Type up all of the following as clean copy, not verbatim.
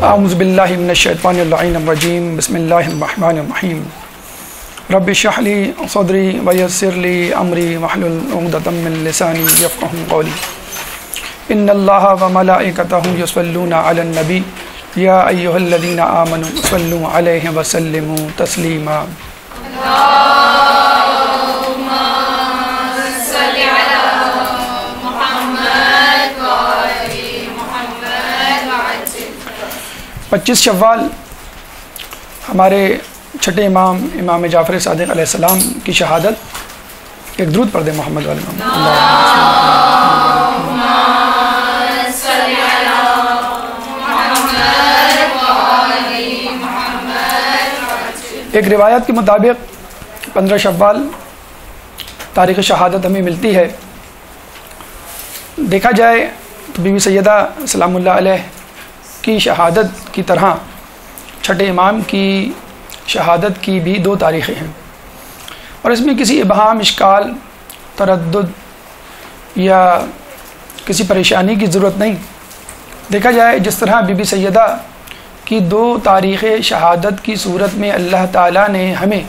اعوذ باللہ من الشیطان اللعین الرجیم بسم اللہ الرحمن الرحیم رب اشرح لی صدری ویسر لی امری واحلل عقدۃ من لسانی یفقہوا قولی ان اللہ وملائکتہ یصلون علی النبی یا ایھا الذین آمنوا صلوا علیہ وسلموا تسلیما پچیس شوال ہمارے چھٹے امام امام جعفر صادق علیہ السلام کی شہادت. ایک درود پڑھ دیں محمد والے ایک روایت کے مطابق 15 شوال تاریخ شہادت ہمیں ملتی ہے. دیکھا جائے تو بی بی سیدہ سلام اللہ علیہ کی شہادت کی طرح چھٹے امام کی شہادت کی بھی 2 تاریخیں ہیں اور اس میں کسی ابہام، اشکال، تردد یا کسی پریشانی کی ضرورت نہیں. دیکھا جائے جس طرح بی بی سیدہ کی 2 تاریخ شہادت کی صورت میں اللہ تعالیٰ نے ہمیں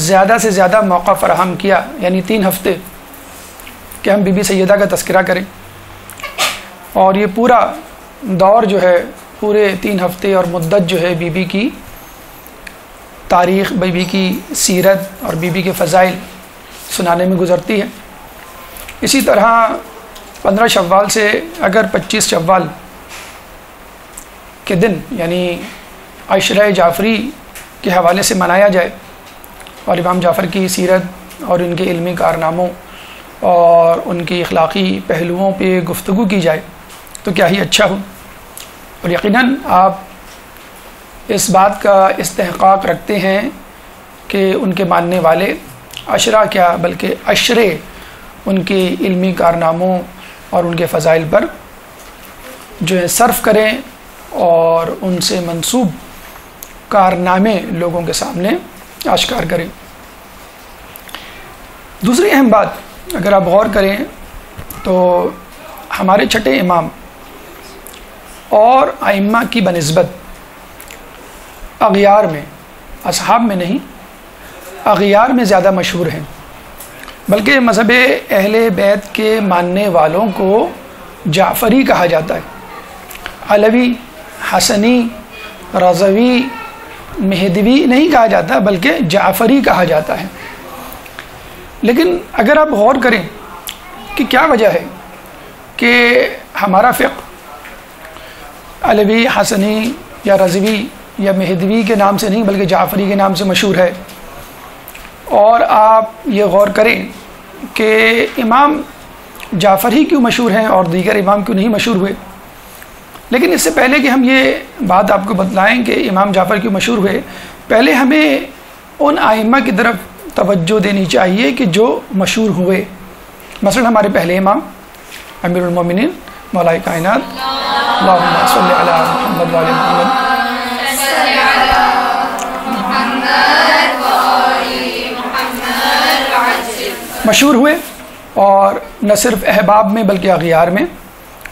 زیادہ سے زیادہ موقع فراہم کیا، یعنی 3 ہفتے کہ ہم بی بی سیدہ کا تذکرہ کریں، اور یہ پورا دور جو ہے پورے 3 ہفتے اور مدت جو ہے بی بی کی تاریخ، بی بی کی سیرت اور بی بی کے فضائل سنانے میں گزرتی ہے. اسی طرح 15 شوال سے اگر 25 شوال کے دن یعنی عشرہ جعفری کے حوالے سے منایا جائے اور امام جعفر کی سیرت اور ان کے علمی کارناموں اور ان کی اخلاقی پہلوؤں پہ گفتگو کی جائے تو کیا ہی اچھا ہو. اور یقیناً آپ اس بات کا استحقاق رکھتے ہیں کہ ان کے ماننے والے عشرہ کیا بلکہ عشرے ان کے علمی کارناموں اور ان کے فضائل پر جو ہے صرف کریں اور ان سے منسوب کارنامے لوگوں کے سامنے آشکار کریں. دوسری اہم بات اگر آپ غور کریں تو ہمارے چھٹے امام اور ائمہ کی بنسبت اغیار میں، اصحاب میں نہیں، اغیار میں زیادہ مشہور ہیں، بلکہ مذہب اہل بیت کے ماننے والوں کو جعفری کہا جاتا ہے. علوی، حسنی، رضوی، مہدوی نہیں کہا جاتا بلکہ جعفری کہا جاتا ہے. لیکن اگر آپ غور کریں کہ کیا وجہ ہے کہ ہمارا فقہ علوی، حسنی یا رضوی یا مہدوی کے نام سے نہیں بلکہ جعفری کے نام سے مشہور ہے، اور آپ یہ غور کریں کہ امام جعفر ہی کیوں مشہور ہیں اور دیگر امام کیوں نہیں مشہور ہوئے. لیکن اس سے پہلے کہ ہم یہ بات آپ کو بتلائیں کہ امام جعفر کیوں مشہور ہوئے، پہلے ہمیں ان ائمہ کی طرف توجہ دینی چاہیے کہ جو مشہور ہوئے. مثلا ہمارے پہلے امام امیر المومنین مولا کائنات اللہم صلی علی محمد وعلی محمد مشہور ہوئے، اور نہ صرف احباب میں بلکہ اغیار میں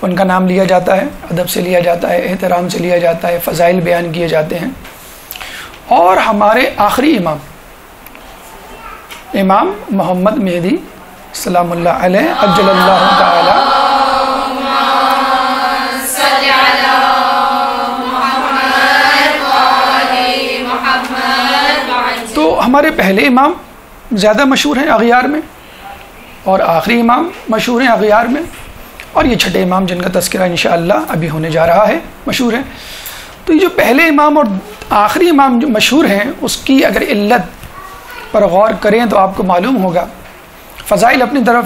ان کا نام لیا جاتا ہے، ادب سے لیا جاتا ہے، احترام سے لیا جاتا ہے، فضائل بیان کیے جاتے ہیں. اور ہمارے آخری امام محمد مہدی سلام اللہ علیہ عجل اللہ تعالی تو ہمارے پہلے امام زیادہ مشہور ہیں اغیار میں، اور آخری امام مشہور ہیں اغیار میں، اور یہ چھٹے امام جن کا تذکرہ انشاءاللہ ابھی ہونے جا رہا ہے مشہور ہیں. تو یہ جو پہلے امام اور آخری امام جو مشہور ہیں اس کی اگر علت پر غور کریں تو آپ کو معلوم ہوگا فضائل اپنی طرف،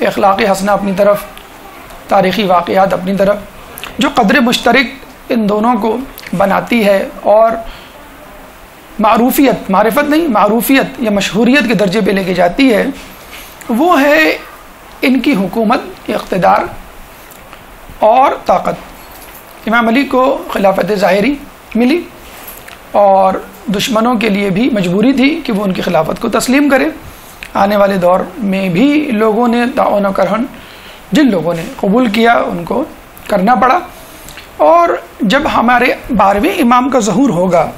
اخلاق حسنہ اپنی طرف، تاریخی واقعات اپنی طرف، جو قدر مشترک ان دونوں کو بناتی ہے اور معروفیت، معرفت نہیں، معروفیت یا مشہوریت کے درجے پہ لے کے جاتی ہے، وہ ہے ان کی حکومت، اقتدار اور طاقت. امام علی کو خلافت ظاہری ملی اور دشمنوں کے لیے بھی مجبوری تھی کہ وہ ان کی خلافت کو تسلیم کریں. آنے والے دور میں بھی لوگوں نے تعاون و کرہن جن لوگوں نے قبول کیا ان کو کرنا پڑا. اور جب ہمارے 12ویں امام کا ظہور ہوگا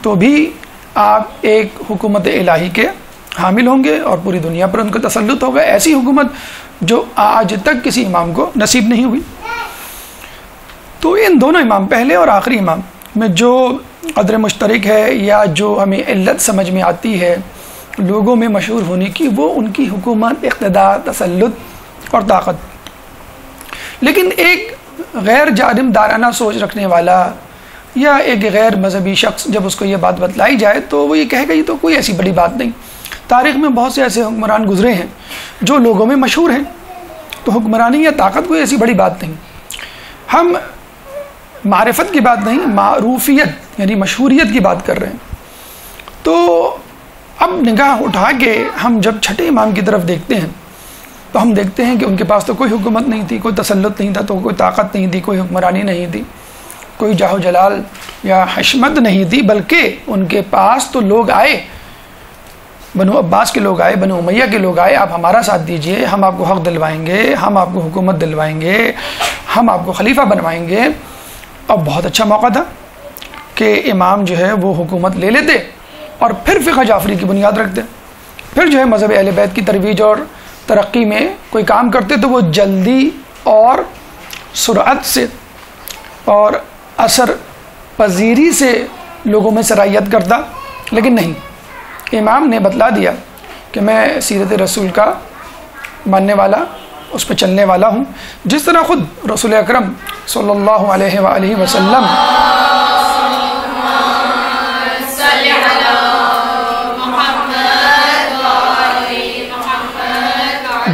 تو بھی آپ ایک حکومت الہی کے حامل ہوں گے اور پوری دنیا پر ان کا تسلط ہوگا، ایسی حکومت جو آج تک کسی امام کو نصیب نہیں ہوئی۔ تو ان دونوں امام، پہلے اور آخری امام میں جو قدر مشترک ہے یا جو ہمیں علت سمجھ میں آتی ہے لوگوں میں مشہور ہونے کی، وہ ان کی حکومت، اقتدار، تسلط اور طاقت۔ لیکن ایک غیر جانبدارانہ سوچ رکھنے والا یا ایک غیر مذہبی شخص جب اس کو یہ بات بتلائی جائے تو وہ یہ کہے گا یہ تو کوئی ایسی بڑی بات نہیں، تاریخ میں بہت سے ایسے حکمران گزرے ہیں جو لوگوں میں مشہور ہیں، تو حکمرانی یا طاقت کوئی ایسی بڑی بات نہیں۔ ہم معرفت کی بات نہیں، معروفیت یعنی مشہوریت کی بات کر رہے ہیں۔ تو اب نگاہ اٹھا کے ہم جب چھٹے امام کی طرف دیکھتے ہیں تو ہم دیکھتے ہیں کہ ان کے پاس تو کوئی حکومت نہیں تھی، کوئی تسلط نہیں تھا، تو کوئی طاقت نہیں تھی، کوئی حکمرانی نہیں تھی، کوئی جاہ و جلال یا حشمت نہیں تھی، بلکہ ان کے پاس تو لوگ آئے، بنو عباس کے لوگ آئے، بنو امیہ کے لوگ آئے، آپ ہمارا ساتھ دیجئے، ہم آپ کو حق دلوائیں گے، ہم آپ کو حکومت دلوائیں گے، ہم آپ کو خلیفہ بنوائیں گے۔ اب بہت اچھا موقع تھا کہ امام جو ہے وہ حکومت لے لیتے اور پھر فقہ جعفری کی بنیاد رکھتے، پھر جو ہے مذہب اہل بیت کی ترویج اور ترقی میں کوئی کام کرتے تو وہ جلدی اور سرعت سے اور اثر پذیری سے لوگوں میں سرایت کرتا۔ لیکن نہیں، امام نے بتلا دیا کہ میں سیرت رسول کا ماننے والا، اس پہ چلنے والا ہوں، جس طرح خود رسول اکرم صلی اللہ علیہ وآلہ وسلم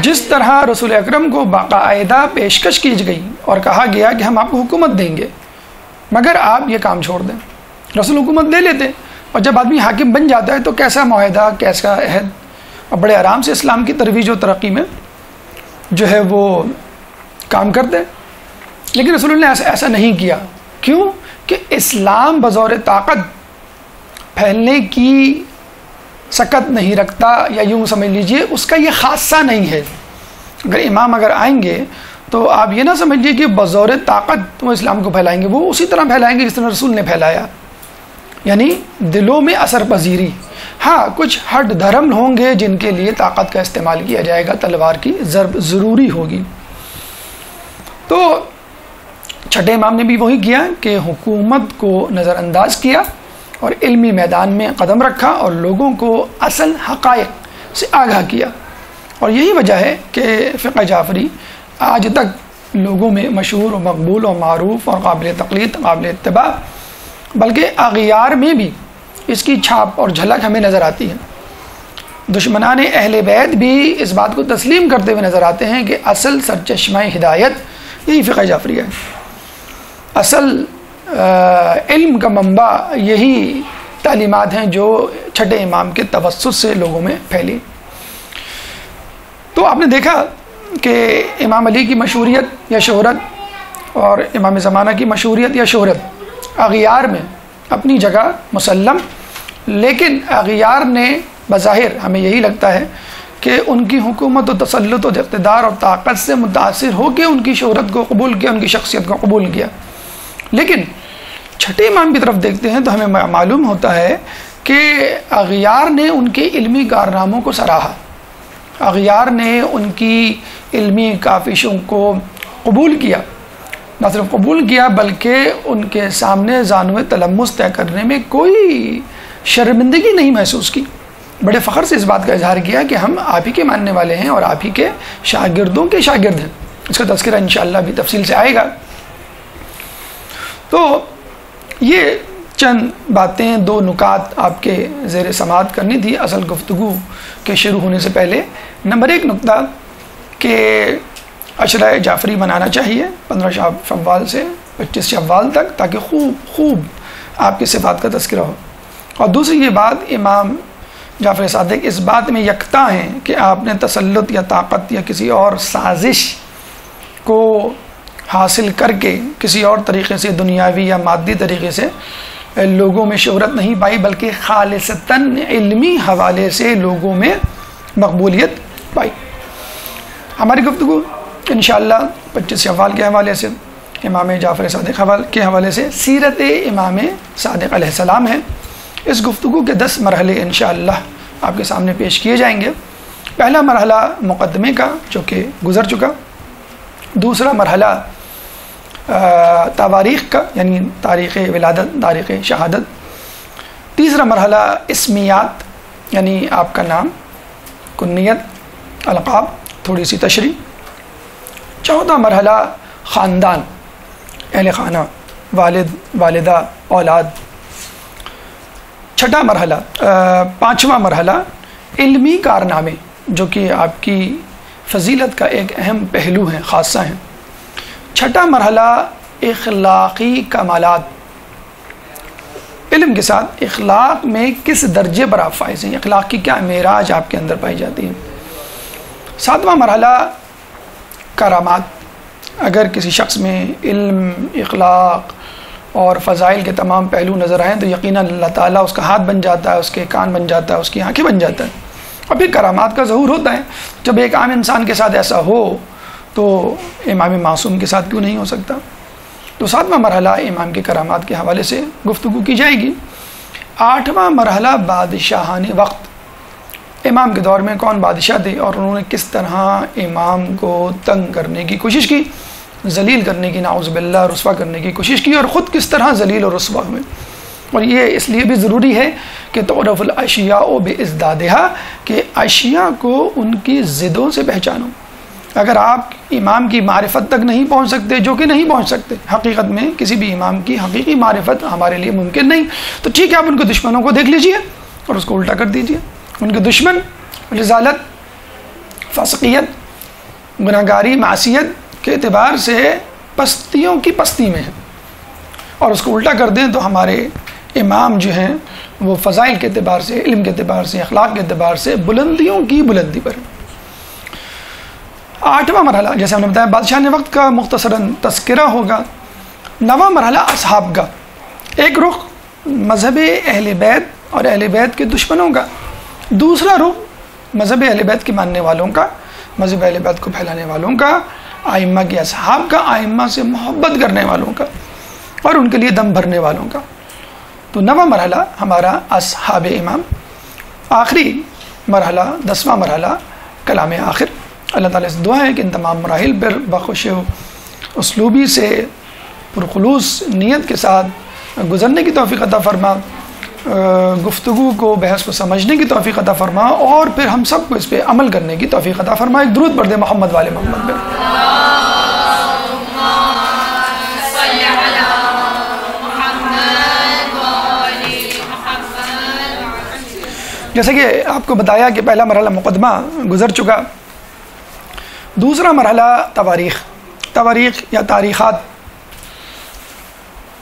جس طرح رسول اکرم کو باقاعدہ پیشکش کی گئی اور کہا گیا کہ ہم آپ کو حکومت دیں گے مگر آپ یہ کام چھوڑ دیں، رسول حکومت لے لیتے، اور جب آدمی حاکم بن جاتا ہے تو کیسا معاہدہ، کیسا عہد، اور بڑے آرام سے اسلام کی ترویج و ترقی میں جو ہے وہ کام کرتے۔ لیکن رسول اللہ نے ایسا نہیں کیا۔ کیوں؟ کہ اسلام بظور طاقت پھیلنے کی سکت نہیں رکھتا، یا یوں سمجھ لیجئے اس کا یہ خاصہ نہیں ہے۔ اگر امام آئیں گے تو آپ یہ نہ سمجھیے کہ بظور طاقت وہ اسلام کو پھیلائیں گے، وہ اسی طرح پھیلائیں گے جس طرح رسول نے پھیلایا، یعنی دلوں میں اثر پذیری۔ ہاں، کچھ ہٹ دھرم ہوں گے جن کے لیے طاقت کا استعمال کیا جائے گا، تلوار کی ضرب ضروری ہوگی۔ تو چھٹے امام نے بھی وہی کیا کہ حکومت کو نظر انداز کیا اور علمی میدان میں قدم رکھا اور لوگوں کو اصل حقائق سے آگاہ کیا، اور یہی وجہ ہے کہ فقہ جعفری آج تک لوگوں میں مشہور و مقبول و معروف اور قابل تقلید، قابل اتباع، بلکہ اغیار میں بھی اس کی چھاپ اور جھلک ہمیں نظر آتی ہے۔ دشمنان اہل بیت بھی اس بات کو تسلیم کرتے ہوئے نظر آتے ہیں کہ اصل سرچشمہ ہدایت یہی فقہ جعفری ہے، اصل علم کا منبع یہی تعلیمات ہیں جو چھٹے امام کے توسط سے لوگوں میں پھیلی۔ تو آپ نے دیکھا کہ امام علی کی مشہوریت یا شہرت اور امام زمانہ کی مشہوریت یا شہرت اغیار میں اپنی جگہ مسلم، لیکن اغیار نے بظاہر ہمیں یہی لگتا ہے کہ ان کی حکومت و تسلط و اقتدار اور طاقت سے متاثر ہو کے ان کی شہرت کو قبول کیا، ان کی شخصیت کو قبول کیا۔ لیکن چھٹے امام کی طرف دیکھتے ہیں تو ہمیں معلوم ہوتا ہے کہ اغیار نے ان کے علمی کارناموں کو سراہا، اغیار نے ان کی علمی کاوشوں کو قبول کیا، نہ صرف قبول کیا بلکہ ان کے سامنے زانو تلمس طے کرنے میں کوئی شرمندگی نہیں محسوس کی، بڑے فخر سے اس بات کا اظہار کیا کہ ہم آپ ہی کے ماننے والے ہیں اور آپ ہی کے شاگردوں کے شاگرد ہیں۔ اس کا تذکرہ انشاءاللہ بھی تفصیل سے آئے گا۔ تو یہ چند باتیں، دو نکات آپ کے زیر سماعت کرنی تھی اصل گفتگو کے شروع ہونے سے پہلے۔ نمبر 1 نکتہ کہ عشرہ جعفری منانا چاہیے 15 شوال سے 25 شوال تک، تاکہ خوب آپ کی صفات کا تذکرہ ہو۔ اور دوسری یہ بات، امام جعفر صادق اس بات میں یکتا ہیں کہ آپ نے تسلط یا طاقت یا کسی اور سازش کو حاصل کر کے کسی اور طریقے سے، دنیاوی یا مادی طریقے سے لوگوں میں شہرت نہیں پائی، بلکہ خالصتاً علمی حوالے سے لوگوں میں مقبولیت پائی۔ ہماری گفتگو انشاءاللہ 25 شوال کے حوالے سے امام جعفر صادق کے حوالے سے سیرت امام صادق علیہ السلام ہے۔ اس گفتگو کے 10 مرحلے انشاءاللہ آپ کے سامنے پیش کیے جائیں گے۔ پہلا مرحلہ مقدمے کا جو کہ گزر چکا، دوسرا مرحلہ تواریخ کا یعنی تاریخ ولادت، تاریخ شہادت، تیسرا مرحلہ اسمیات یعنی آپ کا نام، کنیت، القاب، تھوڑی سی تشریح، چوتھا مرحلہ خاندان، اہل خانہ، والد، والدہ، اولاد، چھٹا مرحلہ پانچواں مرحلہ علمی کارنامے جو کہ آپ کی فضیلت کا ایک اہم پہلو ہیں، خاصہ ہیں۔ چھٹا مرحلہ اخلاقی کمالات، علم کے ساتھ اخلاق میں کس درجے پر آپ فائز ہیں، اخلاق کی کیا معراج آپ کے اندر پائی جاتی ہے۔ ساتواں مرحلہ کرامات، اگر کسی شخص میں علم، اخلاق اور فضائل کے تمام پہلو نظر آئیں تو یقیناً اللہ تعالیٰ اس کا ہاتھ بن جاتا ہے، اس کے کان بن جاتا ہے، اس کی آنکھیں بن جاتا ہے، اور پھر کرامات کا ظہور ہوتا ہے۔ جب ایک عام انسان کے ساتھ ایسا ہو تو امام معصوم کے ساتھ کیوں نہیں ہو سکتا۔ تو ساتواں مرحلہ امام کے کرامات کے حوالے سے گفتگو کی جائے گی۔ آٹھواں مرحلہ بادشاہان وقت، امام کے دور میں کون بادشاہ تھے اور انہوں نے کس طرح امام کو تنگ کرنے کی کوشش کی، ذلیل کرنے کی، نعوذ باللہ رسوا کرنے کی کوشش کی، اور خود کس طرح ذلیل اور رسوا ہوئے۔ اور یہ اس لیے بھی ضروری ہے کہ تعرف الاشیاء بازدادہا، کہ اشیاء کو ان کی ضدوں سے پہچانو۔ اگر آپ امام کی معرفت تک نہیں پہنچ سکتے، جو کہ نہیں پہنچ سکتے، حقیقت میں کسی بھی امام کی حقیقی معرفت ہمارے لیے ممکن نہیں، تو ٹھیک ہے آپ ان کے دشمنوں کو دیکھ لیجئے اور اس کو الٹا کر دیجئے۔ ان کے دشمن رذالت، فاسقیت، گناہگاری، معصیت کے اعتبار سے پستیوں کی پستی میں ہیں، اور اس کو الٹا کر دیں تو ہمارے امام جو ہیں وہ فضائل کے اعتبار سے، علم کے اعتبار سے، اخلاق کے اعتبار سے بلندیوں کی بلندی پر ہیں۔ آٹھواں مرحلہ جیسے ہم نے بتایا بادشاہ وقت کا مختصراً تذکرہ ہوگا۔ نواں مرحلہ اصحاب کا، ایک رخ مذہب اہل بیت اور اہل بیت کے دشمنوں کا، دوسرا رخ مذہب اہل بیت کے ماننے والوں کا، مذہب اہل بیت کو پھیلانے والوں کا، آئمہ کے اصحاب کا، آئمہ سے محبت کرنے والوں کا اور ان کے لیے دم بھرنے والوں کا۔ تو نواں مرحلہ ہمارا اصحاب امام۔ آخری مرحلہ 10واں مرحلہ کلام آخر۔ اللہ تعالیٰ سے دعا ہے کہ ان تمام مراحل پر بخوش اسلوبی سے پرخلوص نیت کے ساتھ گزرنے کی توفیق عطا فرما، گفتگو کو، بحث کو سمجھنے کی توفیق عطا فرما، اور پھر ہم سب کو اس پہ عمل کرنے کی توفیق عطا فرما۔ ایک درود پڑھ دے محمد والے محمد پہ۔ جیسے کہ آپ کو بتایا کہ پہلا مرحلہ مقدمہ گزر چکا، دوسرا مرحلہ تواریخ یا تاریخات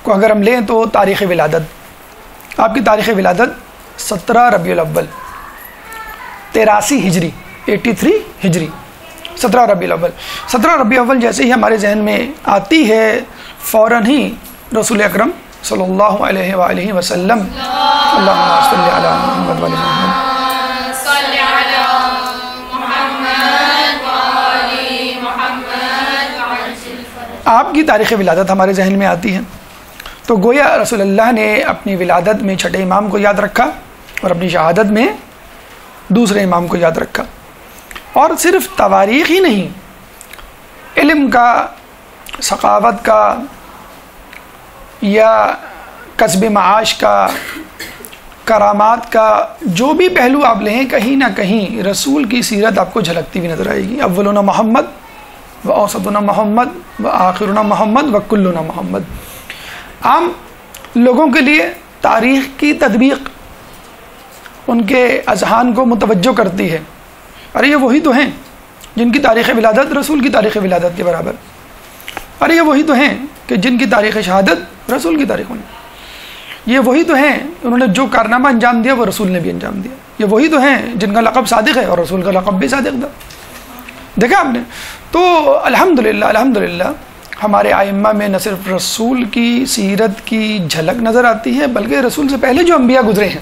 کو اگر ہم لیں تو تاریخ ولادت، آپ کی تاریخ ولادت 17 ربیع الاول 83 ہجری 83 ہجری 17 ربیع الاول 17 ربیع الاول جیسے ہی ہمارے ذہن میں آتی ہے فوراً ہی رسول اکرم صلی اللہ علیہ وآلہ وسلم، اللہم صلی علی محمد وعلی محمد، آپ کی تاریخ ولادت ہمارے ذہن میں آتی ہے۔ تو گویا رسول اللہ نے اپنی ولادت میں چھٹے امام کو یاد رکھا اور اپنی شہادت میں دوسرے امام کو یاد رکھا، اور صرف تواریخ ہی نہیں، علم کا، ثقافت کا یا کسب معاش کا، کرامات کا، جو بھی پہلو آپ لیں کہیں نہ کہیں رسول کی سیرت آپ کو جھلکتی ہوئی نظر آئے گی۔ اولنا محمد و اوسطنا محمد و آخرنا محمد و کلنا محمد۔ عام لوگوں کے لیے تاریخ کی تطبیق ان کے اذہان کو متوجہ کرتی ہے، ارے یہ وہی تو ہیں جن کی تاریخ ولادت رسول کی تاریخ ولادت کے برابر، ارے یہ وہی تو ہیں کہ جن کی تاریخ شہادت رسول کی تاریخ ہوئی، یہ وہی تو ہیں انہوں نے جو کارنامہ انجام دیا وہ رسول نے بھی انجام دیا، یہ وہی تو ہیں جن کا لقب صادق ہے اور رسول کا لقب بھی صادق تھا۔ دیکھا آپ نے؟ تو الحمدللہ ہمارے ائمہ میں نہ صرف رسول کی سیرت کی جھلک نظر آتی ہے بلکہ رسول سے پہلے جو انبیاء گزرے ہیں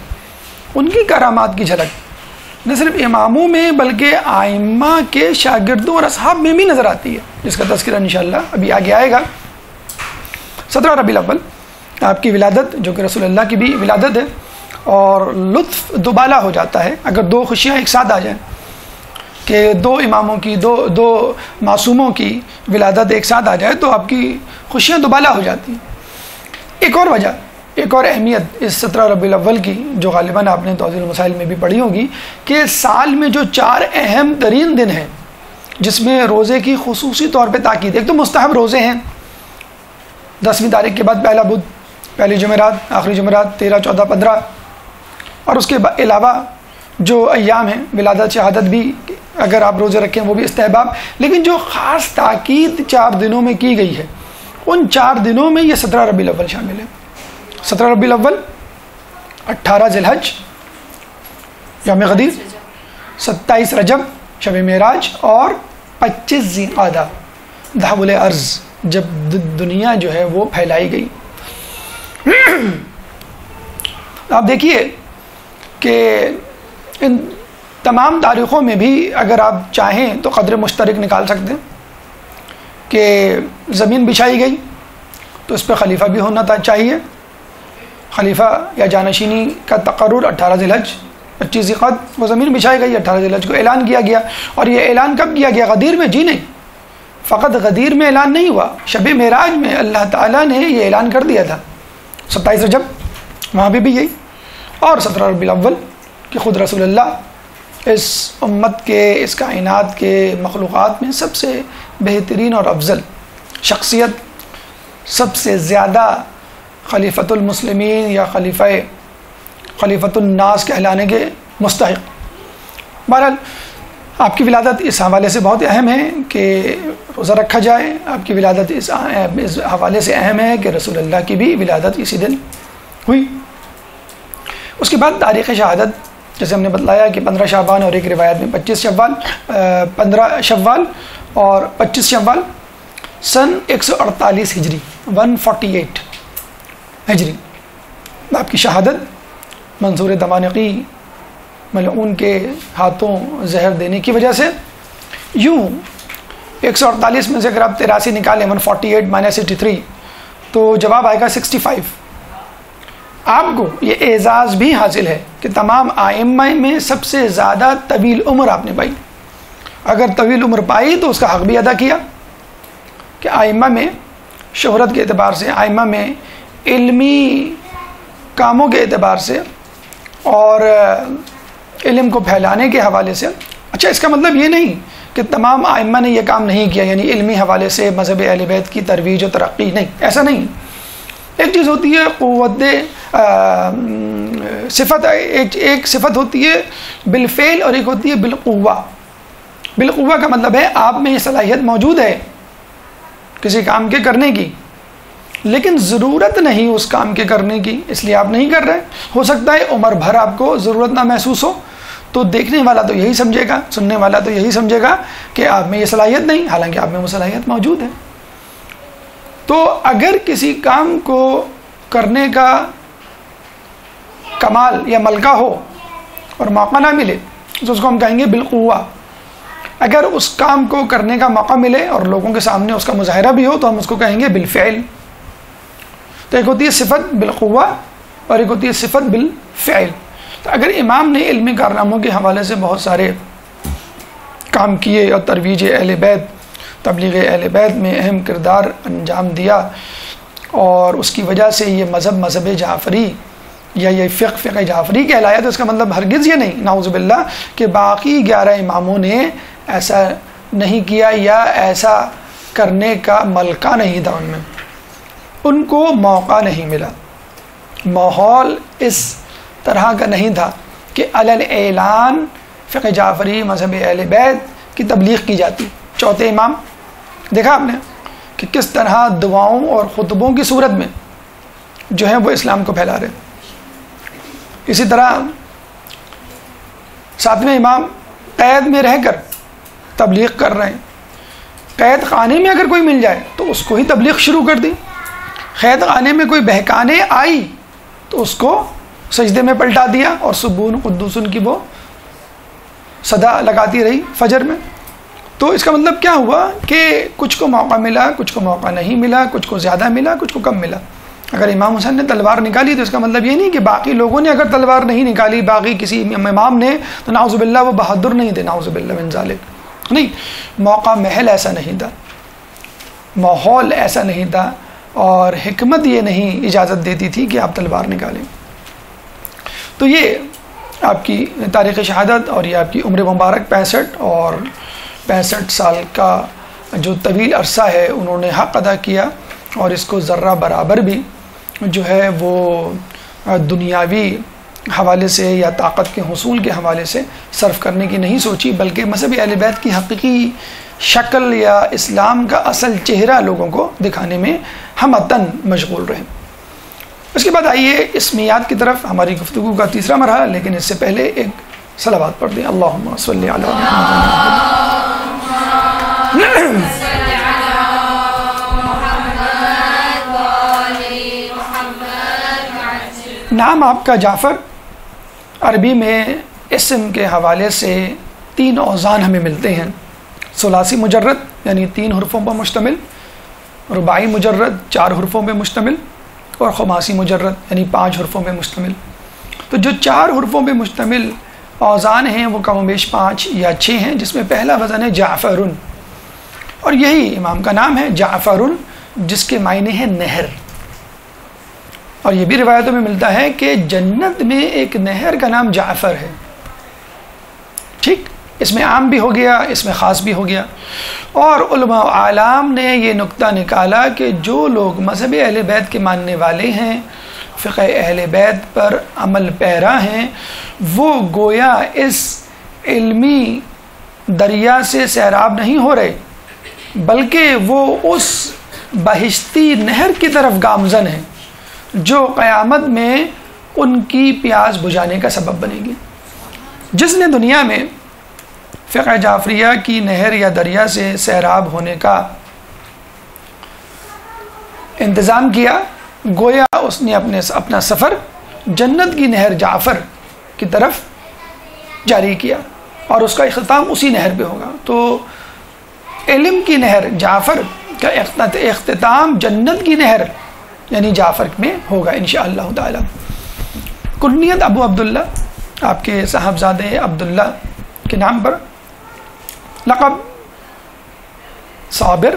ان کی کرامات کی جھلک نہ صرف اماموں میں بلکہ ائمہ کے شاگردوں اور اصحاب میں بھی نظر آتی ہے، جس کا تذکرہ انشاءاللہ ابھی آگے آئے گا۔ 17 ربیع الاول آپ کی ولادت، جو کہ رسول اللہ کی بھی ولادت ہے، اور لطف دوبالا ہو جاتا ہے اگر دو خوشیاں ایک ساتھ آ جائیں، کہ دو اماموں کی دو معصوموں کی ولادت ایک ساتھ آ جائے تو آپ کی خوشیاں دوبالا ہو جاتی ہیں۔ ایک اور وجہ، ایک اور اہمیت اس 17 ربیع الاول کی، جو غالباً آپ نے توضیح المسائل میں بھی پڑھی ہوگی، کہ سال میں جو 4 اہم ترین دن ہیں جس میں روزے کی خصوصی طور پہ تاکید، ایک تو مستحب روزے ہیں 10ویں تاریخ کے بعد پہلا بدھ، پہلی جمعرات، آخری جمعرات 13، 14، 15، اور اس کے علاوہ جو ایام ہیں ولادت، شہادت بھی اگر آپ روزے رکھیں وہ بھی استحباب، لیکن جو خاص تاکید 4 دنوں میں کی گئی ہے ان 4 دنوں میں یہ 17 ربیع الاول شامل ہے۔ 17 ربیع الاول، 18 ذی الحج یوم غدیر، 27 رجب شب معراج، اور 25 ذی القعدہ دھاول ارض، جب دنیا جو ہے وہ پھیلائی گئی۔ آپ دیکھیے کہ ان تمام تاریخوں میں بھی اگر آپ چاہیں تو قدر مشترک نکال سکتے ہیں کہ زمین بچھائی گئی تو اس پہ خلیفہ بھی ہونا چاہیے، خلیفہ یا جانشینی کا تقرر 18 ذی الحج، 25 ذی القعدہ، وہ زمین بچھائی گئی، 18 ذی الحج کو اعلان کیا گیا، اور یہ اعلان کب کیا گیا؟ غدیر میں، جی نہیں، فقط غدیر میں اعلان نہیں ہوا، شب معراج میں اللہ تعالیٰ نے یہ اعلان کر دیا تھا۔ 27 رجب وہاں پہ بھی یہی، اور 17 ربیع الاول کہ خود رسول اللہ اس امت کے، اس کائنات کے مخلوقات میں سب سے بہترین اور افضل شخصیت، سب سے زیادہ خلیفۃ المسلمین یا خلیفۃ الناس کہلانے کے مستحق۔ بہرحال آپ کی ولادت اس حوالے سے بہت اہم ہے کہ روزہ رکھا جائے، آپ کی ولادت اس حوالے سے اہم ہے کہ رسول اللہ کی بھی ولادت اسی دن ہوئی۔ اس کے بعد تاریخ شہادت، جیسے ہم نے بتلایا کہ 15 شعبان، اور ایک روایت میں 15 شوال اور 25 شوال سن 148 ہجری، 148 ہجری آپ کی شہادت منصور دمانقی ملعون کے ہاتھوں زہر دینے کی وجہ سے۔ یوں 148 میں سے اگر آپ 83 نکالیں، 148 - 83، تو جواب آئے گا 65۔ آپ کو یہ اعزاز بھی حاصل ہے کہ تمام ائمہ میں سب سے زیادہ طویل عمر آپ نے پائی۔ اگر طویل عمر پائی تو اس کا حق بھی ادا کیا کہ ائمہ میں شہرت کے اعتبار سے، ائمہ میں علمی کاموں کے اعتبار سے، اور علم کو پھیلانے کے حوالے سے۔ اچھا، اس کا مطلب یہ نہیں کہ تمام ائمہ نے یہ کام نہیں کیا، یعنی علمی حوالے سے مذہب اہل بیت کی ترویج و ترقی، نہیں، ایسا نہیں۔ ایک چیز ہوتی ہے قوت صفت، ایک صفت ہوتی ہے بالفعل اور ایک ہوتی ہے بالقوہ۔ بالقوہ کا مطلب ہے آپ میں یہ صلاحیت موجود ہے کسی کام کے کرنے کی، لیکن ضرورت نہیں اس کام کے کرنے کی، اس لیے آپ نہیں کر رہے۔ ہو سکتا ہے عمر بھر آپ کو ضرورت نہ محسوس ہو، تو دیکھنے والا تو یہی سمجھے گا، سننے والا تو یہی سمجھے گا کہ آپ میں یہ صلاحیت نہیں، حالانکہ آپ میں وہ صلاحیت موجود ہے۔ تو اگر کسی کام کو کرنے کا کمال یا ملکہ ہو اور موقع نہ ملے تو اس کو ہم کہیں گے بالقوہ۔ اگر اس کام کو کرنے کا موقع ملے اور لوگوں کے سامنے اس کا مظاہرہ بھی ہو تو ہم اس کو کہیں گے بالفعل۔ تو ایک ہوتی ہے صفت بالقوہ اور ایک ہوتی ہے صفت بالفعل۔ تو اگر امام نے علمی کارناموں کے حوالے سے بہت سارے کام کیے اور ترویج اہل بیت، تبلیغ اہل بیت میں اہم کردار انجام دیا، اور اس کی وجہ سے یہ مذہب جعفری یا یہ فقہ جعفری کہلایا، تو اس کا مطلب ہرگز یہ نہیں، نعوذ باللہ، کہ باقی 11 اماموں نے ایسا نہیں کیا یا ایسا کرنے کا ملکہ نہیں تھا، ان کو موقع نہیں ملا، ماحول اس طرح کا نہیں تھا کہ علل اعلان فقہ جعفری مذہب اہل بیت کی تبلیغ کی جاتی۔ چوتھے امام دیکھا آپ نے کہ کس طرح دعاؤں اور خطبوں کی صورت میں جو ہے وہ اسلام کو پھیلا رہے۔ اسی طرح 7ویں امام قید میں رہ کر تبلیغ کر رہے ہیں، قید خانے میں اگر کوئی مل جائے تو اس کو ہی تبلیغ شروع کر دی، قید خانے میں کوئی بہکانے آئی تو اس کو سجدے میں پلٹا دیا اور سبون قدوسن کی وہ صدا لگاتی رہی فجر میں۔ تو اس کا مطلب کیا ہوا کہ کچھ کو موقع ملا، کچھ کو موقع نہیں ملا، کچھ کو زیادہ ملا، کچھ کو کم ملا۔ اگر امام حسین نے تلوار نکالی تو اس کا مطلب یہ نہیں کہ باقی لوگوں نے اگر تلوار نہیں نکالی، باقی کسی امام نے، تو نعوذ باللہ وہ بہادر نہیں تھے، نعوذ باللہ من ذالک۔ نہیں، موقع محل ایسا نہیں تھا، ماحول ایسا نہیں تھا، اور حکمت یہ نہیں اجازت دیتی تھی کہ آپ تلوار نکالیں۔ تو یہ آپ کی تاریخ شہادت اور یہ آپ کی عمر مبارک 65 اور 65 سال کا جو طویل عرصہ ہے انہوں نے حق ادا کیا، اور اس کو ذرہ برابر بھی جو ہے وہ دنیاوی حوالے سے یا طاقت کے حصول کے حوالے سے صرف کرنے کی نہیں سوچی، بلکہ مذہب اہل بیت کی حقیقی شکل یا اسلام کا اصل چہرہ لوگوں کو دکھانے میں ہمتاً مشغول رہے۔ اس کے بعد آئیے اسمیات کی طرف، ہماری گفتگو کا تیسرا مرحلہ، لیکن اس سے پہلے ایک صلوات پڑھ دیں۔ اللہم صلی علی محمد۔ نام آپ کا جعفر، عربی میں اسم کے حوالے سے 3 اوزان ہمیں ملتے ہیں، ثلاثی مجرد یعنی 3 حرفوں پر مشتمل، رباعی مجرد 4 حرفوں پر مشتمل، اور خماسی مجرد یعنی 5 حرفوں پر مشتمل۔ تو جو 4 حرفوں پر مشتمل اوزان ہیں وہ کم و بیش 5 یا 6 ہیں، جس میں پہلا وزن ہے جعفر، اور یہی امام کا نام ہے جعفر، جس کے معنی ہے نہر۔ اور یہ بھی روایتوں میں ملتا ہے کہ جنت میں ایک نہر کا نام جعفر ہے۔ ٹھیک، اس میں عام بھی ہو گیا، اس میں خاص بھی ہو گیا۔ اور علماء اعلام نے یہ نقطہ نکالا کہ جو لوگ مذہب اہل بیت کے ماننے والے ہیں، فقہ اہل بیت پر عمل پیرا ہیں، وہ گویا اس علمی دریا سے سیراب نہیں ہو رہے، بلکہ وہ اس بہشتی نہر کی طرف گامزن ہیں جو قیامت میں ان کی پیاس بجھانے کا سبب بنے گی۔ جس نے دنیا میں فقہ جعفریہ کی نہر یا دریا سے سیراب ہونے کا انتظام کیا، گویا اس نے اپنا سفر جنت کی نہر جعفر کی طرف جاری کیا، اور اس کا اختتام اسی نہر پہ ہوگا۔ تو علم کی نہر جعفر کا اختتام جنت کی نہر یعنی جعفر میں ہوگا انشاءاللہ تعالی۔ کنیت ابو عبداللہ، آپ کے صاحبزادے عبداللہ کے نام پر، لقب صابر،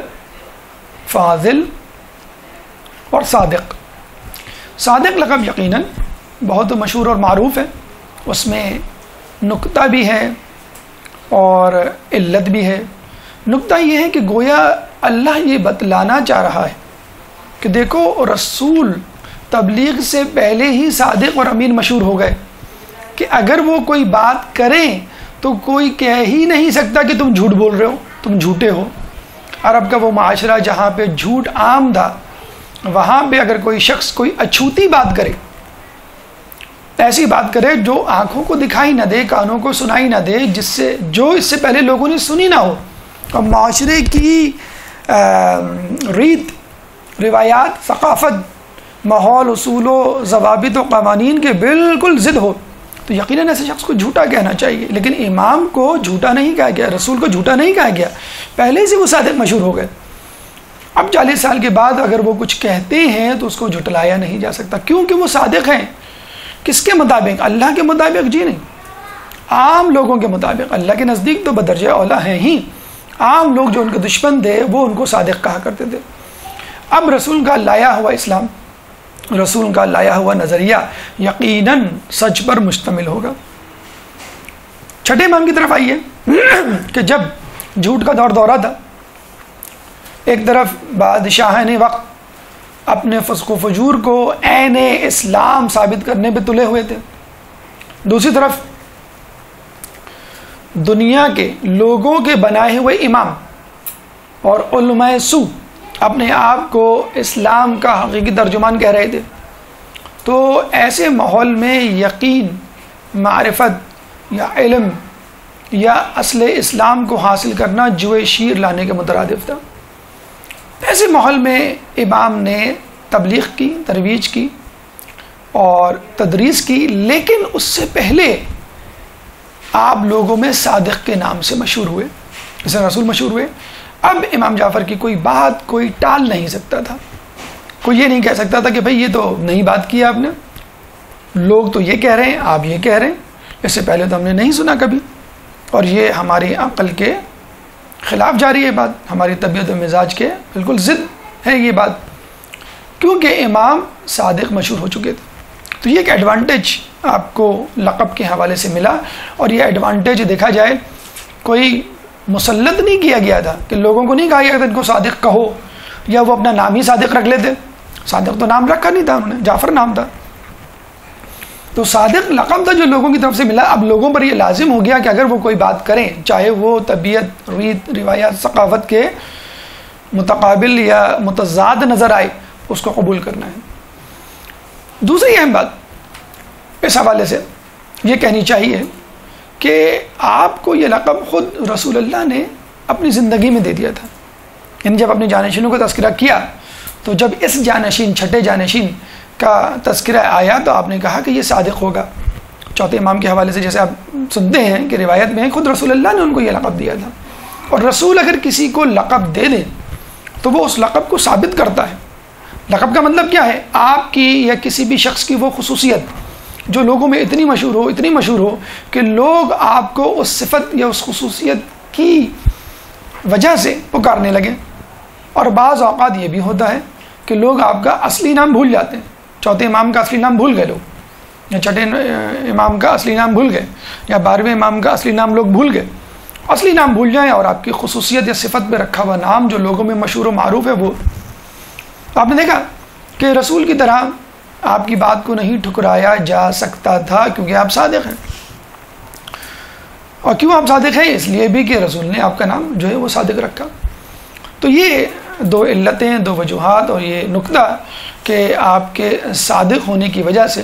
فاضل اور صادق۔ صادق لقب یقیناً بہت مشہور اور معروف ہے، اس میں نکتہ بھی ہے اور علت بھی ہے۔ نکتہ یہ ہے کہ گویا اللہ یہ بتلانا چاہ رہا ہے کہ دیکھو رسول تبلیغ سے پہلے ہی صادق اور امین مشہور ہو گئے، کہ اگر وہ کوئی بات کریں تو کوئی کہہ ہی نہیں سکتا کہ تم جھوٹ بول رہے ہو، تم جھوٹے ہو۔ عرب کا وہ معاشرہ جہاں پہ جھوٹ عام تھا، وہاں پہ اگر کوئی شخص کوئی اچھوتی بات کرے، ایسی بات کرے جو آنکھوں کو دکھائی نہ دے، کانوں کو سنائی نہ دے، جو اس سے پہلے لوگوں نے سنی نہ ہو، اور معاشرے کی ریت، روایات، ثقافت، ماحول، اصول و ضوابط و قوانین کے بالکل ضد ہو، تو یقیناً ایسے شخص کو جھوٹا کہنا چاہیے۔ لیکن امام کو جھوٹا نہیں کہا گیا، رسول کو جھوٹا نہیں کہا گیا، پہلے سے وہ صادق مشہور ہو گئے۔ اب 40 سال کے بعد اگر وہ کچھ کہتے ہیں تو اس کو جھٹلایا نہیں جا سکتا، کیونکہ وہ صادق ہیں۔ کس کے مطابق؟ اللہ کے مطابق جی نہیں، عام لوگوں کے مطابق۔ اللہ کے نزدیک تو بدرجہ اولا ہیں ہی، عام لوگ جو ان کے دشمن تھے وہ ان کو صادق کہا کرتے تھے۔ اب رسول کا لایا ہوا اسلام، رسول کا لایا ہوا نظریہ یقیناً سچ پر مشتمل ہوگا۔ چھٹے امام کی طرف آئیے کہ جب جھوٹ کا دورہ تھا، ایک طرف بادشاہان وقت اپنے فسق و فجور کو عین اسلام ثابت کرنے پہ تلے ہوئے تھے، دوسری طرف دنیا کے لوگوں کے بنائے ہوئے امام اور علماء سو اپنے آپ کو اسلام کا حقیقی ترجمان کہہ رہے تھے۔ تو ایسے ماحول میں یقین، معرفت یا علم یا اصل اسلام کو حاصل کرنا جوئے شیر لانے کے مترادف تھا۔ ایسے ماحول میں امام نے تبلیغ کی، ترویج کی اور تدریس کی، لیکن اس سے پہلے آپ لوگوں میں صادق کے نام سے مشہور ہوئے، اس سے رسول مشہور ہوئے. اب امام جعفر کی کوئی بات کوئی ٹال نہیں سکتا تھا. کوئی یہ نہیں کہہ سکتا تھا کہ بھائی یہ تو نئی بات کی آپ نے, لوگ تو یہ کہہ رہے ہیں, آپ یہ کہہ رہے ہیں, اس سے پہلے تو ہم نے نہیں سنا کبھی, اور یہ ہماری عقل کے خلاف جا رہی ہے بات, ہماری طبیعت و مزاج کے بالکل ضد ہے یہ بات, کیونکہ امام صادق مشہور ہو چکے تھے. تو یہ ایک ایڈوانٹیج آپ کو لقب کے حوالے سے ملا, اور یہ ایڈوانٹیج دیکھا جائے کوئی مسلط نہیں کیا گیا تھا, کہ لوگوں کو نہیں کہا گیا تھا ان کو صادق کہو, یا وہ اپنا نام ہی صادق رکھ لیتے. صادق تو نام رکھا نہیں تھا انہوں نے, جعفر نام تھا. تو صادق لقب تھا جو لوگوں کی طرف سے ملا. اب لوگوں پر یہ لازم ہو گیا کہ اگر وہ کوئی بات کریں, چاہے وہ طبیعت, روایات, ثقافت کے متقابل یا متضاد نظر آئے, اس کو قبول کرنا ہے. دوسری اہم بات اس حوالے سے یہ کہنی چاہیے کہ آپ کو یہ لقب خود رسول اللہ نے اپنی زندگی میں دے دیا تھا. یعنی جب اپنے جانشینوں کا تذکرہ کیا, تو جب اس جانشین, چھٹے جانشین کا تذکرہ آیا, تو آپ نے کہا کہ یہ صادق ہوگا. چوتھے امام کے حوالے سے جیسے آپ سنتے ہیں کہ روایت میں خود رسول اللہ نے ان کو یہ لقب دیا تھا. اور رسول اگر کسی کو لقب دے دیں تو وہ اس لقب کو ثابت کرتا ہے. لقب کا مطلب کیا ہے؟ آپ کی یا کسی بھی شخص کی وہ خصوصیت جو لوگوں میں اتنی مشہور ہو کہ لوگ آپ کو اس صفت یا اس خصوصیت کی وجہ سے پکارنے لگیں. اور بعض اوقات یہ بھی ہوتا ہے کہ لوگ آپ کا اصلی نام بھول جاتے ہیں. چوتھے امام کا اصلی نام بھول گئے لوگ, یا چھٹے امام کا اصلی نام بھول گئے, یا 12ویں امام کا اصلی نام لوگ بھول گئے. اصلی نام بھول جائیں اور آپ کی خصوصیت یا صفت پہ رکھا ہوا نام جو لوگوں میں مشہور و معروف ہے, وہ آپ نے دیکھا کہ رسول کی طرح آپ کی بات کو نہیں ٹھکرایا جا سکتا تھا, کیونکہ آپ صادق ہیں. اور کیوں آپ صادق ہیں؟ اس لیے بھی کہ رسول نے آپ کا نام جو ہے وہ صادق رکھا. تو یہ دو علتیں, دو وجوہات, اور یہ نقطہ کہ آپ کے صادق ہونے کی وجہ سے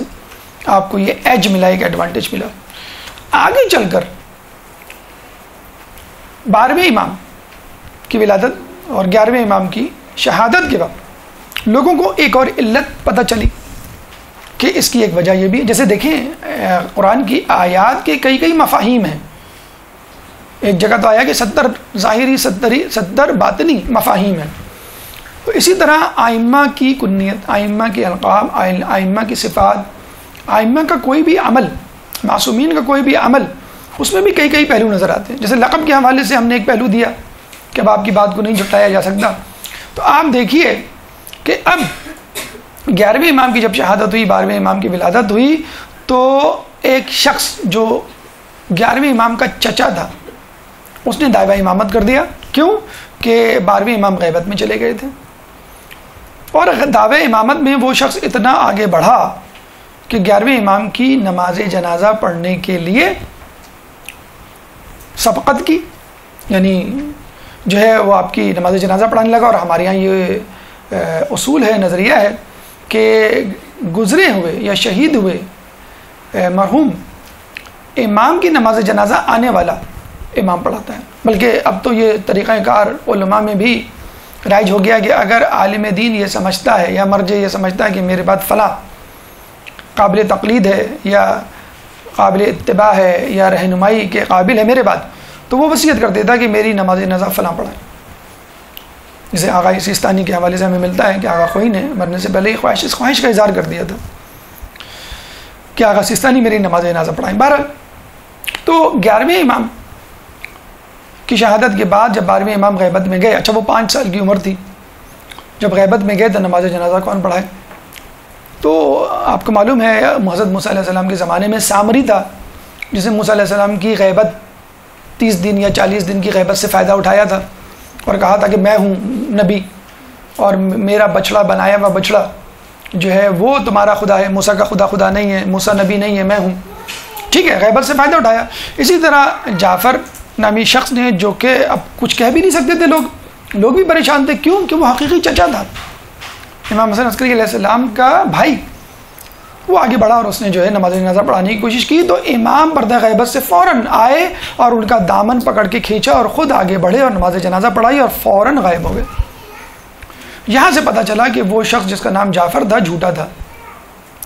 آپ کو یہ ایج ملا, ایک ایڈوانٹیج ملا. آگے چل کر 12ویں امام کی ولادت اور 11ویں امام کی شہادت کے وقت لوگوں کو ایک اور علت پتہ چلی کہ اس کی ایک وجہ یہ بھی ہے. جیسے دیکھیں قرآن کی آیات کے کئی مفاہیم ہیں. ایک جگہ تو آیا کہ 70 ظاہری 70 باطنی مفاہیم ہیں. تو اسی طرح آئمہ کی کنیت, آئمہ کے القاب, آئمہ کی صفات, آئمہ کا کوئی بھی عمل, معصومین کا کوئی بھی عمل, اس میں بھی کئی پہلو نظر آتے ہیں. جیسے لقب کے حوالے سے ہم نے ایک پہلو دیا کہ اب آپ کی بات کو نہیں جھٹلایا جا سکتا. تو آپ دیکھیے کہ اب 11ویں امام کی جب شہادت ہوئی, 12ویں امام کی ولادت ہوئی, تو ایک شخص جو 11ویں امام کا چچا تھا اس نے دعویٰ امامت کر دیا. کیوں؟ کہ 12ویں امام غیبت میں چلے گئے تھے, اور دعویٰ امامت میں وہ شخص اتنا آگے بڑھا کہ 11ویں امام کی نماز جنازہ پڑھنے کے لیے سبقت کی, یعنی جو ہے وہ آپ کی نماز جنازہ پڑھانے لگا. اور ہمارے یہاں یہ اصول ہے, نظریہ ہے کہ گزرے ہوئے یا شہید ہوئے مرحوم امام کی نماز جنازہ آنے والا امام پڑھاتا ہے. بلکہ اب تو یہ طریقہ کار علماء میں بھی رائج ہو گیا کہ اگر عالم دین یہ سمجھتا ہے یا مرجع یہ سمجھتا ہے کہ میرے بعد فلاں قابل تقلید ہے یا قابل اتباع ہے یا رہنمائی کے قابل ہے میرے بعد, تو وہ وصیت کر دیتا کہ میری نماز جنازہ فلاں پڑھائے. جسے آغا سیستانی کے حوالے سے ہمیں ملتا ہے کہ آغا خوئی نے مرنے سے پہلے اس خواہش کا اظہار کر دیا تھا کہ آغا سیستانی میری نماز جنازہ پڑھائیں. بہرحال تو 11ویں امام کی شہادت کے بعد جب 12ویں امام غیبت میں گئے, اچھا وہ 5 سال کی عمر تھی جب غیبت میں گئے, تو نماز جنازہ کون پڑھائے؟ تو آپ کو معلوم ہے حضرت موسیٰ علیہ السلام کے زمانے میں سامری تھا جسے موسیٰ علیہ السلام کی غیبت 30 دن یا 40 دن کی غیبت سے فائدہ اٹھایا تھا اور کہا تھا کہ میں ہوں نبی اور میرا بچڑا بنایا ہوا بچڑا جو ہے وہ تمہارا خدا ہے, موسیٰ کا خدا نہیں ہے, موسیٰ نبی نہیں ہے, میں ہوں. ٹھیک ہے, غیبت سے فائدہ اٹھایا. اسی طرح جعفر نامی شخص نے, جو کہ اب کچھ کہہ بھی نہیں سکتے تھے, لوگ بھی پریشان تھے. کیوں؟ کہ وہ حقیقی چچا تھا, امام حسن عسکری علیہ السلام کا بھائی. وہ آگے بڑھا اور اس نے جو ہے نماز جنازہ پڑھانے کی کوشش کی. تو امام پردہ غیبت سے فوراً آئے اور ان کا دامن پکڑ کے کھینچا اور خود آگے بڑھے اور نماز جنازہ پڑھائی اور فوراً غائب ہو گئے. یہاں سے پتہ چلا کہ وہ شخص جس کا نام جعفر تھا جھوٹا تھا,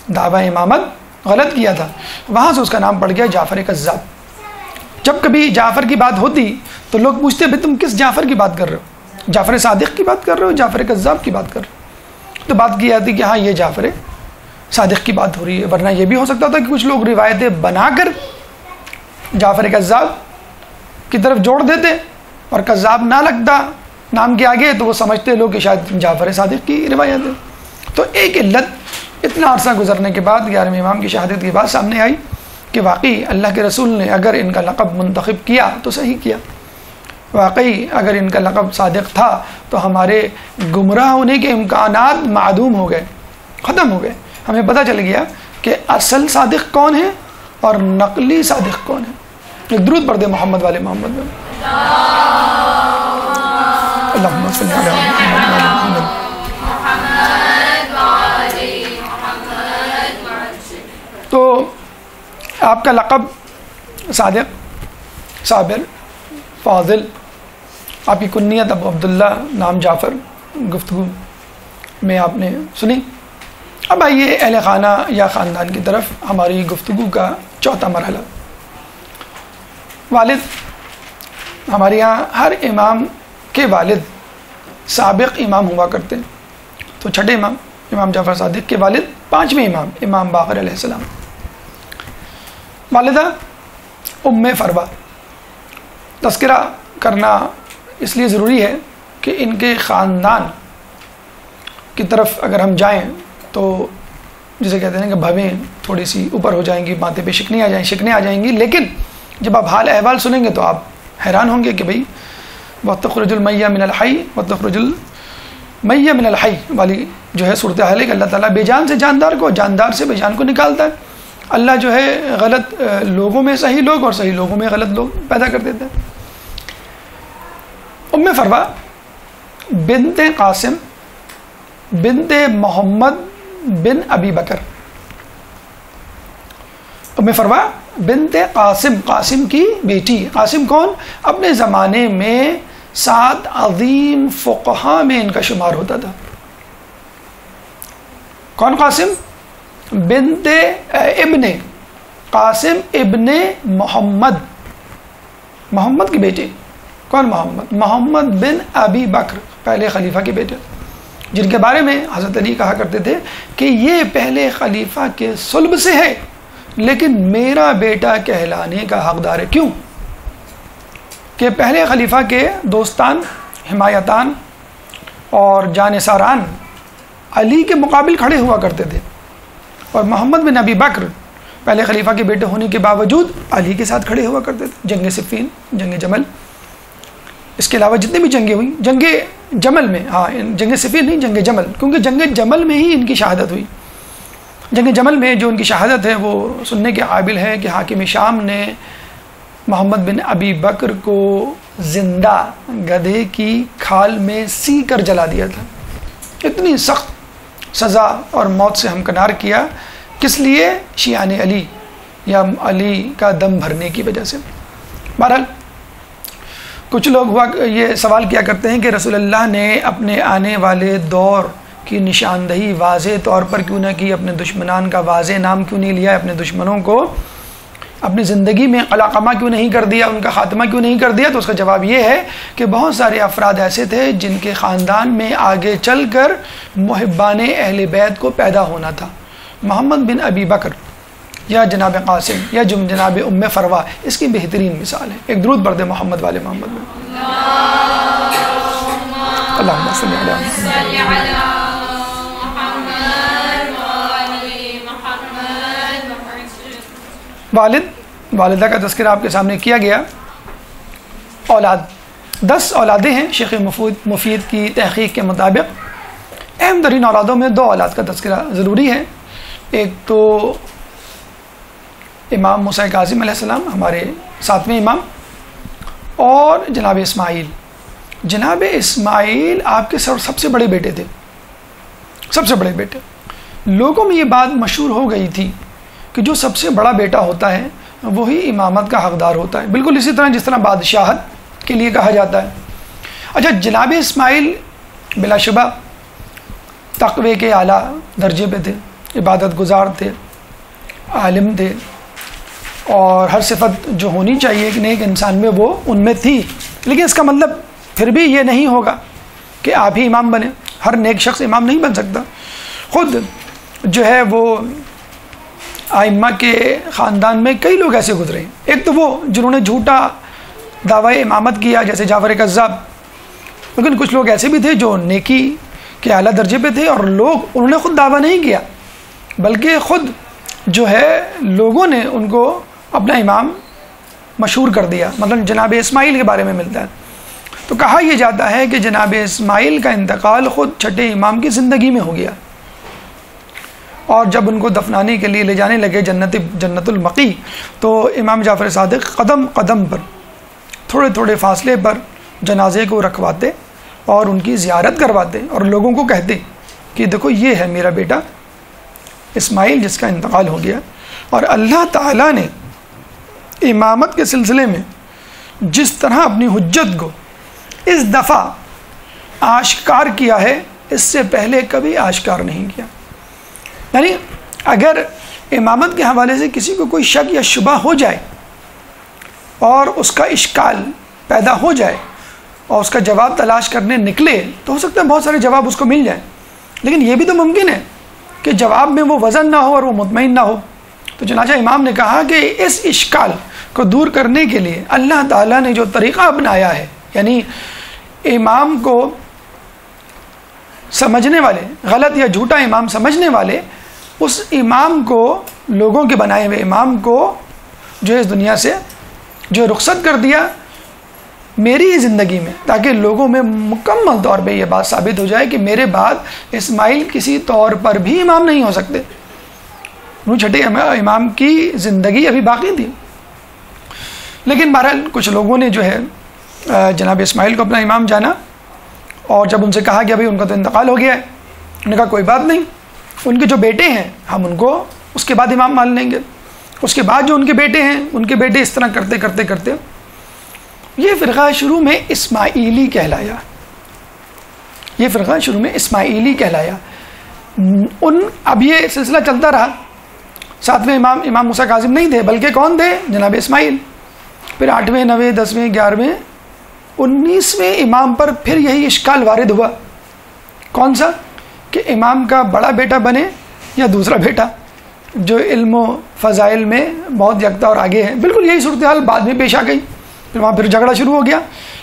دعویٰ امامت غلط کیا تھا. وہاں سے اس کا نام پڑ گیا جعفر کذاب. جب کبھی جعفر کی بات ہوتی تو لوگ پوچھتے بھائی تم کس جعفر کی بات کر رہے ہو؟ جعفر صادق کی بات کر رہے ہو، جعفر کذاب کی بات کر رہے ہو؟ تو بات کی جاتی کہ ہاں یہ جعفر صادق کی بات ہو رہی ہے، ورنہ یہ بھی ہو سکتا تھا کہ کچھ لوگ روایتیں بنا کر جعفر کذاب کی طرف جوڑ دیتے اور کذاب نہ لگتا نام کے آگے تو وہ سمجھتے لوگ کہ شاید جعفر صادق کی روایت ہے۔ تو ایک علت اتنا عرصہ گزرنے کے بعد 11ویں امام کی شہادت کے بعد سامنے آئی کہ واقعی اللہ کے رسول نے اگر ان کا لقب منتخب کیا تو صحیح کیا، واقعی اگر ان کا لقب صادق تھا تو ہمارے گمراہ ہونے کے امکانات معدوم ہو گئے، ختم ہو گئے۔ ہمیں پتہ چل گیا کہ اصل صادق کون ہے اور نقلی صادق کون ہے۔ ایک درود پڑھ دے محمد والے محمد میں، اللہم صلی علی محمد۔ تو آپ کا لقب صادق، صابر، فاضل، آپ کی کنیت ابو عبداللہ، نام جعفر گفتگو میں آپ نے سنی۔ اب آئیے اہل خانہ یا خاندان کی طرف، ہماری گفتگو کا چوتھا مرحلہ۔ والد، ہمارے یہاں ہر امام کے والد سابق امام ہوا کرتے ہیں، تو چھٹے امام امام جعفر صادق کے والد پانچویں امام امام باقر علیہ السلام۔ والدہ ام فروہ، تذکرہ کرنا اس لیے ضروری ہے کہ ان کے خاندان کی طرف اگر ہم جائیں تو جسے کہتے ہیں کہ بھویں تھوڑی سی اوپر ہو جائیں گی، ماتھے پہ شکنیں آ جائیں گی، لیکن جب آپ حال احوال سنیں گے تو آپ حیران ہوں گے کہ بھئی وَتُخْرِجُ الْمَيَّ مِنَ الْحَيِّ وَتُخْرِجُ الْمَيَّ مِنَ الْحَيِّ والی جو ہے صورتحال ہے کہ اللہ تعالیٰ بے جان سے جاندار کو، جاندار سے بے جان کو نکالتا ہے۔ اللہ جو ہے غلط لوگوں میں صحیح لوگ اور صحیح لوگوں میں غلط لوگ پیدا کر دیتا ہے۔ ام فروہ بنت قاسم بنت محمد بن ابی بکر، ام فروہ بنت قاسم، قاسم کی بیٹی۔ قاسم کون؟ اپنے زمانے میں 7 عظیم فقہا میں ان کا شمار ہوتا تھا۔ کون قاسم؟ بنت ابن قاسم ابن محمد، محمد کی بیٹی۔ کون محمد؟ محمد بن ابی بکر، پہلے خلیفہ کے بیٹے، جن کے بارے میں حضرت علی کہا کرتے تھے کہ یہ پہلے خلیفہ کے صلب سے ہے لیکن میرا بیٹا کہلانے کا حقدار ہے۔ کیوں؟ کہ پہلے خلیفہ کے دوستان، حمایتان اور جانثاران علی کے مقابل کھڑے ہوا کرتے تھے، اور محمد بن ابی بکر پہلے خلیفہ کے بیٹے ہونے کے باوجود علی کے ساتھ کھڑے ہوا کرتے تھے۔ جنگ صفین، جنگ جمل، اس کے علاوہ جتنی بھی جنگیں ہوئیں، جنگ جمل میں، ہاں جنگ صفین نہیں، جنگ جمل، کیونکہ جنگ جمل میں ہی ان کی شہادت ہوئی۔ جنگ جمل میں جو ان کی شہادت ہے وہ سننے کے قابل ہے کہ حاکم شام نے محمد بن ابی بکر کو زندہ گدھے کی کھال میں سی کر جلا دیا تھا۔ اتنی سخت سزا اور موت سے ہمکنار کیا، کس لیے؟ شیعان علی یا علی کا دم بھرنے کی وجہ سے۔ بہرحال کچھ لوگ یہ سوال کیا کرتے ہیں کہ رسول اللہ نے اپنے آنے والے دور کی نشاندہی واضح طور پر کیوں نہ کی، اپنے دشمنان کا واضح نام کیوں نہیں لیا، اپنے دشمنوں کو اپنی زندگی میں قلاقمہ کیوں نہیں کر دیا، ان کا خاتمہ کیوں نہیں کر دیا؟ تو اس کا جواب یہ ہے کہ بہت سارے افراد ایسے تھے جن کے خاندان میں آگے چل کر محبان اہل بیت کو پیدا ہونا تھا۔ محمد بن ابی بکر یا جناب قاسم یا جناب ام فروہ اس کی بہترین مثال ہے۔ ایک درود پڑھ دے محمد والے محمد میں، اللہم صلی علی محمد۔ والدہ کا تذکرہ آپ کے سامنے کیا گیا۔ اولاد 10 اولادیں ہیں شیخ مفید کی تحقیق کے مطابق۔ اہم ترین اولادوں میں 2 اولاد کا تذکرہ ضروری ہے۔ ایک تو امام موسیٰ کاظم علیہ السلام، ہمارے 7ویں امام، اور جناب اسماعیل۔ جناب اسماعیل آپ کے سب سے بڑے بیٹے تھے، سب سے بڑے بیٹے۔ لوگوں میں یہ بات مشہور ہو گئی تھی کہ جو سب سے بڑا بیٹا ہوتا ہے وہی امامت کا حقدار ہوتا ہے، بالکل اسی طرح جس طرح بادشاہت کے لیے کہا جاتا ہے۔ اچھا، جناب اسماعیل بلا شبہ تقوی کے اعلیٰ درجے پہ تھے، عبادت گزار تھے، عالم تھے، اور ہر صفت جو ہونی چاہیے کہ نیک انسان میں وہ ان میں تھی، لیکن اس کا مطلب پھر بھی یہ نہیں ہوگا کہ آپ ہی امام بنے. ہر نیک شخص امام نہیں بن سکتا. خود جو ہے وہ ائمہ کے خاندان میں کئی لوگ ایسے گزرے ہیں. ایک تو وہ جنہوں نے جھوٹا دعوی امامت کیا جیسے جعفر کذاب، لیکن کچھ لوگ ایسے بھی تھے جو نیکی کے اعلیٰ درجے پہ تھے، اور انہوں نے خود دعویٰ نہیں کیا بلکہ خود جو ہے لوگوں نے ان کو اپنا امام مشہور کر دیا. مثلا جناب اسماعیل کے بارے میں ملتا ہے تو کہا یہ جاتا ہے کہ جناب اسماعیل کا انتقال خود چھٹے امام کی زندگی میں ہو گیا، اور جب ان کو دفنانے کے لیے لے جانے لگے جنت المقی تو امام جعفر صادق قدم قدم پر تھوڑے تھوڑے فاصلے پر جنازے کو رکھواتے اور ان کی زیارت کرواتے اور لوگوں کو کہتے کہ دیکھو یہ ہے میرا بیٹا اسماعیل جس کا انتقال ہو گیا. اور اللہ تعالیٰ نے امامت کے سلسلے میں جس طرح اپنی حجت کو اس دفعہ آشکار کیا ہے اس سے پہلے کبھی آشکار نہیں کیا. یعنی اگر امامت کے حوالے سے کسی کو کوئی شک یا شبہ ہو جائے اور اس کا اشکال پیدا ہو جائے اور اس کا جواب تلاش کرنے نکلے تو ہو سکتا ہے بہت سارے جواب اس کو مل جائیں، لیکن یہ بھی تو ممکن ہے کہ جواب میں وہ وزن نہ ہو اور وہ مطمئن نہ ہو. تو چنانچہ امام نے کہا کہ اس اشکال کو دور کرنے کے لیے اللہ تعالیٰ نے جو طریقہ اپنایا ہے، یعنی امام کو سمجھنے والے، غلط یا جھوٹا امام سمجھنے والے، اس امام کو، لوگوں کے بنائے ہوئے امام کو جو اس دنیا سے جو رخصت کر دیا میری ہی زندگی میں، تاکہ لوگوں میں مکمل طور پہ یہ بات ثابت ہو جائے کہ میرے بعد اسماعیل کسی طور پر بھی امام نہیں ہو سکتے. وہ چھٹے امام کی زندگی ابھی باقی تھی، لیکن بہرحال کچھ لوگوں نے جو ہے جناب اسماعیل کو اپنا امام جانا، اور جب ان سے کہا کہ ابھی ان کا تو انتقال ہو گیا ہے، انہوں نے کہا کوئی بات نہیں، ان کے جو بیٹے ہیں ہم ان کو اس کے بعد امام مان لیں گے. اس کے بعد جو ان کے بیٹے ہیں، ان کے بیٹے اس طرح کرتے کرتے کرتے یہ فرقہ شروع میں اسماعیلی کہلایا. یہ فرقہ شروع میں اسماعیلی کہلایا. اب یہ سلسلہ چلتا رہا. ساتویں امام موسیٰ کاظم نہیں تھے بلکہ کون تھے؟ جناب اسماعیل. پھر 8ویں 9ویں 10ویں 11ویں 19ویں امام پر پھر یہی اشکال وارد ہوا. کون سا؟ کہ امام کا بڑا بیٹا بنے یا دوسرا بیٹا جو علم و فضائل میں بہت یکتا اور آگے ہے. بالکل یہی صورتحال بعد میں پیش آ گئی. پھر وہاں پھر جھگڑا شروع ہو گیا.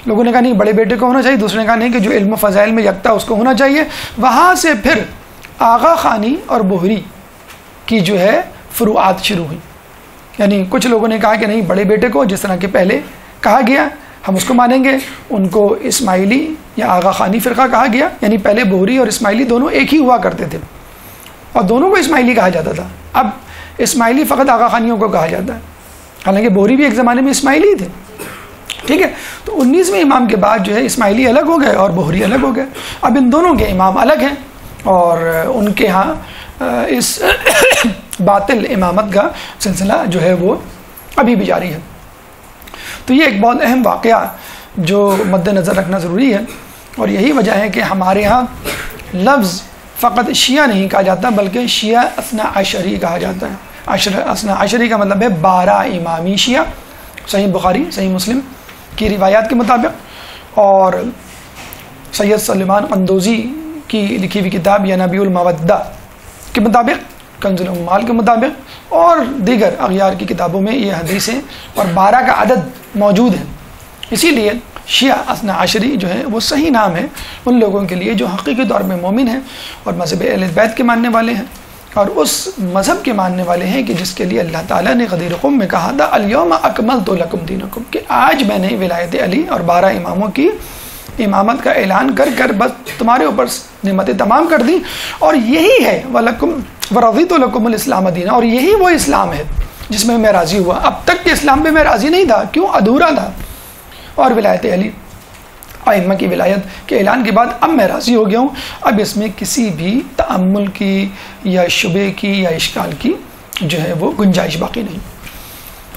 لوگوں نے کہا نہیں بڑے بیٹے کو ہونا چاہیے، دوسرے نے کہا نہیں کہ جو علم و فضائل میں یکتا اس کو ہونا چاہیے. وہاں سے پھر آغا خانی اور بہری کی جو ہے فروعات شروع ہوئی. یعنی کچھ لوگوں نے کہا کہ نہیں بڑے بیٹے کو جس طرح کہ پہلے کہا گیا ہم اس کو مانیں گے. ان کو اسماعیلی یا آغا خانی فرقہ کہا گیا. یعنی پہلے بہری اور اسماعیلی دونوں ایک ہی ہوا کرتے تھے اور دونوں کو اسماعیلی کہا جاتا تھا. اب اسماعیلی فقط آغا خانیوں کو کہا جاتا ہے، حالانکہ بہری بھی ایک زمانے میں اسماعیلی تھے. ٹھیک ہے. تو 19ویں امام کے بعد جو ہے اسماعیلی الگ ہو گئے اور بہری الگ ہو گئے. اب ان دونوں کے امام الگ ہیں اور ان کے ہاں اس باطل امامت کا سلسلہ جو ہے وہ ابھی بھی جاری ہے. تو یہ ایک بہت اہم واقعہ جو مد نظر رکھنا ضروری ہے، اور یہی وجہ ہے کہ ہمارے ہاں لفظ فقط شیعہ نہیں کہا جاتا بلکہ شیعہ اثنا عشری کہا جاتا ہے. اثنا عشری کا مطلب ہے 12 امامی شیعہ. صحیح بخاری صحیح مسلم کی روایات کے مطابق اور سید سلیمان قندوزی کی لکھی ہوئی کتاب یا نبی المودہ کے مطابق، کنز الاموال کے مطابق اور دیگر اغیار کی کتابوں میں یہ حدیثیں اور 12 کا عدد موجود ہے. اسی لیے شیعہ اثنا عشری جو ہے وہ صحیح نام ہے ان لوگوں کے لیے جو حقیقی طور میں مومن ہیں اور مذہب اہل بیت کے ماننے والے ہیں اور اس مذہب کے ماننے والے ہیں کہ جس کے لیے اللہ تعالیٰ نے غدیر قم میں کہا تھا الیوم اکملت لکم دینکم، کہ آج میں نے ولایت علی اور 12 اماموں کی امامت کا اعلان کر کر بس تمہارے اوپر نعمتیں تمام کر دی. اور یہی ہے ورضیت لکم الاسلام دینا، اور یہی وہ اسلام ہے جس میں میں راضی ہوا. اب تک کے اسلام پہ میں راضی نہیں تھا، کیوں؟ ادھورا تھا. اور ولایت علی ائمہ کی ولایت کے اعلان کے بعد اب میں راضی ہو گیا ہوں. اب اس میں کسی بھی تأمل کی یا شبے کی یا اشکال کی جو ہے وہ گنجائش باقی نہیں.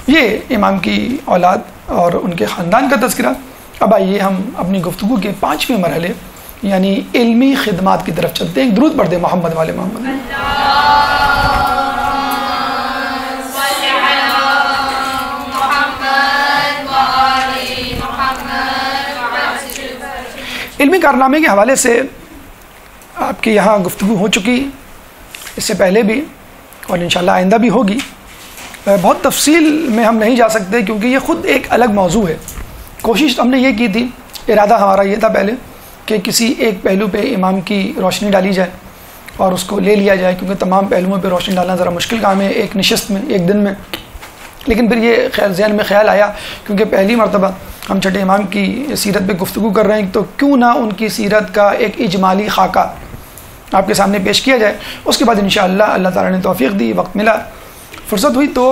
یہ امام کی اولاد اور ان کے خاندان کا تذکرہ. اب آئیے ہم اپنی گفتگو کے 5ویں مرحلے یعنی علمی خدمات کی طرف چلتے ہیں. ایک درود پڑھ دیں محمد والے محمد. علمی کارنامے کے حوالے سے آپ کے یہاں گفتگو ہو چکی، اس سے پہلے بھی اور انشاءاللہ آئندہ بھی ہوگی۔ بہت تفصیل میں ہم نہیں جا سکتے کیونکہ یہ خود ایک الگ موضوع ہے۔ کوشش ہم نے یہ کی تھی، ارادہ ہمارا یہ تھا پہلے کہ کسی ایک پہلو پہ امام کی روشنی ڈالی جائے اور اس کو لے لیا جائے، کیونکہ تمام پہلوؤں پہ روشنی ڈالنا ذرا مشکل کام ہے ایک نشست میں، ایک دن میں۔ لیکن پھر یہ ذہن میں خیال آیا کیونکہ پہلی مرتبہ ہم چھٹے امام کی سیرت پہ گفتگو کر رہے ہیں تو کیوں نہ ان کی سیرت کا ایک اجمالی خاکہ آپ کے سامنے پیش کیا جائے۔ اس کے بعد انشاءاللہ اللہ تعالیٰ نے توفیق دی، وقت ملا، فرصت ہوئی تو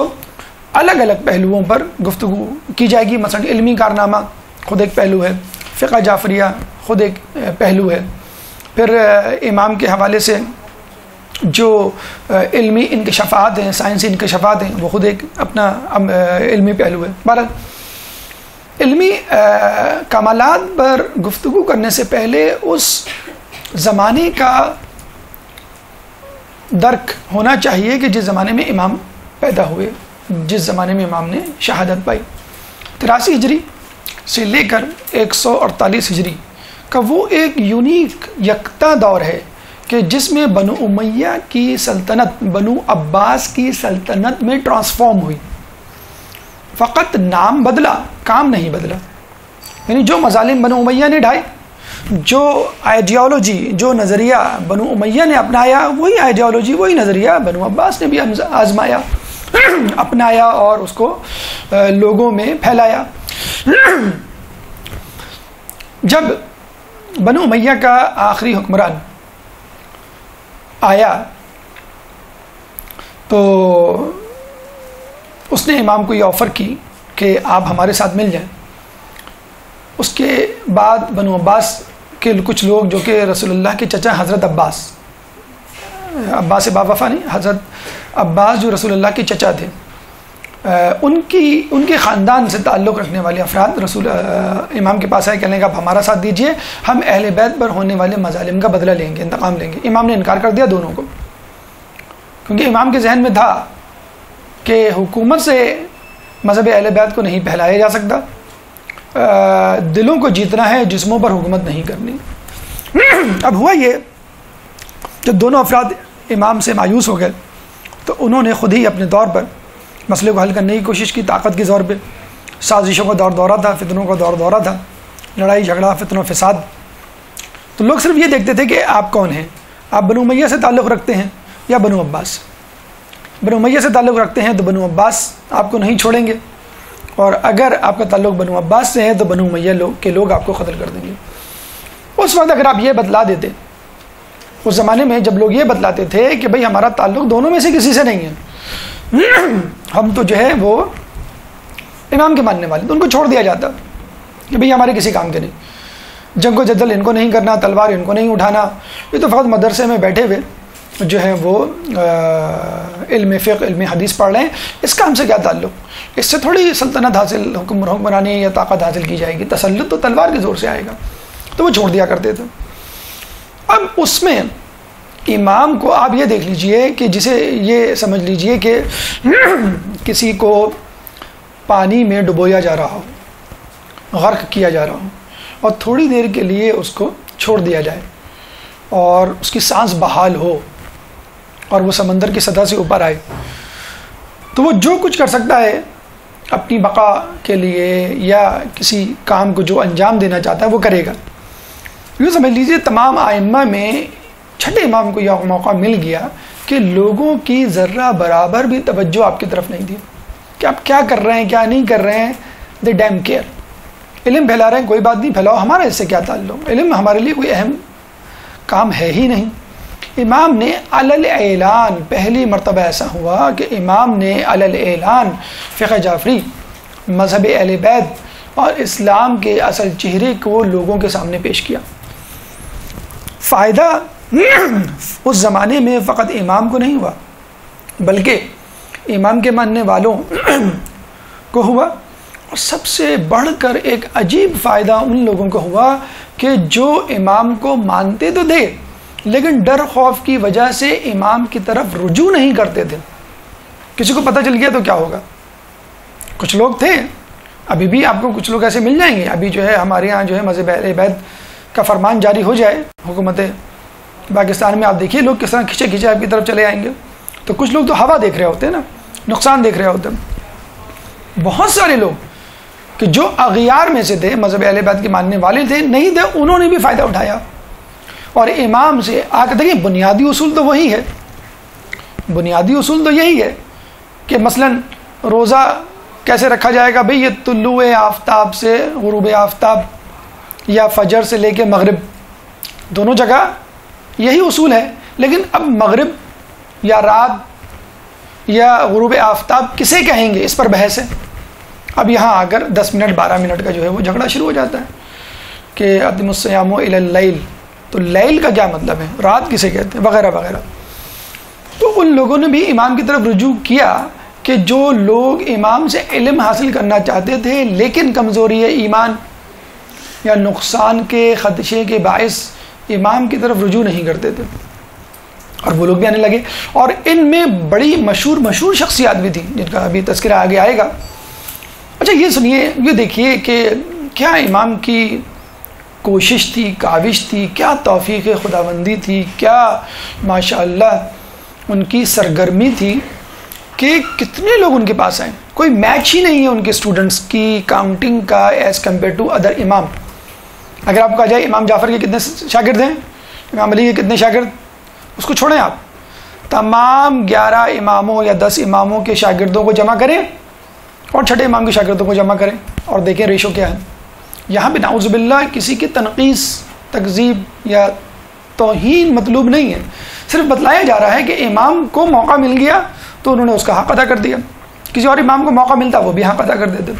الگ الگ پہلوؤں پر گفتگو کی جائے گی۔ مثلا علمی کارنامہ خود ایک پہلو ہے، فقہ جعفریہ خود ایک پہلو ہے، پھر امام کے حوالے سے جو علمی انکشافات ہیں، سائنسی انکشافات ہیں، وہ خود ایک اپنا علمی پہلو ہے۔ بہرحال علمی کمالات پر گفتگو کرنے سے پہلے اس زمانے کا درک ہونا چاہیے کہ جس زمانے میں امام پیدا ہوئے، جس زمانے میں امام نے شہادت پائی۔ 83 ہجری سے لے کر 148 ہجری کا وہ ایک یونیک یکتا دور ہے کہ جس میں بنو امیہ کی سلطنت بنو عباس کی سلطنت میں ٹرانسفارم ہوئی۔ فقط نام بدلا، کام نہیں بدلا۔ یعنی جو مظالم بنو امیہ نے ڈھائے، جو آئیڈیالوجی، جو نظریہ بنو امیہ نے اپنایا، وہی آئیڈیالوجی، وہی نظریہ بنو عباس نے بھی آزمایا، اپنایا اور اس کو لوگوں میں پھیلایا۔ جب بنو امیہ کا آخری حکمران آیا تو اس نے امام کو یہ آفر کی کہ آپ ہمارے ساتھ مل جائیں۔ اس کے بعد بنو عباس کے کچھ لوگ جو کہ رسول اللہ کے چچا حضرت عباس باب وفا نہیں، حضرت عباس جو رسول اللہ کے چچا تھے، ان کے خاندان سے تعلق رکھنے والے افراد رسول امام کے پاس آئے، کہنے کہ آپ ہمارا ساتھ دیجئے، ہم اہل بیت پر ہونے والے مظالم کا بدلہ لیں گے، انتقام لیں گے۔ امام نے انکار کر دیا دونوں کو، کیونکہ امام کے ذہن میں تھا کہ حکومت سے مذہب اہل بیت کو نہیں پھیلایا جا سکتا، دلوں کو جیتنا ہے، جسموں پر حکومت نہیں کرنی۔ اب ہوا یہ، جب دونوں افراد امام سے مایوس ہو گئے تو انہوں نے خود ہی اپنے طور پر مسئلے کو حل کرنے کی کوشش کی، طاقت کے زور پہ۔ سازشوں کا دور دورہ تھا، فتنوں کا دور دورہ تھا، لڑائی جھگڑا، فتن و فساد۔ تو لوگ صرف یہ دیکھتے تھے کہ آپ کون ہیں، آپ بنو امیہ سے تعلق رکھتے ہیں یا بنو عباس۔ بنو امیہ سے تعلق رکھتے ہیں تو بنو عباس آپ کو نہیں چھوڑیں گے، اور اگر آپ کا تعلق بنو عباس سے ہے تو بنو امیہ کے لوگ آپ کو قتل کر دیں گے۔ اس وقت اگر آپ یہ بتلا دیتے، اس زمانے میں جب لوگ یہ بتلاتے تھے کہ بھئی ہمارا تعلق دونوں میں سے کسی سے نہیں ہے، ہم تو جو ہے وہ امام کے ماننے والے، تو ان کو چھوڑ دیا جاتا کہ بھئی ہمارے کسی کام کے نہیں، جنگ و جدل ان کو نہیں کرنا، تلوار ان کو نہیں اٹھانا، یہ تو فقط مدرسے میں بیٹھے ہوئے جو ہے وہ علم فقہ، علم حدیث پڑھ رہے ہیں، اس کا ہم سے کیا تعلق، اس سے تھوڑی سلطنت حاصل، حکمرانی یا طاقت حاصل کی جائے گی، تسلط تو تلوار کے زور سے آئے گا، تو وہ چھوڑ دیا کرتے تھے۔ اب اس میں امام کو آپ یہ دیکھ لیجئے کہ جسے یہ سمجھ لیجئے کہ کسی کو پانی میں ڈبویا جا رہا ہو، غرق کیا جا رہا ہو، اور تھوڑی دیر کے لیے اس کو چھوڑ دیا جائے اور اس کی سانس بحال ہو اور وہ سمندر کی سطح سے اوپر آئے، تو وہ جو کچھ کر سکتا ہے اپنی بقا کے لیے یا کسی کام کو جو انجام دینا چاہتا ہے وہ کرے گا۔ یہ سمجھ لیجئے تمام ائمہ میں چھٹے امام کو یہ موقع مل گیا کہ لوگوں کی ذرہ برابر بھی توجہ آپ کی طرف نہیں دی کہ آپ کیا کر رہے ہیں، کیا نہیں کر رہے ہیں، دے ڈیم کیئر۔ علم پھیلا رہے ہیں، کوئی بات نہیں، پھیلاؤ، ہمارا اس سے کیا تعلق، علم ہمارے لیے کوئی اہم کام ہے ہی نہیں۔ امام نے علی اعلان، پہلی مرتبہ ایسا ہوا کہ امام نے علی اعلان فقہ جعفری، مذہب اہل بیت اور اسلام کے اصل چہرے کو لوگوں کے سامنے پیش کیا۔ فائدہ اس زمانے میں فقط امام کو نہیں ہوا بلکہ امام کے ماننے والوں کو ہوا، اور سب سے بڑھ کر ایک عجیب فائدہ ان لوگوں کو ہوا کہ جو امام کو مانتے تو تھے لیکن ڈر خوف کی وجہ سے امام کی طرف رجوع نہیں کرتے تھے۔ کسی کو پتہ چل گیا تو کیا ہوگا؟ کچھ لوگ تھے، ابھی بھی آپ کو کچھ لوگ ایسے مل جائیں گے، ابھی جو ہے ہمارے ہاں جو ہے مذہب اہل بیت کا فرمان جاری ہو جائے حکومت پاکستان میں، آپ دیکھیے لوگ کس طرح کھچے کھچے آپ کی طرف چلے آئیں گے. تو کچھ لوگ تو ہوا دیکھ رہے ہوتے ہیں نا، نقصان دیکھ رہے ہوتے ہیں. بہت سارے لوگ کہ جو اغیار میں سے تھے، مذہب اہل بیت کے ماننے والے تھے، نہیں تھے، انہوں نے بھی فائدہ اٹھایا. اور امام سے آ کے دیکھیے بنیادی اصول تو وہی ہے، بنیادی اصول تو یہی ہے کہ مثلا روزہ کیسے رکھا جائے گا؟ بھئی یہ طلوع آفتاب سے غروب آفتاب یا فجر سے لے کے مغرب دونوں جگہ یہی اصول ہے. لیکن اب مغرب یا رات یا غروب آفتاب کسے کہیں گے، اس پر بحث ہے. اب یہاں آ کر 10 منٹ 12 منٹ کا جو ہے وہ جھگڑا شروع ہو جاتا ہے کہ اتم الصیام الی اللیل، تو لیل کا کیا مطلب ہے، رات کسے کہتے ہیں، وغیرہ وغیرہ. تو ان لوگوں نے بھی امام کی طرف رجوع کیا کہ جو لوگ امام سے علم حاصل کرنا چاہتے تھے لیکن کمزوری ایمان یا نقصان کے خدشے کے باعث امام کی طرف رجوع نہیں کرتے تھے، اور وہ لوگ بھی آنے لگے. اور ان میں بڑی مشہور شخصیات بھی تھیں جن کا ابھی تذکرہ آگے آئے گا. اچھا یہ سنیے، یہ دیکھیے کہ کیا امام کی کوشش تھی، کاوش تھی، کیا توفیق خداوندی تھی، کیا ماشاءاللہ ان کی سرگرمی تھی کہ کتنے لوگ ان کے پاس آئے. کوئی میچ ہی نہیں ہے ان کے اسٹوڈنٹس کی کاؤنٹنگ کا ایز کمپیئر ٹو ادر امام. اگر آپ کو کہا جائے امام جعفر کے کتنے شاگرد ہیں، امام علی کے کتنے شاگرد، اس کو چھوڑیں، آپ تمام 11 اماموں یا 10 اماموں کے شاگردوں کو جمع کریں اور چھٹے امام کے شاگردوں کو جمع کریں اور دیکھیں ریشو کیا ہے. یہاں پہ نعوذ باللہ کسی کی تنقیص، تکذیب یا توہین مطلوب نہیں ہے، صرف بتلایا جا رہا ہے کہ امام کو موقع مل گیا تو انہوں نے اس کا حق ادا کر دیا. کسی اور امام کو موقع ملتا وہ بھی حق ادا کر دیتے.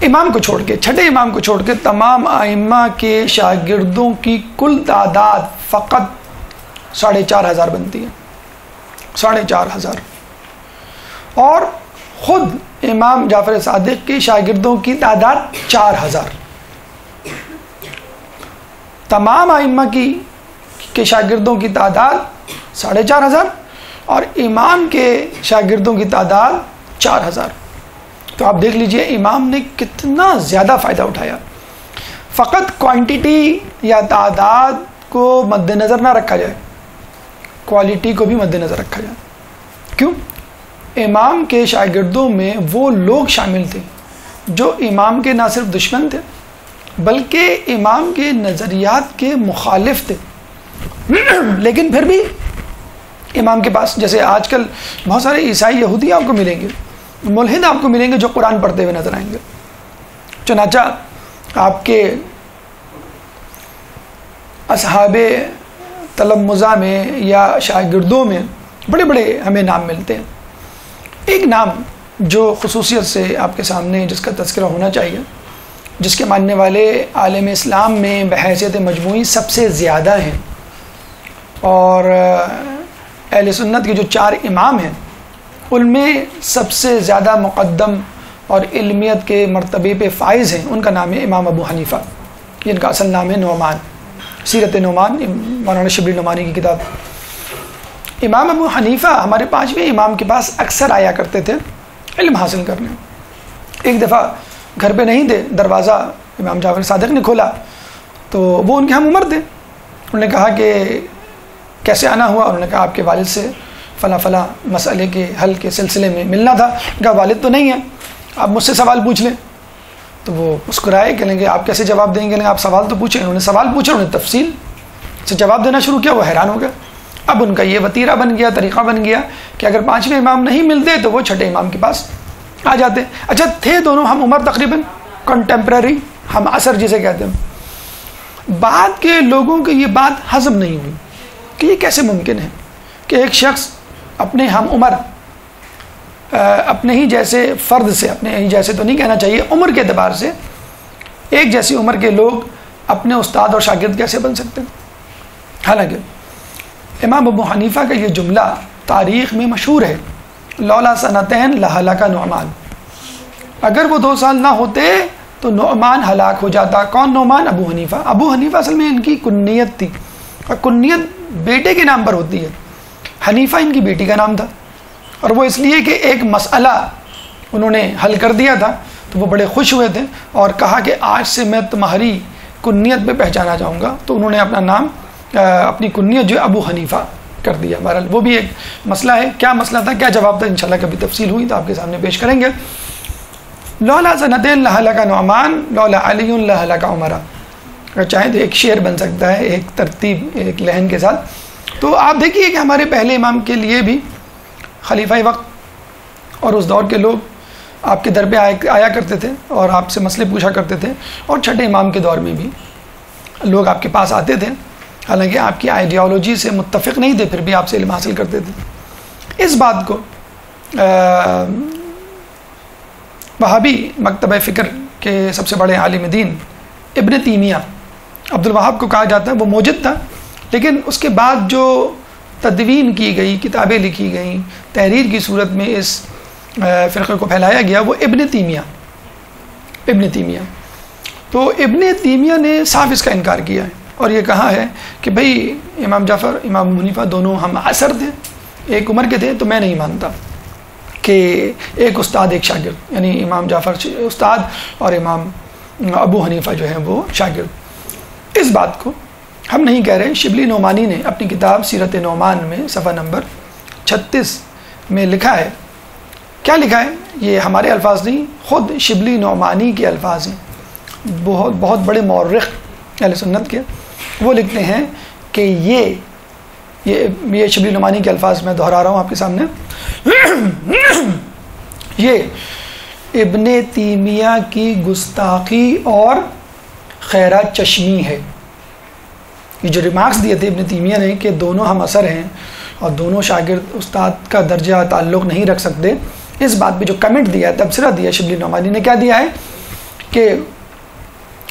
امام کو چھوڑ کے، چھٹے امام کو چھوڑ کے تمام ائمہ کے شاگردوں کی کل تعداد فقط 4,500 بنتی ہے، 4,500. اور خود امام جعفر صادق کے شاگردوں کی تعداد 4,000. تمام ائمہ کے شاگردوں کی تعداد 4,500 اور امام کے شاگردوں کی تعداد 4,000. تو آپ دیکھ لیجئے امام نے کتنا زیادہ فائدہ اٹھایا. فقط کوانٹیٹی یا تعداد کو مد نظر نہ رکھا جائے، کوالٹی کو بھی مد نظر رکھا جائے. کیوں؟ امام کے شاگردوں میں وہ لوگ شامل تھے جو امام کے نہ صرف دشمن تھے بلکہ امام کے نظریات کے مخالف تھے، لیکن پھر بھی امام کے پاس، جیسے آج کل بہت سارے عیسائی یہودی آپ کو ملیں گے، ملحد آپ کو ملیں گے جو قرآن پڑھتے ہوئے نظر آئیں گے. چنانچہ آپ کے اصحاب تلمذہ میں یا شاگردوں میں بڑے بڑے ہمیں نام ملتے ہیں. ایک نام جو خصوصیت سے آپ کے سامنے جس کا تذکرہ ہونا چاہیے، جس کے ماننے والے عالم اسلام میں بحیثیت مجموعی سب سے زیادہ ہیں، اور اہل سنت کے جو 4 امام ہیں ان میں سب سے زیادہ مقدم اور علمیت کے مرتبے پہ فائز ہیں، ان کا نام ہے امام ابو حنیفہ، جن کا اصل نام ہے نعمان. سیرت نعمان مولانا شبلی نعمانی کی کتاب. امام ابو حنیفہ ہمارے 5ویں امام کے پاس اکثر آیا کرتے تھے علم حاصل کرنے. ایک دفعہ گھر پہ نہیں تھے، دروازہ امام جعفر صادق نے کھولا تو وہ ان کے ہم عمر تھے. انہوں نے کہا کہ کیسے آنا ہوا؟ انہوں نے کہا آپ کے والد سے فلاں فلاں مسئلے کے حل کے سلسلے میں ملنا تھا. کہا والد تو نہیں ہے، آپ مجھ سے سوال پوچھ لیں. تو وہ مسکرائے، کہیں گے آپ کیسے جواب دیں گے؟ آپ سوال تو پوچھیں. انہوں نے سوال پوچھا، انہوں نے تفصیل سے جواب دینا شروع کیا. وہ حیران ہو گیا. اب ان کا یہ وتیرہ بن گیا، طریقہ بن گیا کہ اگر 5ویں امام نہیں ملتے تو وہ چھٹے امام کے پاس آ جاتے. اچھا تھے دونوں ہم عمر، تقریباً کنٹمپریری، ہم عصر جسے کہتے ہیں. بعد کے لوگوں کی یہ بات ہضم نہیں ہوئی کہ یہ کیسے ممکن ہے کہ ایک شخص اپنے ہم عمر، اپنے ہی جیسے فرد سے، اپنے ہی جیسے تو نہیں کہنا چاہیے، عمر کے اعتبار سے ایک جیسی عمر کے لوگ اپنے استاد اور شاگرد کیسے بن سکتے ہیں. حالانکہ امام ابو حنیفہ کا یہ جملہ تاریخ میں مشہور ہے، لولا سنتین لہلک نعمان، اگر وہ 2 سال نہ ہوتے تو نعمان ہلاک ہو جاتا. کون نعمان؟ ابو حنیفہ. ابو حنیفہ اصل میں ان کی کنیت تھی، اور کنیت بیٹے کے نام پر ہوتی ہے. حنیفہ ان کی بیٹی کا نام تھا، اور وہ اس لیے کہ ایک مسئلہ انہوں نے حل کر دیا تھا تو وہ بڑے خوش ہوئے تھے اور کہا کہ آج سے میں تمہاری کنیت پہ پہچانا چاہوں گا، تو انہوں نے اپنا نام اپنی کنیت جو ابو حنیفہ کر دیا۔ بہرحال وہ بھی ایک مسئلہ ہے، کیا مسئلہ تھا، کیا جواب تھا، انشاءاللہ کبھی تفصیل ہوئی تو آپ کے سامنے پیش کریں گے۔ لولا سنتین لہلک نعمان لولا علی لہلک عمر، اگر چاہیں تو ایک شعر بن سکتا ہے ایک ترتیب ایک لحن کے ساتھ۔ تو آپ دیکھیے کہ ہمارے پہلے امام کے لیے بھی خلیفہ وقت اور اس دور کے لوگ آپ کے در پہ آیا کرتے تھے اور آپ سے مسئلے پوچھا کرتے تھے، اور چھٹے امام کے دور میں بھی لوگ آپ کے پاس آتے تھے، حالانکہ آپ کی آئیڈیالوجی سے متفق نہیں تھے، پھر بھی آپ سے علم حاصل کرتے تھے۔ اس بات کو وہابی مکتبہ فکر کے سب سے بڑے عالم دین ابن تیمیہ عبد الوہاب کو کہا جاتا ہے، وہ موجد تھا، لیکن اس کے بعد جو تدوین کی گئی، کتابیں لکھی گئیں، تحریر کی صورت میں اس فرقے کو پھیلایا گیا، وہ ابن تیمیہ۔ تو ابن تیمیہ نے صاف اس کا انکار کیا ہے اور یہ کہا ہے کہ بھئی امام جعفر امام ابو حنیفہ دونوں ہم عصر تھے، ایک عمر کے تھے، تو میں نہیں مانتا کہ ایک استاد ایک شاگرد، یعنی امام جعفر استاد اور امام ابو حنیفہ جو ہیں وہ شاگرد۔ اس بات کو ہم نہیں کہہ رہے، شبلی نعمانی نے اپنی کتاب سیرت نعمان میں صفحہ نمبر 36 میں لکھا ہے۔ کیا لکھا ہے؟ یہ ہمارے الفاظ نہیں، خود شبلی نعمانی کے الفاظ ہیں، بہت بڑے مورخ اہل سنت کے۔ وہ لکھتے ہیں کہ یہ شبلی نعمانی کے الفاظ میں دہرا رہا ہوں آپ کے سامنے، یہ ابن تیمیہ کی گستاخی اور خیرہ چشمی ہے۔ یہ جو ریمارکس دیے تھے ابن تیمیہ نے کہ دونوں ہم عصر ہیں اور دونوں شاگرد استاد کا درجہ تعلق نہیں رکھ سکتے، اس بات پہ جو کمنٹ دیا ہے، تبصرہ دیا شبلی نعمانی نے، کیا دیا ہے کہ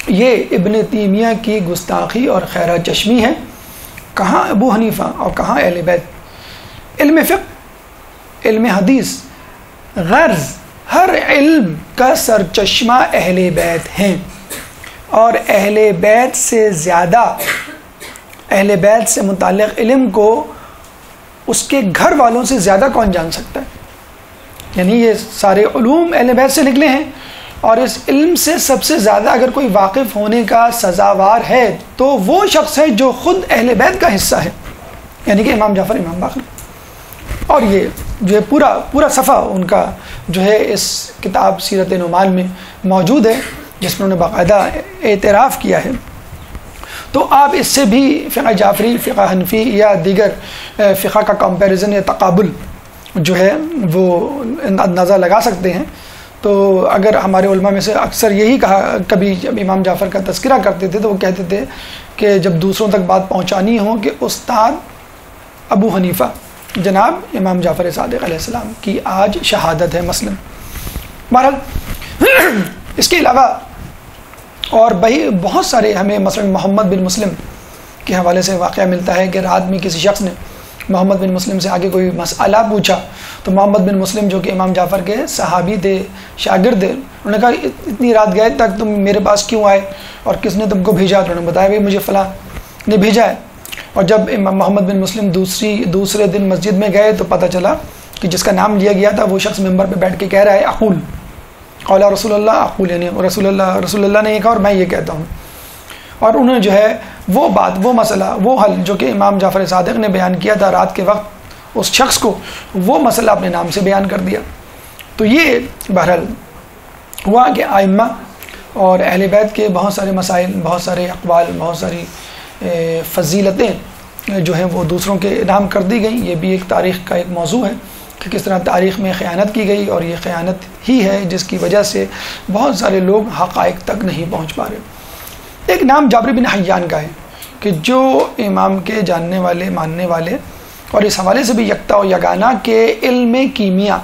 یہ ابن تیمیہ کی گستاخی اور خیرہ چشمی ہے۔ کہاں ابو حنیفہ اور کہاں اہل بیت؟ علم فقہ، علم حدیث، غرض ہر علم کا سرچشمہ اہل بیت ہیں، اور اہل بیت سے زیادہ، اہل بیت سے متعلق علم کو اس کے گھر والوں سے زیادہ کون جان سکتا ہے؟ یعنی یہ سارے علوم اہل بیت سے نکلے ہیں، اور اس علم سے سب سے زیادہ اگر کوئی واقف ہونے کا سزاوار ہے تو وہ شخص ہے جو خود اہل بیت کا حصہ ہے، یعنی کہ امام جعفر امام باقر۔ اور یہ جو ہے پورا صفحہ ان کا جو ہے اس کتاب سیرت نعمان میں موجود ہے، جس میں انہوں نے باقاعدہ اعتراف کیا ہے۔ تو آپ اس سے بھی فقہ جعفری، فقہ حنفی یا دیگر فقہ کا کمپیریزن یا تقابل جو ہے وہ اندازہ لگا سکتے ہیں۔ تو اگر ہمارے علماء میں سے اکثر یہی کہا، کبھی جب امام جعفر کا تذکرہ کرتے تھے تو وہ کہتے تھے کہ جب دوسروں تک بات پہنچانی ہو کہ استاد ابو حنیفہ جناب امام جعفر صادق علیہ السلام کی آج شہادت ہے مثلا۔ بہرحال اس کے علاوہ اور بہت سارے ہمیں مثلا محمد بن مسلم کے حوالے سے واقعہ ملتا ہے کہ رات میں کسی شخص نے محمد بن مسلم سے آگے کوئی مسئلہ پوچھا، تو محمد بن مسلم جو کہ امام جعفر کے صحابی تھے، شاگرد تھے، انہوں نے کہا اتنی رات گئے تک تم میرے پاس کیوں آئے اور کس نے تم کو بھیجا؟ تو انہوں نے بتایا بھائی مجھے فلاں نے بھیجا ہے۔ اور جب امام محمد بن مسلم دوسرے دن مسجد میں گئے تو پتہ چلا کہ جس کا نام لیا گیا تھا وہ شخص ممبر پہ بیٹھ کے کہہ رہا ہے اقول قال رسول اللہ اقول، یعنی رسول اللہ نے یہ کہا اور میں یہ کہتا ہوں۔ اور انہوں نے جو ہے وہ بات، وہ مسئلہ، وہ حل جو کہ امام جعفر صادق نے بیان کیا تھا رات کے وقت اس شخص کو، وہ مسئلہ اپنے نام سے بیان کر دیا۔ تو یہ بہرحال ہوا کہ ائمہ اور اہل بیت کے بہت سارے مسائل، بہت سارے اقوال، بہت ساری فضیلتیں جو ہیں وہ دوسروں کے نام کر دی گئیں۔ یہ بھی ایک تاریخ کا ایک موضوع ہے کہ کس طرح تاریخ میں خیانت کی گئی، اور یہ خیانت ہی ہے جس کی وجہ سے بہت سارے لوگ حقائق تک نہیں پہنچ پا رہے۔ ایک نام جابر بن حیان کا ہے کہ جو امام کے جاننے والے، ماننے والے، اور اس حوالے سے بھی یکتا و یگانہ کہ علم کیمیا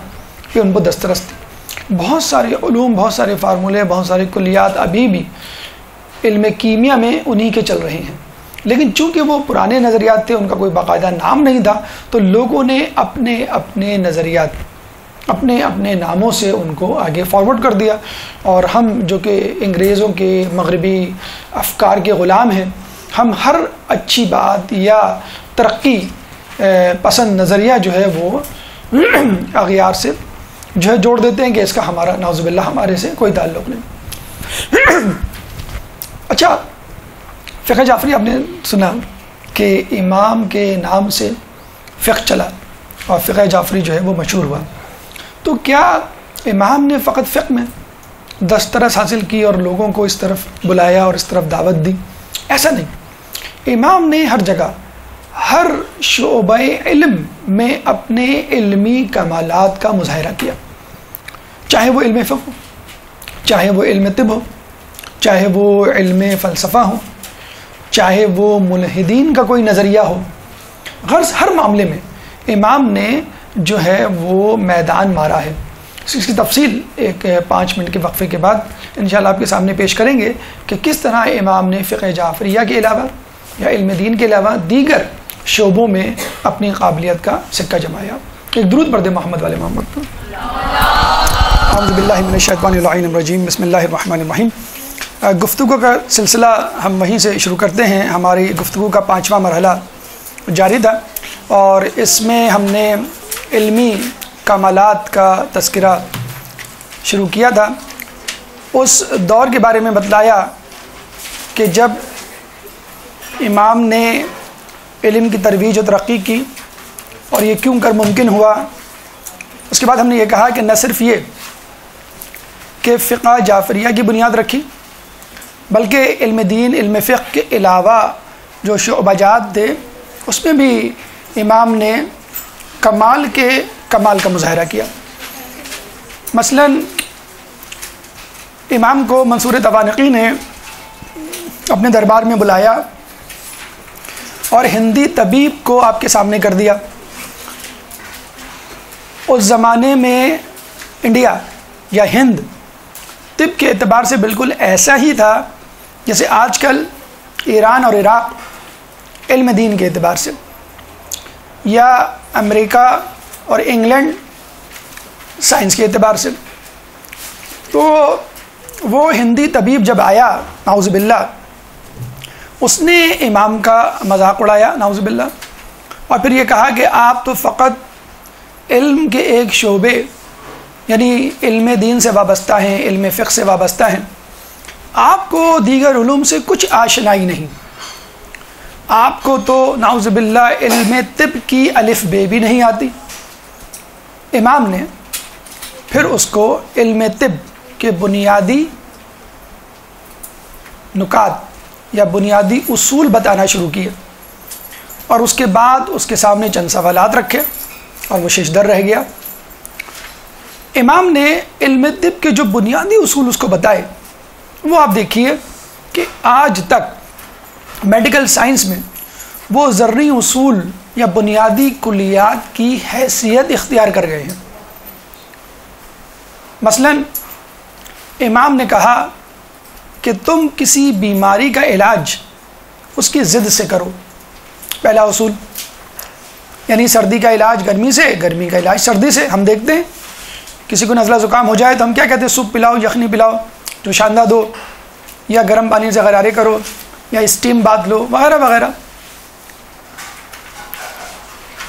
یہ ان کو دسترس تھی۔ بہت سارے علوم، بہت سارے فارمولے، بہت سارے کلیات ابھی بھی علم کیمیا میں انہی کے چل رہے ہیں، لیکن چونکہ وہ پرانے نظریات تھے، ان کا کوئی باقاعدہ نام نہیں تھا، تو لوگوں نے اپنے اپنے نظریات اپنے اپنے ناموں سے ان کو آگے فارورڈ کر دیا، اور ہم جو کہ انگریزوں کے مغربی افکار کے غلام ہیں، ہم ہر اچھی بات یا ترقی پسند نظریہ جو ہے وہ اغیار سے جو ہے جوڑ دیتے ہیں کہ اس کا ہمارا نعوذ باللہ ہمارے سے کوئی تعلق نہیں۔ اچھا، فقہ جعفری آپ نے سنا کہ امام کے نام سے فقہ چلا اور فقہ جعفری جو ہے وہ مشہور ہوا، تو کیا امام نے فقط فقہ میں دسترس حاصل کی اور لوگوں کو اس طرف بلایا اور اس طرف دعوت دی؟ ایسا نہیں، امام نے ہر جگہ ہر شعبہ علم میں اپنے علمی کمالات کا مظاہرہ کیا، چاہے وہ علم فقہ ہو، چاہے وہ علم طب ہو، چاہے وہ علم فلسفہ ہو، چاہے وہ ملحدین کا کوئی نظریہ ہو، غرض ہر معاملے میں امام نے جو ہے وہ میدان مارا ہے۔ اس کی تفصیل ایک 5 منٹ کے وقفے کے بعد انشاءاللہ آپ کے سامنے پیش کریں گے کہ کس طرح امام نے فقہ جعفریہ کے علاوہ یا علم دین کے علاوہ دیگر شعبوں میں اپنی قابلیت کا سکہ جمایا۔ ایک درود پڑھ دیں محمد والے محمد پر۔ اعوذ باللہ من الشیطان اللعین الرجیم، بسم اللہ الرحمن الرحیم۔ گفتگو کا سلسلہ ہم وہیں سے شروع کرتے ہیں۔ ہماری گفتگو کا 5واں مرحلہ جاری تھا اور اس میں ہم نے علمی کمالات کا تذکرہ شروع کیا تھا۔ اس دور کے بارے میں بتلایا کہ جب امام نے علم کی ترویج و ترقی کی اور یہ کیوں کر ممکن ہوا۔ اس کے بعد ہم نے یہ کہا کہ نہ صرف یہ کہ فقہ جعفریہ کی بنیاد رکھی، بلکہ علم دین، علم فقہ کے علاوہ جو شعبہ جات تھے اس میں بھی امام نے کمال کا مظاہرہ کیا۔ مثلا امام کو منصور توانقی نے اپنے دربار میں بلایا اور ہندی طبیب کو آپ کے سامنے کر دیا۔ اس زمانے میں انڈیا یا ہند طب کے اعتبار سے بالکل ایسا ہی تھا جیسے آج کل ایران اور عراق علم دین کے اعتبار سے، یا امریکہ اور انگلینڈ سائنس کے اعتبار سے۔ تو وہ ہندی طبیب جب آیا نعوذ باللہ، اس نے امام کا مذاق اڑایا نعوذ باللہ، اور پھر یہ کہا کہ آپ تو فقط علم کے ایک شعبے یعنی علم دین سے وابستہ ہیں، علم فقہ سے وابستہ ہیں، آپ کو دیگر علوم سے کچھ آشنائی نہیں، آپ کو تو نعوذ باللہ علم طب کی الف بے بھی نہیں آتی۔ امام نے پھر اس کو علم طب کے بنیادی نکات یا بنیادی اصول بتانا شروع کیا، اور اس کے بعد اس کے سامنے چند سوالات رکھے اور وہ ششدر رہ گیا۔ امام نے علم طب کے جو بنیادی اصول اس کو بتائے، وہ آپ دیکھیے کہ آج تک میڈیکل سائنس میں وہ ذرعی اصول یا بنیادی کلیات کی حیثیت اختیار کر گئے ہیں۔ مثلا امام نے کہا کہ تم کسی بیماری کا علاج اس کی ضد سے کرو، پہلا اصول، یعنی سردی کا علاج گرمی سے، گرمی کا علاج سردی سے۔ ہم دیکھتے ہیں کسی کو نزلہ زکام ہو جائے تو ہم کیا کہتے ہیں؟ سوپ پلاؤ، یخنی پلاؤ جو شاندہ دو، یا گرم پانی سے غرارے کرو، یا اسٹیم بات لو، وغیرہ وغیرہ۔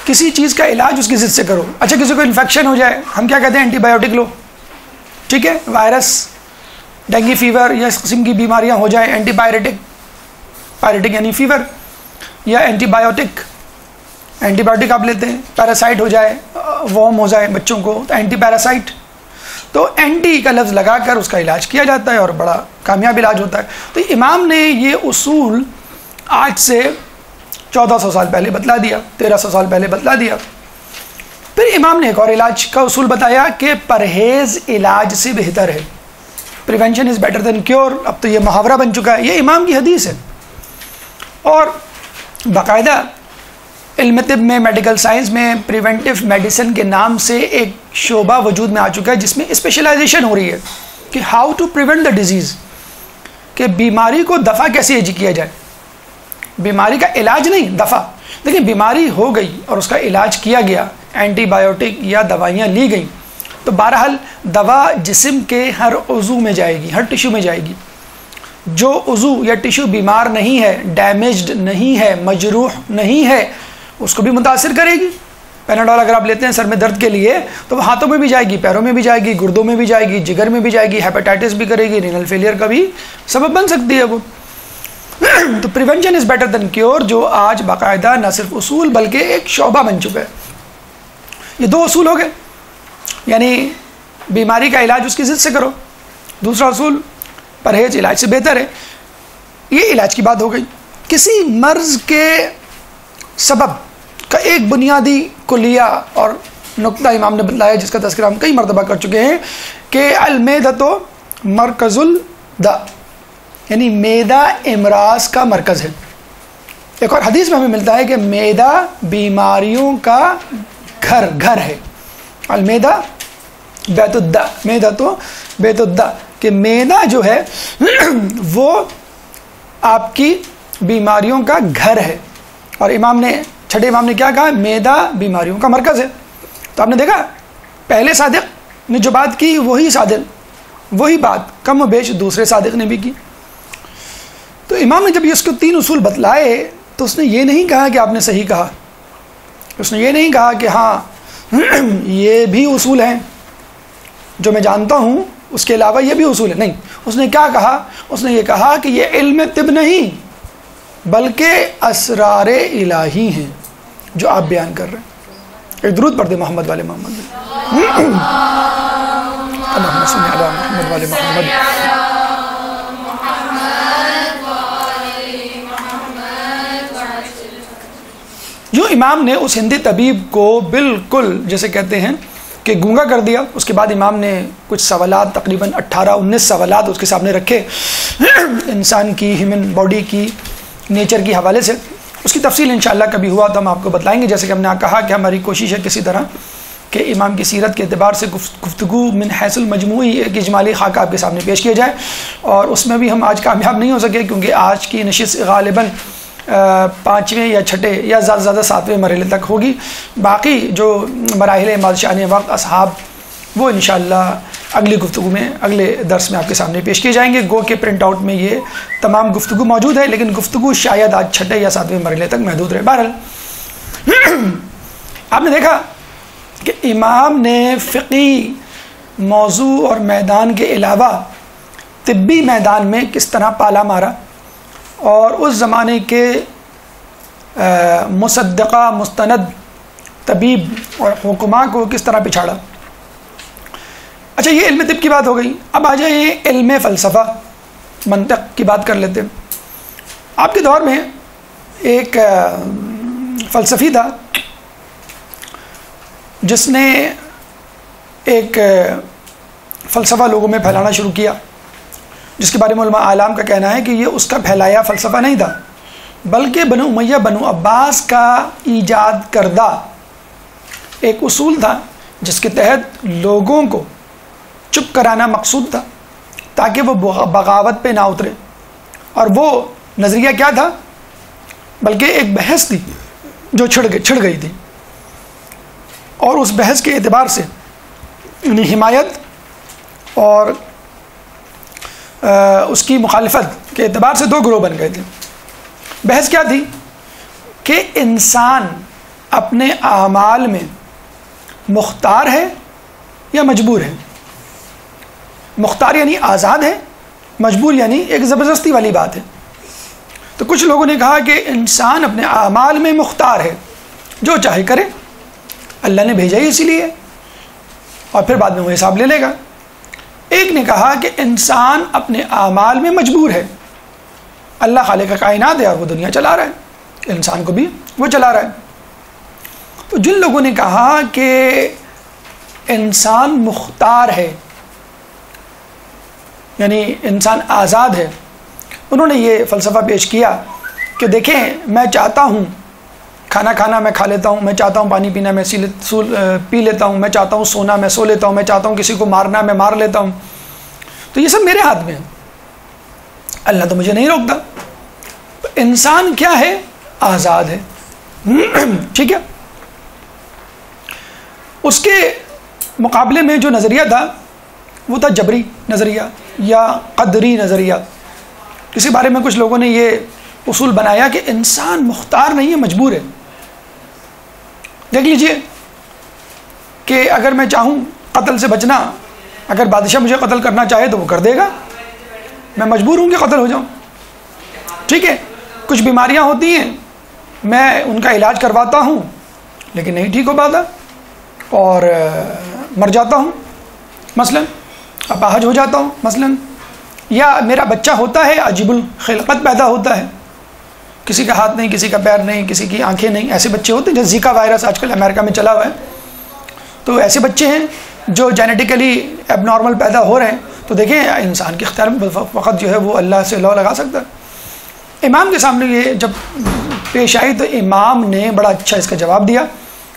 کسی چیز کا علاج اس کی ضد سے کرو۔ اچھا کسی کو انفیکشن ہو جائے ہم کیا کہتے ہیں؟ اینٹی بایوٹک لو، ٹھیک ہے؟ وائرس، ڈینگی فیور یا اس قسم کی بیماریاں ہو جائیں، اینٹی پائریٹک یعنی فیور، یا اینٹی بایوٹک آپ لیتے ہیں۔ پیراسائٹ ہو جائے، وارم ہو جائے بچوں کو تو اینٹی پیراسائٹ، تو اینٹی کا لفظ لگا کر اس کا علاج کیا جاتا ہے اور بڑا کامیاب علاج ہوتا ہے۔ تو امام نے یہ اصول آج سے 1400 سال پہلے بتلا دیا، 1300 سال پہلے بتلا دیا۔ پھر امام نے ایک اور علاج کا اصول بتایا کہ پرہیز علاج سے بہتر ہے، prevention is better than cure. اب تو یہ محاورہ بن چکا ہے، یہ امام کی حدیث ہے۔ اور باقاعدہ علم طب میں، میڈیکل سائنس میں پریونٹیو میڈیسن کے نام سے ایک شعبہ وجود میں آ چکا ہے جس میں اسپیشلائزیشن ہو رہی ہے کہ how to prevent the disease, کہ بیماری کو دفع کیسے کیا جائے۔ بیماری کا علاج نہیں، دفع۔ لیکن بیماری ہو گئی اور اس کا علاج کیا گیا، اینٹی بایوٹک یا دوائیاں لی گئیں، تو بہرحال دوا جسم کے ہر عضو میں جائے گی، ہر ٹیشو میں جائے گی۔ جو عضو یا ٹیشو بیمار نہیں ہے، ڈیمیجڈ نہیں ہے، مجروح نہیں ہے، اس کو بھی متاثر کرے گی۔ پیناڈول اگر آپ لیتے ہیں سر میں درد کے لیے تو وہ ہاتھوں میں بھی جائے گی، پیروں میں بھی جائے گی، گردوں میں بھی جائے گی، جگر میں بھی جائے گی، ہیپاٹائٹس بھی کرے گی، رینل فیلئر کا بھی سبب بن سکتی ہے وہ۔ تو prevention is better than cure جو آج باقاعدہ نہ صرف اصول بلکہ ایک شعبہ بن چکا ہے. یہ دو اصول ہو گئے، یعنی بیماری کا علاج اس کی ضد سے کرو. دوسرا اصول پرہیز علاج سے بہتر ہے. یہ علاج کی بات ہو گئی. کسی مرض کے سبب کا ایک بنیادی کلیہ اور نقطہ امام نے بتلایا جس کا تذکرہ ہم کئی مرتبہ کر چکے ہیں کہ المیدۃ مرکز الداء، یعنی میدہ امراض کا مرکز ہے. ایک اور حدیث میں ہمیں ملتا ہے کہ میدہ بیماریوں کا گھر ہے. المیدہ بیت الداء، میدہ تو بیت الداء، کہ میدہ جو ہے وہ آپ کی بیماریوں کا گھر ہے. اور چھٹے امام نے کیا کہا؟ میدہ بیماریوں کا مرکز ہے. تو آپ نے دیکھا پہلے صادق نے جو بات کی وہی بات کم و بیش دوسرے صادق نے بھی کی. تو امام نے جب اس کو 3 اصول بتلائے تو اس نے یہ نہیں کہا کہ آپ نے صحیح کہا، اس نے یہ نہیں کہا کہ ہاں یہ بھی اصول ہیں جو میں جانتا ہوں، اس کے علاوہ یہ بھی اصول ہے. نہیں، اس نے کیا کہا؟ اس نے یہ کہا کہ یہ علم طب نہیں بلکہ اسرار الہی ہیں جو آپ بیان کر رہے ہیں. ایک درود پڑھ دے محمد والے محمد. اللہم صل علی محمد والے محمد. جو امام نے اس ہندی طبیب کو بالکل جیسے کہتے ہیں کہ گونگا کر دیا، اس کے بعد امام نے کچھ سوالات، تقریباً 18-19 سوالات اس کے سامنے رکھے انسان کی ہیومن باڈی کی نیچر کی حوالے سے. اس کی تفصیل انشاءاللہ کبھی ہوا تو ہم آپ کو بتلائیں گے. جیسے کہ ہم نے کہا کہ ہماری کوشش ہے کسی طرح کہ امام کی سیرت کے اعتبار سے گفتگو من حیث المجموعی ایک اجمالی خاکہ آپ کے سامنے پیش کیا جائے، اور اس میں بھی ہم آج کامیاب نہیں ہو سکے کیونکہ آج کی نشست غالباً 5ویں یا 6ٹھے یا زیادہ سے زیادہ 7ویں مرحلے تک ہوگی. باقی جو مراحل بادشاہان وقت اصحاب وہ انشاءاللہ اگلی گفتگو میں، اگلے درس میں آپ کے سامنے پیش کیے جائیں گے. گو کے پرنٹ آؤٹ میں یہ تمام گفتگو موجود ہے، لیکن گفتگو شاید آج 6ٹھے یا 7ویں مرحلے تک محدود رہے. بہرحال آپ نے دیکھا کہ امام نے فقہی موضوع اور میدان کے علاوہ طبی میدان میں کس طرح پالا مارا اور اس زمانے کے مصدقہ مستند طبیب اور حکماء کو کس طرح پچھاڑا. اچھا، یہ علم طب کی بات ہو گئی. اب آ جائیں علم فلسفہ، منطق کی بات کر لیتے ہیں. آپ کے دور میں ایک فلسفی تھا جس نے ایک فلسفہ لوگوں میں پھیلانا شروع کیا، جس کے بارے میں علماء اعلام کا کہنا ہے کہ یہ اس کا پھیلایا فلسفہ نہیں تھا بلکہ بنو امیہ بنو عباس کا ایجاد کردہ ایک اصول تھا جس کے تحت لوگوں کو چپ کرانا مقصود تھا تاکہ وہ بغاوت پہ نہ اترے. اور وہ نظریہ کیا تھا؟ بلکہ ایک بحث تھی جو چھڑ گئی تھی، اور اس بحث کے اعتبار سے انہیں حمایت اور اس کی مخالفت کے اعتبار سے 2 گروہ بن گئے تھے. بحث کیا تھی کہ انسان اپنے اعمال میں مختار ہے یا مجبور ہے. مختار یعنی آزاد ہے، مجبور یعنی ایک زبردستی والی بات ہے. تو کچھ لوگوں نے کہا کہ انسان اپنے اعمال میں مختار ہے، جو چاہے کرے، اللہ نے بھیجا ہی اسی لیے، اور پھر بعد میں وہ حساب لے لے گا. ایک نے کہا کہ انسان اپنے اعمال میں مجبور ہے، اللہ خالق کائنات ہے اور وہ دنیا چلا رہا ہے، انسان کو بھی وہ چلا رہا ہے. تو جن لوگوں نے کہا کہ انسان مختار ہے یعنی انسان آزاد ہے، انہوں نے یہ فلسفہ پیش کیا کہ دیکھیں، میں چاہتا ہوں کھانا کھانا میں کھا لیتا ہوں، میں چاہتا ہوں پانی پینا میں پی لیتا ہوں، میں چاہتا ہوں سونا میں سو لیتا ہوں، میں چاہتا ہوں کسی کو مارنا میں مار لیتا ہوں. تو یہ سب میرے ہاتھ میں ہے، اللہ تو مجھے نہیں روکتا. انسان کیا ہے؟ آزاد ہے. ٹھیک ہے. اس کے مقابلے میں جو نظریہ تھا وہ تھا جبری نظریہ یا قدری نظریہ. کسی بارے میں کچھ لوگوں نے یہ اصول بنایا کہ انسان مختار نہیں ہے، مجبور ہے. دیکھ لیجئے کہ اگر میں چاہوں قتل سے بچنا، اگر بادشاہ مجھے قتل کرنا چاہے تو وہ کر دے گا، میں مجبور ہوں کہ قتل ہو جاؤں. ٹھیک ہے. کچھ بیماریاں ہوتی ہیں میں ان کا علاج کرواتا ہوں لیکن نہیں ٹھیک ہو پاتا اور مر جاتا ہوں مثلا، اپاہج ہو جاتا ہوں مثلا، یا میرا بچہ ہوتا ہے عجیب الخلقت پیدا ہوتا ہے، کسی کا ہاتھ نہیں، کسی کا پیر نہیں، کسی کی آنکھیں نہیں، ایسے بچے ہوتے ہیں جیسے زیکا وائرس آج کل امریکہ میں چلا ہوا ہے، تو ایسے بچے ہیں جو جینیٹیکلی ایب نارمل پیدا ہو رہے ہیں. تو دیکھیں انسان کے اختیار میں وقت جو ہے وہ اللہ سے لو لگا سکتا ہے. امام کے سامنے یہ جب پیش آئی تو امام نے بڑا اچھا اس کا جواب دیا،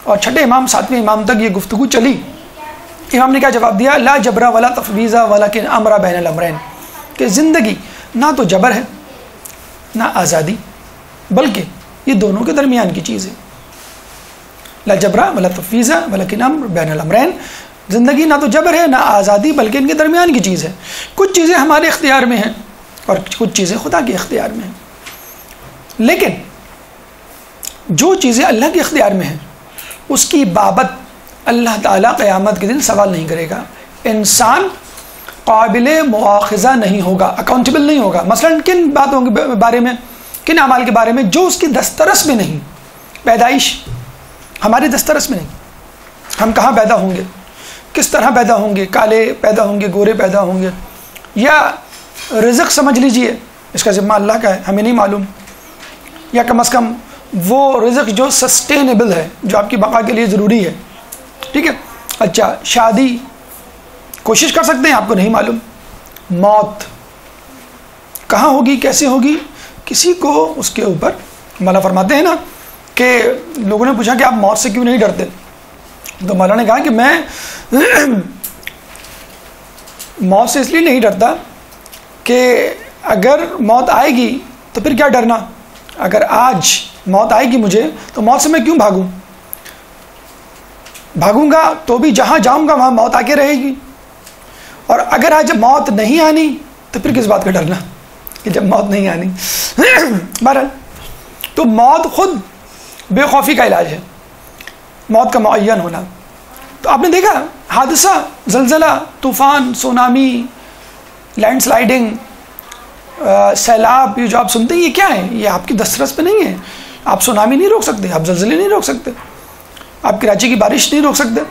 اور چھٹے امام 7ویں امام تک یہ گفتگو چلی. امام نے کیا جواب دیا؟ لا جبرا ولا تفویضا ولکن امر بین الامرین، کہ زندگی نہ تو جبر ہے نہ آزادی، بلکہ یہ دونوں کے درمیان کی چیز ہے. لا جبرا ولا تفویضا ولکن امر بین الامرین، زندگی نہ تو جبر ہے نہ آزادی بلکہ ان کے درمیان کی چیز ہے. کچھ چیزیں ہمارے اختیار میں ہیں اور کچھ چیزیں خدا کے اختیار میں ہیں، لیکن جو چیزیں اللہ کے اختیار میں ہیں اس کی بابت اللہ تعالیٰ قیامت کے دن سوال نہیں کرے گا. انسان قابل مواخذہ نہیں ہوگا، اکاؤنٹیبل نہیں ہوگا. مثلا کن باتوں کے بارے میں، کن اعمال کے بارے میں جو اس کی دسترس میں نہیں. پیدائش ہماری دسترس میں نہیں، ہم کہاں پیدا ہوں گے، کس طرح پیدا ہوں گے، کالے پیدا ہوں گے، گورے پیدا ہوں گے، یا رزق سمجھ لیجئے اس کا ذمہ اللہ کا ہے، ہمیں نہیں معلوم، یا کم از کم وہ رزق جو سسٹینیبل ہے، جو آپ کی بقا کے لیے ضروری ہے. ٹھیک ہے. اچھا شادی کوشش کر سکتے ہیں، آپ کو نہیں معلوم. موت کہاں ہوگی، کیسے ہوگی، کسی کو اس کے اوپر. مولا فرماتے ہیں نا کہ لوگوں نے پوچھا کہ آپ موت سے کیوں نہیں ڈرتے، تو مولا نے کہا کہ میں موت سے اس لیے نہیں ڈرتا کہ اگر موت آئے گی تو پھر کیا ڈرنا. اگر آج موت آئے گی مجھے تو موت سے میں کیوں بھاگوں، بھاگوں گا تو بھی جہاں جاؤں گا وہاں موت آ کے رہے گی. اور اگر آج موت نہیں آنی تو پھر کس بات کا ڈرنا کہ جب موت نہیں آنی. بہرحال تو موت خود بے خوفی کا علاج ہے، موت کا معین ہونا. تو آپ نے دیکھا حادثہ، زلزلہ، طوفان، سونامی، لینڈ سلائیڈنگ، سیلاب، یہ جو آپ سنتے ہیں یہ کیا ہے؟ یہ آپ کی دسترس پہ نہیں ہے. آپ سونامی نہیں روک سکتے، آپ زلزلے نہیں روک سکتے، آپ کراچی کی بارش نہیں روک سکتے،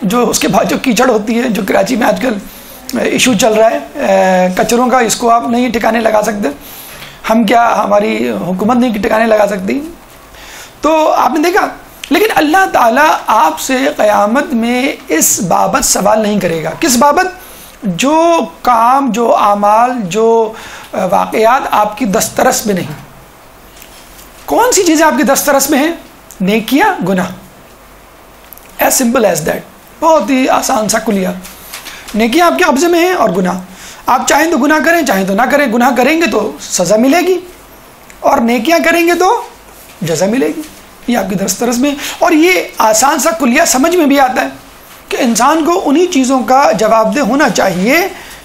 جو اس کے بعد جو کیچڑ ہوتی ہے، جو کراچی میں آج کل ایشو چل رہا ہے کچروں کا، اس کو آپ نہیں ٹھکانے لگا سکتے. ہم کیا، ہماری حکومت نہیں ٹھکانے لگا سکتی. تو آپ نے دیکھا، لیکن اللہ تعالیٰ آپ سے قیامت میں اس بابت سوال نہیں کرے گا. کس بابت؟ جو کام، جو اعمال، جو واقعات آپ کی دسترس میں نہیں. کون سی چیزیں آپ کی دسترس میں ہیں؟ نیکیاں، گناہ. As simple as that. بہت ہی آسان سا کلیہ. نیکیاں آپ کے قبضے میں ہیں اور گناہ. آپ چاہیں تو گناہ کریں، چاہیں تو نہ کریں. گناہ کریں گے تو سزا ملے گی اور نیکیاں کریں گے تو جزا ملے گی. یہ آپ کی دسترس میں. اور یہ آسان سا کلیہ سمجھ میں بھی آتا ہے کہ انسان کو انہی چیزوں کا جواب دہ ہونا چاہیے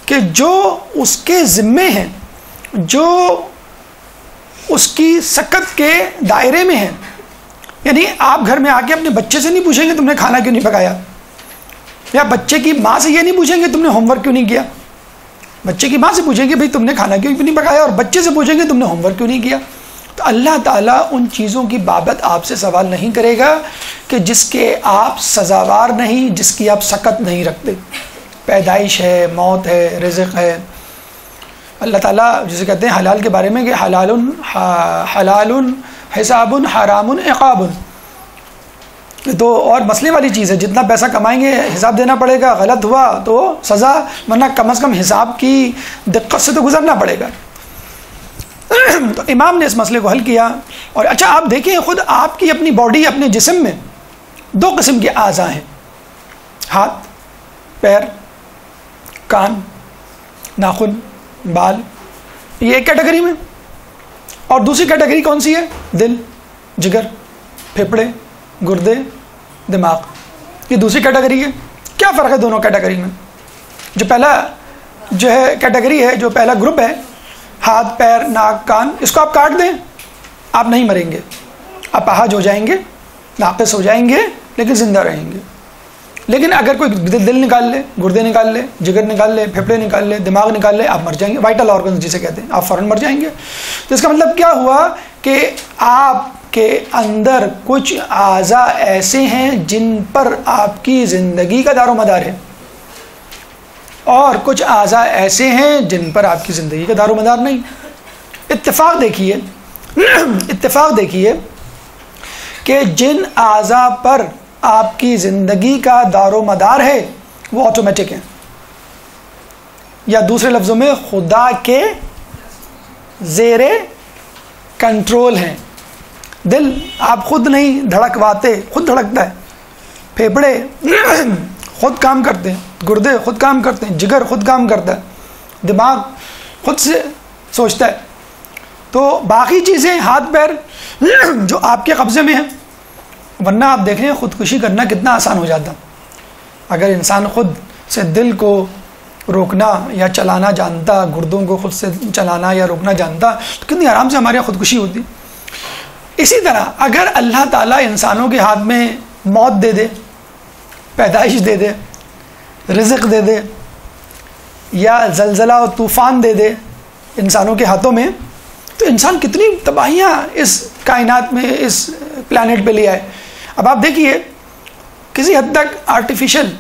کہ جو اس کے ذمے ہیں، جو اس کی سکت کے دائرے میں ہیں. یعنی آپ گھر میں آ کے اپنے بچے سے نہیں پوچھیں گے تم نے کھانا کیوں نہیں پکایا، یا بچے کی ماں سے یہ نہیں پوچھیں گے تم نے ہوم ورک کیوں نہیں کیا. بچے کی ماں سے پوچھیں گے بھئی تم نے کھانا کیوں نہیں پکایا، اور بچے سے پوچھیں گے تم نے ہوم ورک کیوں نہیں کیا. تو اللہ تعالیٰ ان چیزوں کی بابت آپ سے سوال نہیں کرے گا کہ جس کے آپ سزاوار نہیں، جس کی آپ سکت نہیں رکھتے. پیدائش ہے، موت ہے، رزق ہے. اللہ تعالیٰ جسے کہتے ہیں حلال کے بارے میں کہ حلال حساب حرام عقاب. تو اور مسئلے والی چیز ہے، جتنا پیسہ کمائیں گے حساب دینا پڑے گا، غلط ہوا تو سزا، ورنہ کم از کم حساب کی دقت سے تو گزرنا پڑے گا. تو امام نے اس مسئلے کو حل کیا. اور اچھا آپ دیکھیں، خود آپ کی اپنی باڈی، اپنے جسم میں 2 قسم کے اعضاء ہیں، ہاتھ، پیر، کان، ناخن، بال. یہ ایک کیٹیگری میں. اور دوسری کیٹیگری کون سی ہے؟ دل، جگر، پھیپھڑے، گردے، دماغ. یہ دوسری کیٹیگری ہے. کیا فرق ہے دونوں کیٹیگری میں؟ جو پہلا جو ہے کیٹیگری ہے، جو پہلا گروپ ہے، ہاتھ، پیر، ناک، کان، اس کو آپ کاٹ دیں، آپ نہیں مریں گے، آپ اپاہج ہو جائیں گے، ناقص ہو جائیں گے، لیکن زندہ رہیں گے. لیکن اگر کوئی دل نکال لے، گردے نکال لے، جگر نکال لے، پھیپھڑے نکال لے، دماغ نکال لے، آپ مر جائیں گے. وائٹل آرگنز جسے کہتے ہیں، آپ فوراً مر جائیں گے. تو اس کا مطلب کیا ہوا کہ آپ کے اندر کچھ اعضاء ایسے ہیں جن پر آپ کی زندگی کا دار و مدار ہے، اور کچھ اعضاء ایسے ہیں جن پر آپ کی زندگی کا دار و مدار نہیں. اتفاق دیکھیے کہ جن اعضاء پر آپ کی زندگی کا دار و مدار ہے وہ آٹومیٹک ہیں، یا دوسرے لفظوں میں خدا کے زیر کنٹرول ہیں. دل آپ خود نہیں دھڑکواتے، خود دھڑکتا ہے. پھیپھڑے خود کام کرتے ہیں، گردے خود کام کرتے ہیں، جگر خود کام کرتا ہے، دماغ خود سے سوچتا ہے. تو باقی چیزیں ہاتھ پیر جو آپ کے قبضے میں ہیں. ورنہ آپ دیکھیں خودکشی کرنا کتنا آسان ہو جاتا. اگر انسان خود سے دل کو روکنا یا چلانا جانتا، گردوں کو خود سے چلانا یا روکنا جانتا، تو کتنی آرام سے ہماری خودکشی ہوتی. اسی طرح اگر اللہ تعالیٰ انسانوں کے ہاتھ میں موت دے دے، پیدائش دے دے، رزق دے دے، یا زلزلہ و طوفان دے دے انسانوں کے ہاتھوں میں، تو انسان کتنی تباہیاں اس کائنات میں، اس پلانٹ پہ لے آئے. اب آپ دیکھیے کسی حد تک آرٹیفیشل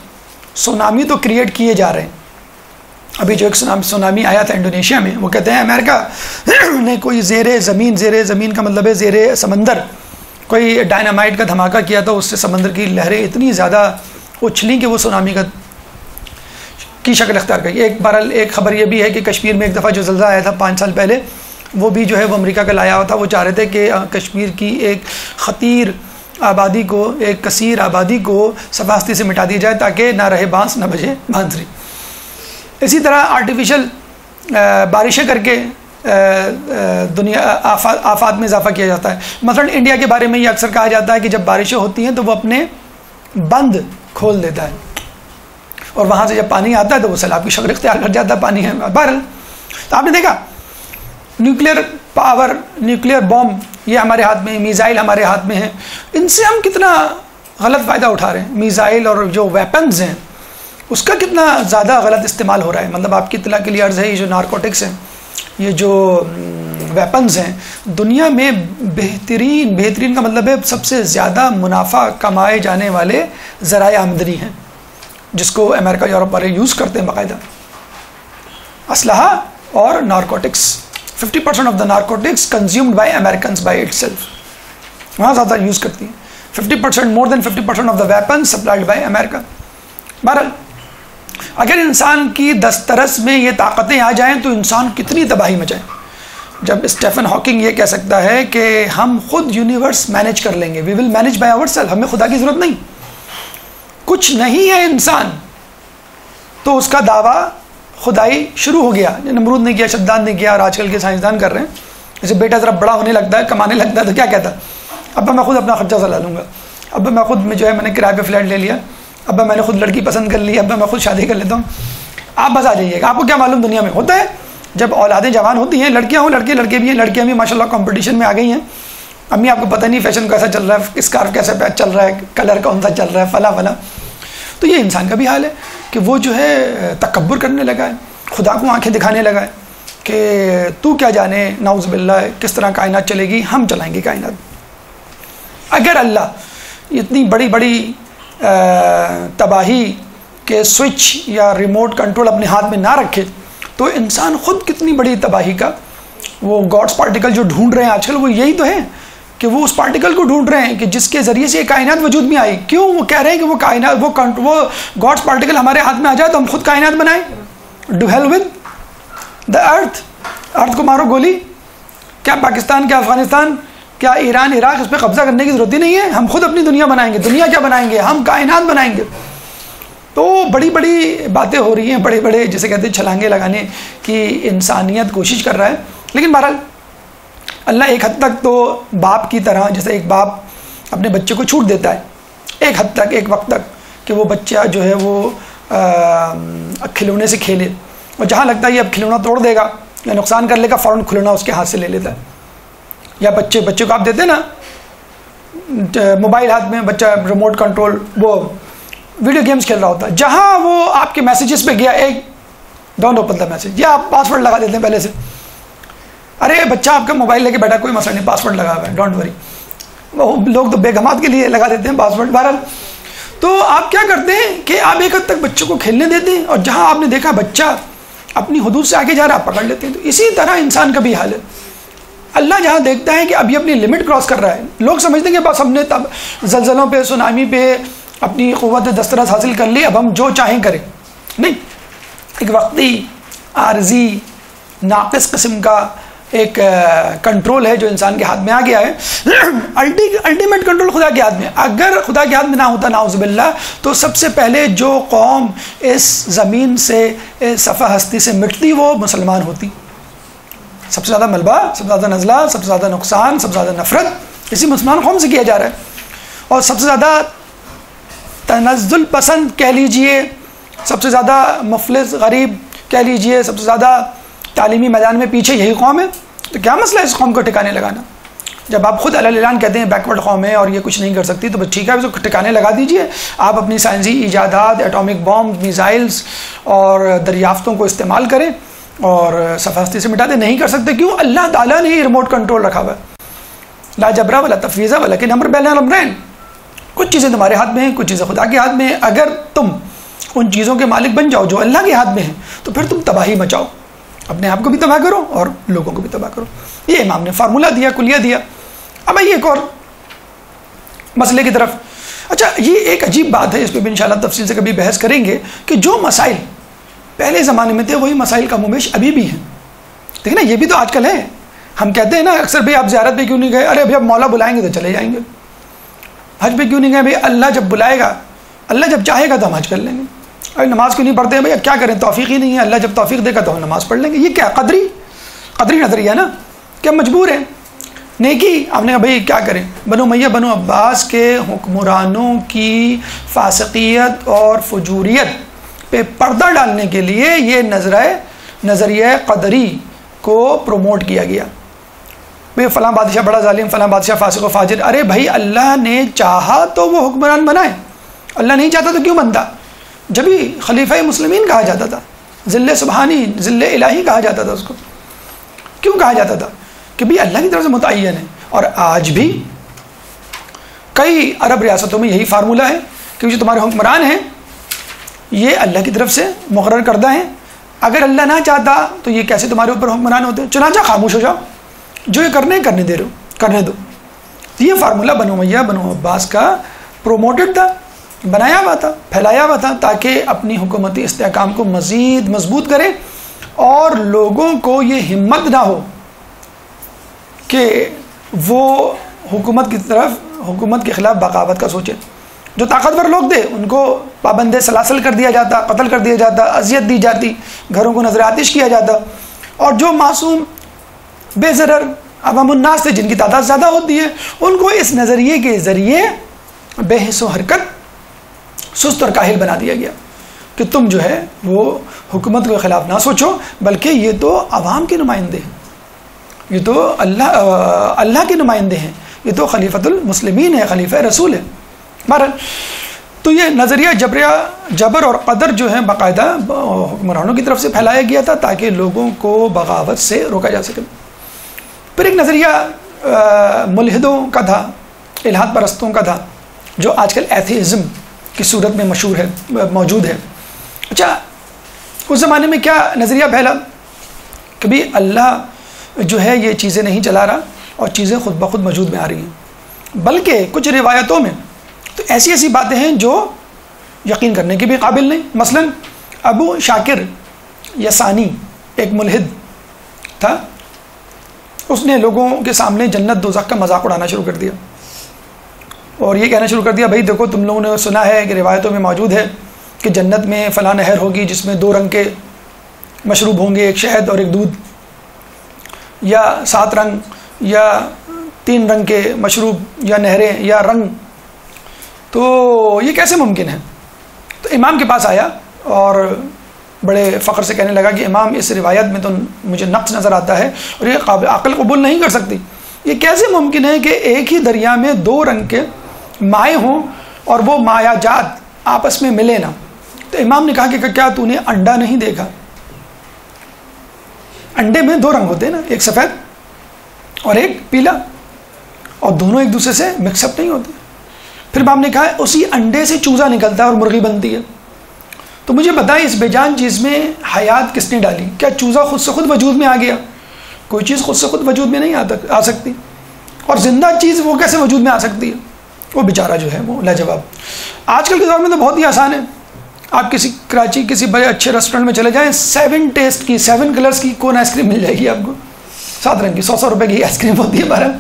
سونامی تو کریٹ کیے جا رہے ہیں. ابھی جو ایک سونامی آیا تھا انڈونیشیا میں، وہ کہتے ہیں امریکہ نے کوئی زیر زمین کا مطلب ہے زیر سمندر کوئی ڈائنامائٹ کا دھماکہ کیا تھا، اس سے سمندر کی لہریں اتنی زیادہ اچھلیں کہ وہ سونامی کی شکل اختیار کری. ایک خبر یہ بھی ہے کہ کشمیر میں ایک دفعہ جو زلزلہ آیا تھا 5 سال پہلے، وہ بھی جو ہے وہ امریکہ کا لایا ہوا تھا. وہ چاہ رہے تھے کہ کشمیر کی ایک خطیر آبادی کو، ایک کثیر آبادی کو صفاستی سے مٹا دیا جائے تاکہ نہ رہے بانس نہ بجے بانسری. اسی طرح آرٹیفیشل بارشیں کر کے دنیا آفات میں اضافہ کیا جاتا ہے. مثلا انڈیا کے بارے میں یہ اکثر کہا جاتا ہے کہ جب بارشیں ہوتی ہیں تو وہ اپنے بند کھول دیتا ہے، اور وہاں سے جب پانی آتا ہے تو وہ سیلاب کی شکل اختیار کر جاتا ہے. پانی ہے بہرحال. تو آپ نے دیکھا نیوکلیئر پاور، نیوکلیئر بوم یہ ہمارے ہاتھ میں، میزائل ہمارے ہاتھ میں ہیں. ان سے ہم کتنا غلط فائدہ اٹھا رہے ہیں. میزائل اور جو ویپنز ہیں اس کا کتنا زیادہ غلط استعمال ہو رہا ہے. مطلب آپ کی اطلاع کے لیے عرض ہے، یہ جو نارکوٹکس ہیں، یہ جو ویپنز ہیں، دنیا میں بہترین کا مطلب ہے سب سے زیادہ منافع کمائے جانے والے ذرائع آمدنی ہیں، جس کو امریکہ یورپ والے یوز کرتے ہیں باقاعدہ. اسلحہ اور narcotics, 50% of the narcotics consumed by Americans by itself, وہاں زیادہ یوز کرتی ہیں. 50%، more than 50% of the weapons supplied by America. بہرحال اگر انسان کی دسترس میں یہ طاقتیں آ جائیں تو انسان کتنی تباہی مچائیں. جب اسٹیفن ہاکنگ یہ کہہ سکتا ہے کہ ہم خود یونیورس مینیج کر لیں گے، وی ول مینیج بائی آور سیلف، ہمیں خدا کی ضرورت نہیں، کچھ نہیں ہے انسان، تو اس کا دعویٰ خدائی شروع ہو گیا. نمرود نے کیا، شداد نے کیا، اور آج کل کے سائنسدان کر رہے ہیں. جیسے بیٹا ذرا بڑا ہونے لگتا ہے، کمانے لگتا ہے، تو کیا کہتا ہے، ابا میں خود اپنا خرچہ چلا لوں گا، ابا میں خود جو ہے میں نے کرائے پہ فلیٹ لے لیا، ابا میں نے خود لڑکی پسند کر لی، ابا میں خود شادی کر لیتا ہوں. آپ بس آ جائیے گا. آپ کو کیا معلوم دنیا میں ہوتا ہے جب اولادیں جوان ہوتی ہیں، لڑکیاں ہوں، لڑکے بھی ہیں، لڑکیاں بھی ماشاء اللہ کمپٹیشن میں آ گئی ہیں. امی آپ کو پتہ نہیں فیشن کیسا چل رہا ہے، اسکارف کیسا چل رہا ہے، کلر کون سا چل رہا ہے، فلاں فلاں. تو یہ انسان کا بھی حال ہے کہ وہ جو ہے تکبر کرنے لگا ہے، خدا کو آنکھیں دکھانے لگا ہے کہ تو کیا جانے، نعوذ باللہ کس طرح کائنات چلے گی، ہم چلائیں گے کائنات. اگر اللہ اتنی بڑی تباہی کے سوئچ یا ریموٹ کنٹرول اپنے ہاتھ میں نہ رکھے تو انسان خود کتنی بڑی تباہی کا، وہ گاڈس پارٹیکل جو ڈھونڈ رہے ہیں آج کل، وہ یہی تو ہے کہ وہ اس پارٹیکل کو ڈھونڈ رہے ہیں کہ جس کے ذریعے سے یہ کائنات وجود میں آئی. کیوں؟ وہ کہہ رہے ہیں کہ وہ کائنات، وہ گاڈس پارٹیکل ہمارے ہاتھ میں آ جائے تو ہم خود کائنات بنائیں. ڈو ہیل ود دا ارتھ کو مارو گولی. کیا پاکستان، کیا افغانستان، کیا ایران، عراق اس پہ قبضہ کرنے کی ضرورت ہی نہیں ہے. ہم خود اپنی دنیا بنائیں گے. دنیا کیا بنائیں گے؟ ہم کائنات بنائیں گے. تو بڑی باتیں ہو رہی ہیں، بڑے جسے کہتے ہیں چھلانگے لگانے کی انسانیت کوشش کر رہا ہے. لیکن بہرحال اللہ ایک حد تک تو باپ کی طرح، جیسے ایک باپ اپنے بچے کو چھوٹ دیتا ہے ایک حد تک، ایک وقت تک، کہ وہ بچہ جو ہے وہ کھلونے سے کھیلے، اور جہاں لگتا ہے یہ اب کھلونا توڑ دے گا یا نقصان کر لے گا، فوراً کھلونا اس کے ہاتھ سے لے لیتا ہے. یا بچے کو آپ دیتے نا موبائل ہاتھ میں، بچہ ریموٹ کنٹرول وہ ویڈیو گیمز کھیل رہا ہوتا ہے، جہاں وہ آپ کے میسیجز پہ گیا ایک ڈونٹ اوپن دا میسیج، یا آپ پاسورڈ لگا دیتے ہیں پہلے سے. ارے بچہ آپ کا موبائل لے کے بیٹھا، کوئی مسئلہ نہیں، پاسورڈ لگا ہوا ہے، ڈونٹ وری. وہ لوگ تو بیگمات کے لیے لگا دیتے ہیں پاسورڈ. بہرحال تو آپ کیا کرتے ہیں کہ آپ ایک حد تک بچوں کو کھیلنے دیتے ہیں، اور جہاں آپ نے دیکھا بچہ اپنی حدود سے آگے جا رہا ہے آپ پکڑ لیتے ہیں. تو اسی طرح انسان کا بھی حال ہے. اللہ جہاں دیکھتا ہے کہ ابھی اپنی لمٹ کراس کر رہا ہے، لوگ سمجھتے ہیں کہ بس ہم نے تب زلزلوں پہ سونامی پہ اپنی قوت دسترس حاصل کر لی، اب ہم جو چاہیں کریں. نہیں، ایک وقتی عارضی ناقص قسم کا ایک کنٹرول ہے جو انسان کے ہاتھ میں آ گیا ہے. الٹیمیٹ کنٹرول خدا کے ہاتھ میں. اگر خدا کے ہاتھ میں نہ ہوتا نعوذ باللہ، تو سب سے پہلے جو قوم اس زمین سے صفحہ ہستی سے مٹتی وہ مسلمان ہوتی. سب سے زیادہ ملبہ، سب سے زیادہ نزلہ، سب سے زیادہ نقصان، سب سے زیادہ نفرت اسی مسلمان قوم سے کیا جا رہا ہے. اور سب سے زیادہ تنزل پسند کہہ لیجئے، سب سے زیادہ مفلس غریب کہہ لیجئے، سب سے زیادہ تعلیمی میدان میں پیچھے یہی قوم ہے. تو کیا مسئلہ ہے اس قوم کو ٹھکانے لگانا؟ جب آپ خود علیہ اعلان کہتے ہیں بیکورڈ قوم ہے اور یہ کچھ نہیں کر سکتی، تو بس ٹھیک ہے اس کو ٹھکانے لگا دیجئے. آپ اپنی سائنسی ایجادات، ایٹامک بامب، میزائلز اور دریافتوں کو استعمال کریں اور صفحستی سے مٹا دیں. نہیں کر سکتے، کیوں؟ اللہ تعالیٰ نے ہی ریموٹ کنٹرول رکھا ہوا ہے. لا جبرا ولا تفویض ولکن امر بین الامرین. کچھ چیزیں تمہارے ہاتھ میں ہیں، کچھ چیزیں خدا کے ہاتھ میں ہیں. اگر تم ان چیزوں کے مالک بن جاؤ جو اللہ کے ہاتھ میں ہیں، تو پھر تم تباہی مچاؤ، اپنے آپ کو بھی تباہ کرو اور لوگوں کو بھی تباہ کرو. یہ امام نے فارمولہ دیا، کلیہ دیا. اب آئیے ایک اور مسئلے کی طرف. اچھا، یہ ایک عجیب بات ہے، اس پہ بھی انشاءاللہ تفصیل سے کبھی بحث کریں گے کہ جو مسائل پہلے زمانے میں تھے وہی مسائل کا ممیش ابھی بھی ہیں. دیکھیں نا، یہ بھی تو آج کل ہے. ہم کہتے ہیں نا اکثر، بھائی آپ زیارت پہ کیوں نہیں گئے؟ ارے ابھی اب مولا بلائیں گے تو چلے جائیں گے. حج پہ کیوں نہیں گئے؟ بھائی اللہ جب بلائے گا، اللہ جب چاہے گا تو ہم حج کر لیں گے. ارے نماز کیوں نہیں پڑھتے ہیں؟ بھائی اب کیا کریں، توفیق ہی نہیں ہے. اللہ جب توفیق دے گا تو ہم نماز پڑھ لیں گے. یہ کیا قدری نظریہ نا کہ ہم مجبور ہیں. نیکی آپ نے کہا بھائی کیا کریں، بنو امیہ بنو عباس کے حکمرانوں کی فاسقیت اور فجوریت پہ پردہ ڈالنے کے لیے یہ نظریہ قدری کو پروموٹ کیا گیا. بھئی فلاں بادشاہ بڑا ظالم، فلاں بادشاہ فاسق و فاجر. ارے بھائی اللہ نے چاہا تو وہ حکمران بنائے، اللہ نہیں چاہتا تو کیوں بنتا؟ جبھی خلیفہ مسلمین کہا جاتا تھا، ذل سبحانی، ذل الہی کہا جاتا تھا. اس کو کیوں کہا جاتا تھا؟ کہ بھی اللہ کی طرف سے متعین ہے. اور آج بھی کئی عرب ریاستوں میں یہی فارمولہ ہے کہ جو تمہارے حکمران ہیں یہ اللہ کی طرف سے مقرر کردہ ہیں. اگر اللہ نہ چاہتا تو یہ کیسے تمہارے اوپر حکمران ہوتے؟ چنانچہ خاموش ہو جاؤ، جو یہ کرنے دے رہے ہو کرنے دو. یہ فارمولہ بنو امیہ بنو عباس کا پروموٹڈ تھا، بنایا ہوا تھا، پھیلایا ہوا تھا، تاکہ اپنی حکومتی استحکام کو مزید مضبوط کرے اور لوگوں کو یہ ہمت نہ ہو کہ وہ حکومت کے خلاف بغاوت کا سوچے. جو طاقتور لوگ تھے ان کو پابند سلاسل کر دیا جاتا، قتل کر دیا جاتا، اذیت دی جاتی، گھروں کو نظر آتش کیا جاتا. اور جو معصوم بے ضرر عوام الناس تھے جن کی تعداد زیادہ ہوتی ہے، ان کو اس نظریے کے ذریعے بے حس و حرکت، سست اور کاہل بنا دیا گیا کہ تم جو ہے وہ حکومت کے خلاف نہ سوچو، بلکہ یہ تو عوام کے نمائندے ہیں، یہ تو اللہ کے نمائندے ہیں، یہ تو خلیفۃ المسلمین ہے، خلیفہ رسول ہے. بہرحال تو یہ نظریہ جبر اور قدر جو ہے باقاعدہ حکمرانوں کی طرف سے پھیلایا گیا تھا تاکہ لوگوں کو بغاوت سے روکا جا سکے. پھر ایک نظریہ ملحدوں کا تھا، الہاد پرستوں کا تھا، جو آج کل ایتھیزم کی صورت میں موجود ہے. اچھا، اس زمانے میں کیا نظریہ پھیلا کہ بھی اللہ جو ہے یہ چیزیں نہیں چلا رہا اور چیزیں خود بخود موجود میں آ رہی ہیں، بلکہ کچھ روایتوں میں تو ایسی باتیں ہیں جو یقین کرنے کے بھی قابل نہیں. مثلا ابو شاکر یسانی ایک ملحد تھا، اس نے لوگوں کے سامنے جنت دوزخ کا مذاق اڑانا شروع کر دیا اور یہ کہنا شروع کر دیا بھائی دیکھو تم لوگوں نے سنا ہے کہ روایتوں میں موجود ہے کہ جنت میں فلاں نہر ہوگی جس میں 2 رنگ کے مشروب ہوں گے، ایک شہد اور ایک دودھ، یا 7 رنگ یا 3 رنگ کے مشروب یا نہریں یا رنگ. تو یہ کیسے ممکن ہے؟ تو امام کے پاس آیا اور بڑے فخر سے کہنے لگا کہ امام اس روایت میں تو مجھے نقص نظر آتا ہے اور یہ عقل قبول نہیں کر سکتی. یہ کیسے ممکن ہے کہ ایک ہی دریا میں 2 رنگ کے مائع ہوں اور وہ مایع جات آپس میں ملے نا، تو امام نے کہا کہ کیا تو نے انڈا نہیں دیکھا؟ انڈے میں 2 رنگ ہوتے ہیں نا، ایک سفید اور ایک پیلا، اور دونوں ایک دوسرے سے مکس اپ نہیں ہوتے۔ پھر امام نے کہا اسی انڈے سے چوزا نکلتا ہے اور مرغی بنتی ہے۔ تو مجھے بتائیں اس بے جان چیز میں حیات کس نے ڈالی؟ کیا چوزا خود سے خود وجود میں آ گیا؟ کوئی چیز خود سے خود وجود میں نہیں آ سکتی، اور زندہ چیز وہ کیسے وجود میں آ سکتی ہے؟ وہ بیچارہ جو ہے وہ لاجواب۔ آج کل کے دور میں تو بہت ہی آسان ہے، آپ کسی کراچی کسی بڑے اچھے ریسٹورینٹ میں چلے جائیں، 7 ٹیسٹ کی 7 کلرز کی کون آئس کریم مل جائے گی آپ کو، 7 رنگ کی، 100 روپے کی آئس کریم ہوتی ہے بہرحال،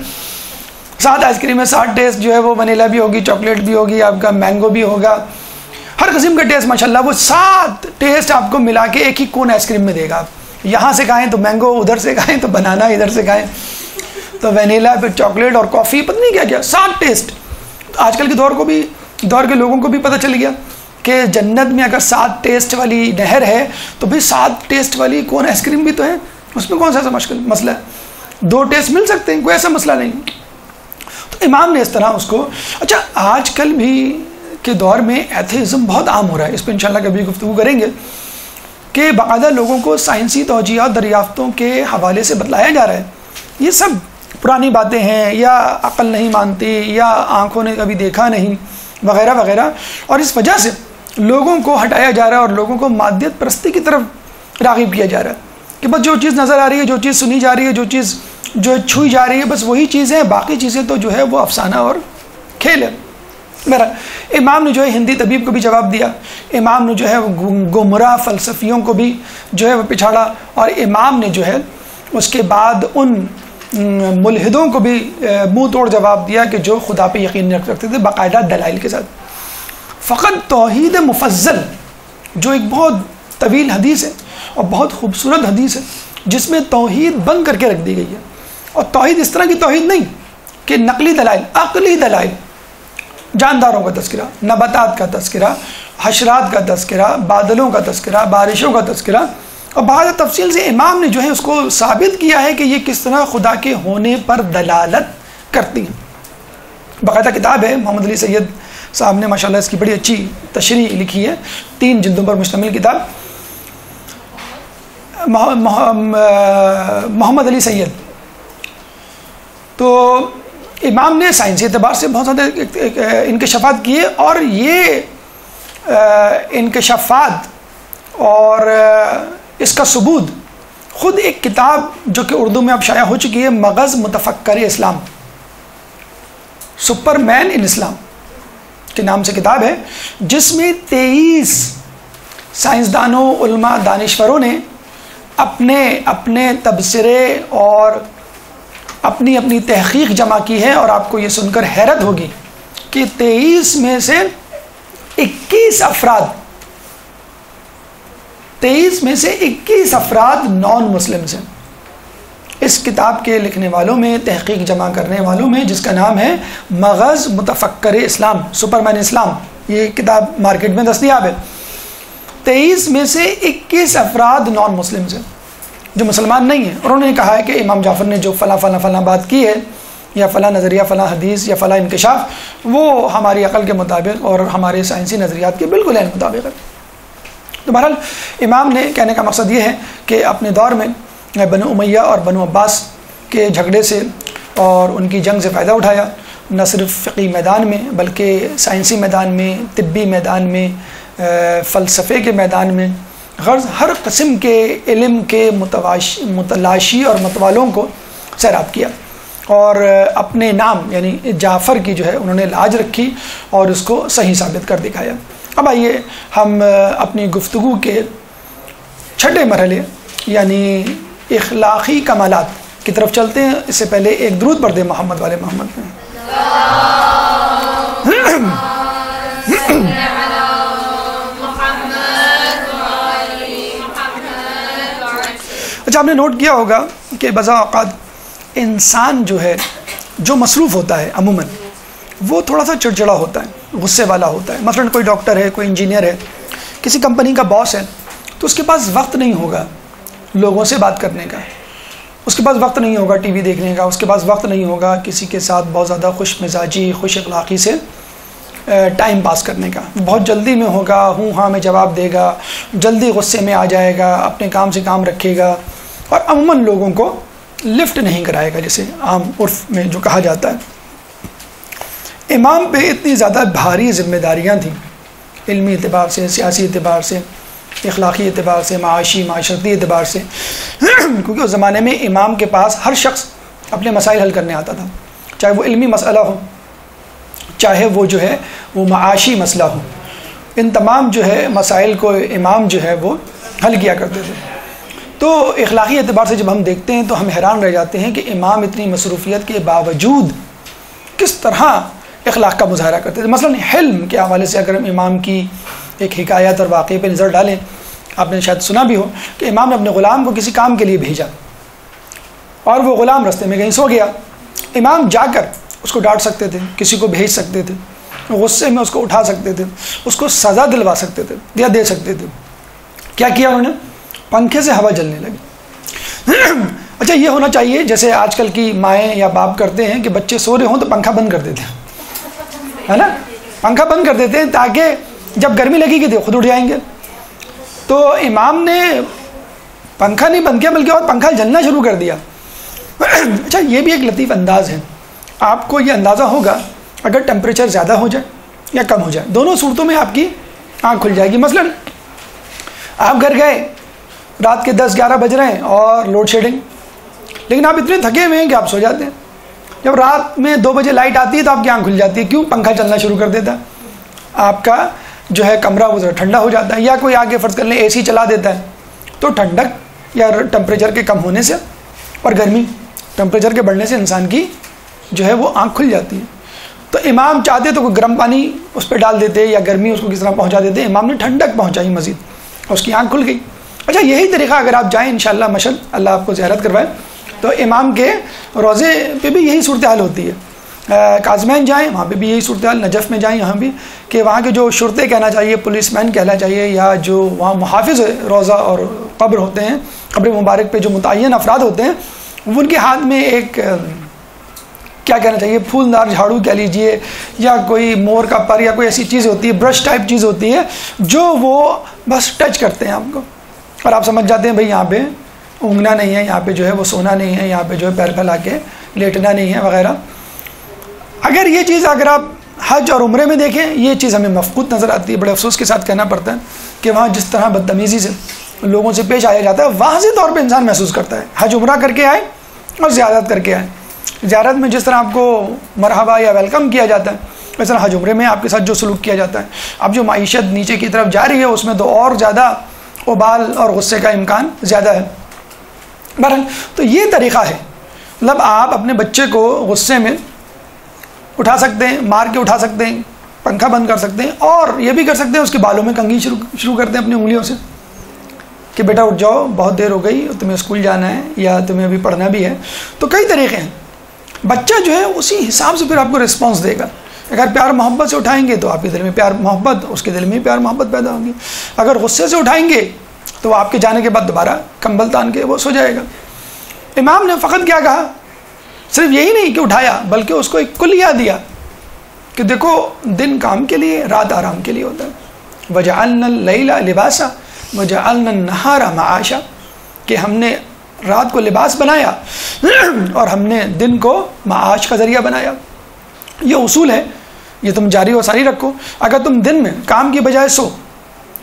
7 آئس کریم میں 7 ٹیسٹ جو ہے وہ ونیلا بھی ہوگی، چاکلیٹ بھی ہوگی، آپ کا مینگو بھی ہوگا، ہر قسم کا ٹیسٹ ماشاءاللہ، وہ 7 ٹیسٹ آپ کو ملا کے ایک ہی کون آئس کریم میں دے گا۔ یہاں سے کھائیں تو مینگو، ادھر سے کھائیں تو بنانا، ادھر سے کھائیں تو وینیلا، پھر چاکلیٹ اور کافی، پتہ نہیں کیا کیا 7 ٹیسٹ۔ آج کل کے دور کے لوگوں کو بھی پتہ چل گیا کہ جنت میں اگر 7 ٹیسٹ والی نہر ہے تو بھی 7 ٹیسٹ والی کون آئس کریم بھی تو ہے، اس میں کون سا مسئلہ ہے؟ 2 ٹیسٹ مل سکتے ہیں، کوئی ایسا مسئلہ نہیں۔ تو امام نے اس طرح اس کو، اچھا آج کل بھی کے دور میں ایتھیزم بہت عام ہو رہا ہے، اس پہ انشاءاللہ کبھی گفتگو کریں گے، کہ باقاعدہ لوگوں کو سائنسی توجیہات دریافتوں کے حوالے سے بتلایا جا رہا ہے یہ سب پرانی باتیں ہیں، یا عقل نہیں مانتی، یا آنکھوں نے کبھی دیکھا نہیں، وغیرہ وغیرہ، اور اس وجہ سے لوگوں کو ہٹایا جا رہا ہے اور لوگوں کو مادیت پرستی کی طرف راغب کیا جا رہا ہے کہ بس جو چیز نظر آ رہی ہے، جو چیز سنی جا رہی ہے، جو چیز جو چھوئی جا رہی ہے، بس وہی چیز ہے، باقی چیزیں تو جو ہے وہ افسانہ اور کھیل ہے۔ میرا امام نے جو ہے ہندی طبیب کو بھی جواب دیا، امام نے جو ہے وہ گمراہ فلسفیوں کو بھی جو ہے وہ پچھاڑا، اور امام نے جو ہے اس کے بعد ان ملحدوں کو بھی منہ توڑ جواب دیا کہ جو خدا پہ یقین رکھتے تھے باقاعدہ دلائل کے ساتھ۔ فقط توحید مفضل جو ایک بہت طویل حدیث ہے اور بہت خوبصورت حدیث ہے، جس میں توحید بند کر کے رکھ دی گئی ہے، اور توحید اس طرح کی توحید نہیں کہ نقلی دلائل، عقلی دلائل، جانداروں کا تذکرہ، نباتات کا تذکرہ، حشرات کا تذکرہ، بادلوں کا تذکرہ، بارشوں کا تذکرہ، اور بعض تفصیل سے امام نے جو ہے اس کو ثابت کیا ہے کہ یہ کس طرح خدا کے ہونے پر دلالت کرتی ہیں۔ باقاعدہ کتاب ہے، محمد علی سید صاحب نے ماشاءاللہ اس کی بڑی اچھی تشریح لکھی ہے، 3 جلدوں پر مشتمل کتاب، محمد علی سید۔ تو امام نے سائنسی اعتبار سے بہت زیادہ انکشافات کیے، اور یہ انکشافات اور اس کا ثبوت خود ایک کتاب جو کہ اردو میں اب شائع ہو چکی ہے، مغز متفکر اسلام، سپر مین ان اسلام کے نام سے کتاب ہے، جس میں 23 سائنسدانوں، علماء، دانشوروں نے اپنے تبصرے اور اپنی تحقیق جمع کی ہے، اور آپ کو یہ سن کر حیرت ہوگی کہ 23 میں سے 21 افراد نان مسلمز ہیں۔ اس کتاب کے لکھنے والوں میں، تحقیق جمع کرنے والوں میں، جس کا نام ہے مغز متفکر اسلام، سپرمین اسلام، یہ کتاب مارکیٹ میں دستیاب ہے، 23 میں سے 21 افراد نان مسلمز ہیں جو مسلمان نہیں ہیں، اور انہوں نے کہا ہے کہ امام جعفر نے جو فلاں بات کی ہے، یا فلاں نظریہ، فلاں حدیث، یا فلاں انکشاف، وہ ہماری عقل کے مطابق اور ہمارے سائنسی نظریات کے بالکل عین مطابق ہے۔ تو بہرحال امام نے کہنے کا مقصد یہ ہے کہ اپنے دور میں بنو امیہ اور بنو عباس کے جھگڑے سے اور ان کی جنگ سے فائدہ اٹھایا، نہ صرف فقہی میدان میں بلکہ سائنسی میدان میں، طبی میدان میں، فلسفے کے میدان میں، غرض ہر قسم کے علم کے متلاشی اور متوالوں کو سیراب کیا، اور اپنے نام یعنی جعفر کی جو ہے انہوں نے لاج رکھی اور اس کو صحیح ثابت کر دکھایا۔ اب آئیے ہم اپنی گفتگو کے 6 مرحلے یعنی اخلاقی کمالات کی طرف چلتے ہیں۔ اس سے پہلے ایک درود پڑھ دیں محمد والے محمد میں۔ اچھا، آپ نے نوٹ کیا ہوگا کہ بعض اوقات انسان جو ہے جو مصروف ہوتا ہے عموماً وہ تھوڑا سا چڑچڑا ہوتا ہے، غصے والا ہوتا ہے۔ مثلاً کوئی ڈاکٹر ہے، کوئی انجینئر ہے، کسی کمپنی کا باس ہے، تو اس کے پاس وقت نہیں ہوگا لوگوں سے بات کرنے کا، اس کے پاس وقت نہیں ہوگا ٹی وی دیکھنے کا، اس کے پاس وقت نہیں ہوگا کسی کے ساتھ بہت زیادہ خوش مزاجی، خوش اخلاقی سے ٹائم پاس کرنے کا، بہت جلدی میں ہوگا، ہوں ہاں میں جواب دے گا، جلدی غصے میں آ جائے گا، اپنے کام سے کام رکھے گا، اور عموماً لوگوں کو لفٹ نہیں کرائے گا، جیسے عام عرف میں جو کہا جاتا ہے۔ امام پہ اتنی زیادہ بھاری ذمہ داریاں تھیں، علمی اعتبار سے، سیاسی اعتبار سے، اخلاقی اعتبار سے، معاشی معاشرتی اعتبار سے، کیونکہ اس زمانے میں امام کے پاس ہر شخص اپنے مسائل حل کرنے آتا تھا، چاہے وہ علمی مسئلہ ہو، چاہے وہ جو ہے وہ معاشی مسئلہ ہو، ان تمام جو ہے مسائل کو امام جو ہے وہ حل کیا کرتے تھے۔ تو اخلاقی اعتبار سے جب ہم دیکھتے ہیں تو ہم حیران رہ جاتے ہیں کہ امام اتنی مصروفیت کے باوجود کس طرح اخلاق کا مظاہرہ کرتے تھے۔ مثلا حلم کے حوالے سے اگر ہم امام کی ایک حکایت اور واقعے پہ نظر ڈالیں، آپ نے شاید سنا بھی ہو کہ امام نے اپنے غلام کو کسی کام کے لیے بھیجا اور وہ غلام رستے میں کہیں سو گیا۔ امام جا کر اس کو ڈانٹ سکتے تھے، کسی کو بھیج سکتے تھے، غصے میں اس کو اٹھا سکتے تھے، اس کو سزا دلوا سکتے تھے یا دے سکتے تھے۔ کیا کیا انہوں نے؟ پنکھے سے ہوا جلنے لگی۔ اچھا، یہ ہونا چاہیے جیسے آج کل کی مائیں یا باپ کرتے ہیں کہ بچے سو رہے ہوں تو پنکھا بند کر دیتے ہیں، ہے نا، پنکھا بند کر دیتے ہیں تاکہ جب گرمی لگے گی تو خود اٹھ جائیں گے۔ تو امام نے پنکھا نہیں بند کیا بلکہ اور پنکھا جلنا شروع کر دیا۔ اچھا، یہ بھی ایک لطیف انداز ہے، آپ کو یہ اندازہ ہوگا اگر ٹیمپریچر زیادہ ہو جائے یا کم ہو جائے، دونوں صورتوں میں آپ کی آنکھ کھل جائے گی۔ مثلا آپ گھر گئے، رات کے 10-11 بج رہے ہیں اور لوڈ شیڈنگ، لیکن آپ اتنے تھکے ہوئے ہیں کہ آپ سو جاتے ہیں۔ جب رات میں 2 بجے لائٹ آتی ہے تو آپ کی آنکھ کھل جاتی ہے، کیوں؟ پنکھا چلنا شروع کر دیتا ہے، آپ کا جو ہے کمرہ وہ ذرا ٹھنڈا ہو جاتا ہے، یا کوئی آگے فرض کر لیں اے سی چلا دیتا ہے، تو ٹھنڈک یا ٹیمپریچر کے کم ہونے سے اور گرمی ٹیمپریچر کے بڑھنے سے انسان کی جو ہے وہ آنکھ کھل جاتی ہے۔ تو امام چاہتے تو کوئی گرم پانی اس پہ ڈال دیتے یا گرمی اس کو کس طرح پہنچا دیتے، امام نے ٹھنڈک پہنچائی مزید، اس کی آنکھ کھل گئی۔ اچھا، یہی طریقہ اگر آپ جائیں انشاءاللہ مشہد، اللہ آپ کو زیارت کروائے، تو امام کے روضے پہ بھی یہی صورتحال ہوتی ہے۔ کاظمین جائیں، وہاں پہ بھی یہی صورتحال، نجف میں جائیں، یہاں بھی، کہ وہاں کے جو شرطے کہنا چاہیے، پولیس مین کہنا چاہیے، یا جو وہاں محافظ روضہ اور قبر ہوتے ہیں، قبر مبارک پہ جو متعین افراد ہوتے ہیں، وہ ان کے ہاتھ میں ایک کیا کہنا چاہیے، پھولدار جھاڑو کہہ لیجئے، یا کوئی مور کا پر یا کوئی ایسی چیز ہوتی ہے، برش ٹائپ چیز ہوتی ہے، جو وہ بس ٹچ کرتے ہیں آپ کو، اور آپ سمجھ جاتے ہیں بھئی یہاں پہ اونگنا نہیں ہے، یہاں پہ جو ہے وہ سونا نہیں ہے، یہاں پہ جو ہے پیر پھیلا کے لیٹنا نہیں ہے وغیرہ۔ اگر یہ چیز اگر آپ حج اور عمرے میں دیکھیں، یہ چیز ہمیں مفقود نظر آتی ہے، بڑے افسوس کے ساتھ کہنا پڑتا ہے کہ وہاں جس طرح بدتمیزی سے لوگوں سے پیش آیا جاتا ہے، واضح طور پہ انسان محسوس کرتا ہے۔ حج عمرہ کر کے آئے اور زیارت کر کے آئے، زیارت میں جس طرح آپ کو مرحبا یا ویلکم کیا جاتا ہے، اس طرح حج عمرے میں آپ کے ساتھ جو سلوک کیا جاتا ہے، اب جو معیشت نیچے کی طرف جا رہی ہے اس میں تو اور زیادہ ابال اور غصے کا امکان زیادہ ہے۔ بہرحال تو یہ طریقہ ہے، مطلب آپ اپنے بچے کو غصے میں اٹھا سکتے ہیں، مار کے اٹھا سکتے ہیں، پنکھا بند کر سکتے ہیں، اور یہ بھی کر سکتے ہیں اس کے بالوں میں کنگھی شروع کرتے ہیں اپنی انگلیوں سے کہ بیٹا اٹھ جاؤ، بہت دیر ہو گئی، تمہیں اسکول جانا ہے یا تمہیں ابھی پڑھنا بھی ہے۔ تو کئی طریقے ہیں، بچہ جو ہے اسی حساب سے پھر آپ کو رسپانس دے گا۔ اگر پیار محبت سے اٹھائیں گے تو آپ کے دل میں پیار محبت، اس کے دل میں پیار محبت پیدا ہوگی۔ اگر غصے سے اٹھائیں گے تو آپ کے جانے کے بعد دوبارہ کمبل تان کے وہ سو جائے گا۔ امام نے فقط کیا کہا، صرف یہی نہیں کہ اٹھایا، بلکہ اس کو ایک کلیہ دیا کہ دیکھو دن کام کے لیے، رات آرام کے لیے ہوتا ہے۔ وَجَعَلْنَا اللَّيْلَ لِبَاسًا وَجَعَلْنَا النَّهَارَ مَعَاشًا، کہ ہم نے رات کو لباس بنایا اور ہم نے دن کو معاش کا ذریعہ بنایا۔ یہ اصول ہے، یہ تم جاری و ساری رکھو۔ اگر تم دن میں کام کی بجائے سو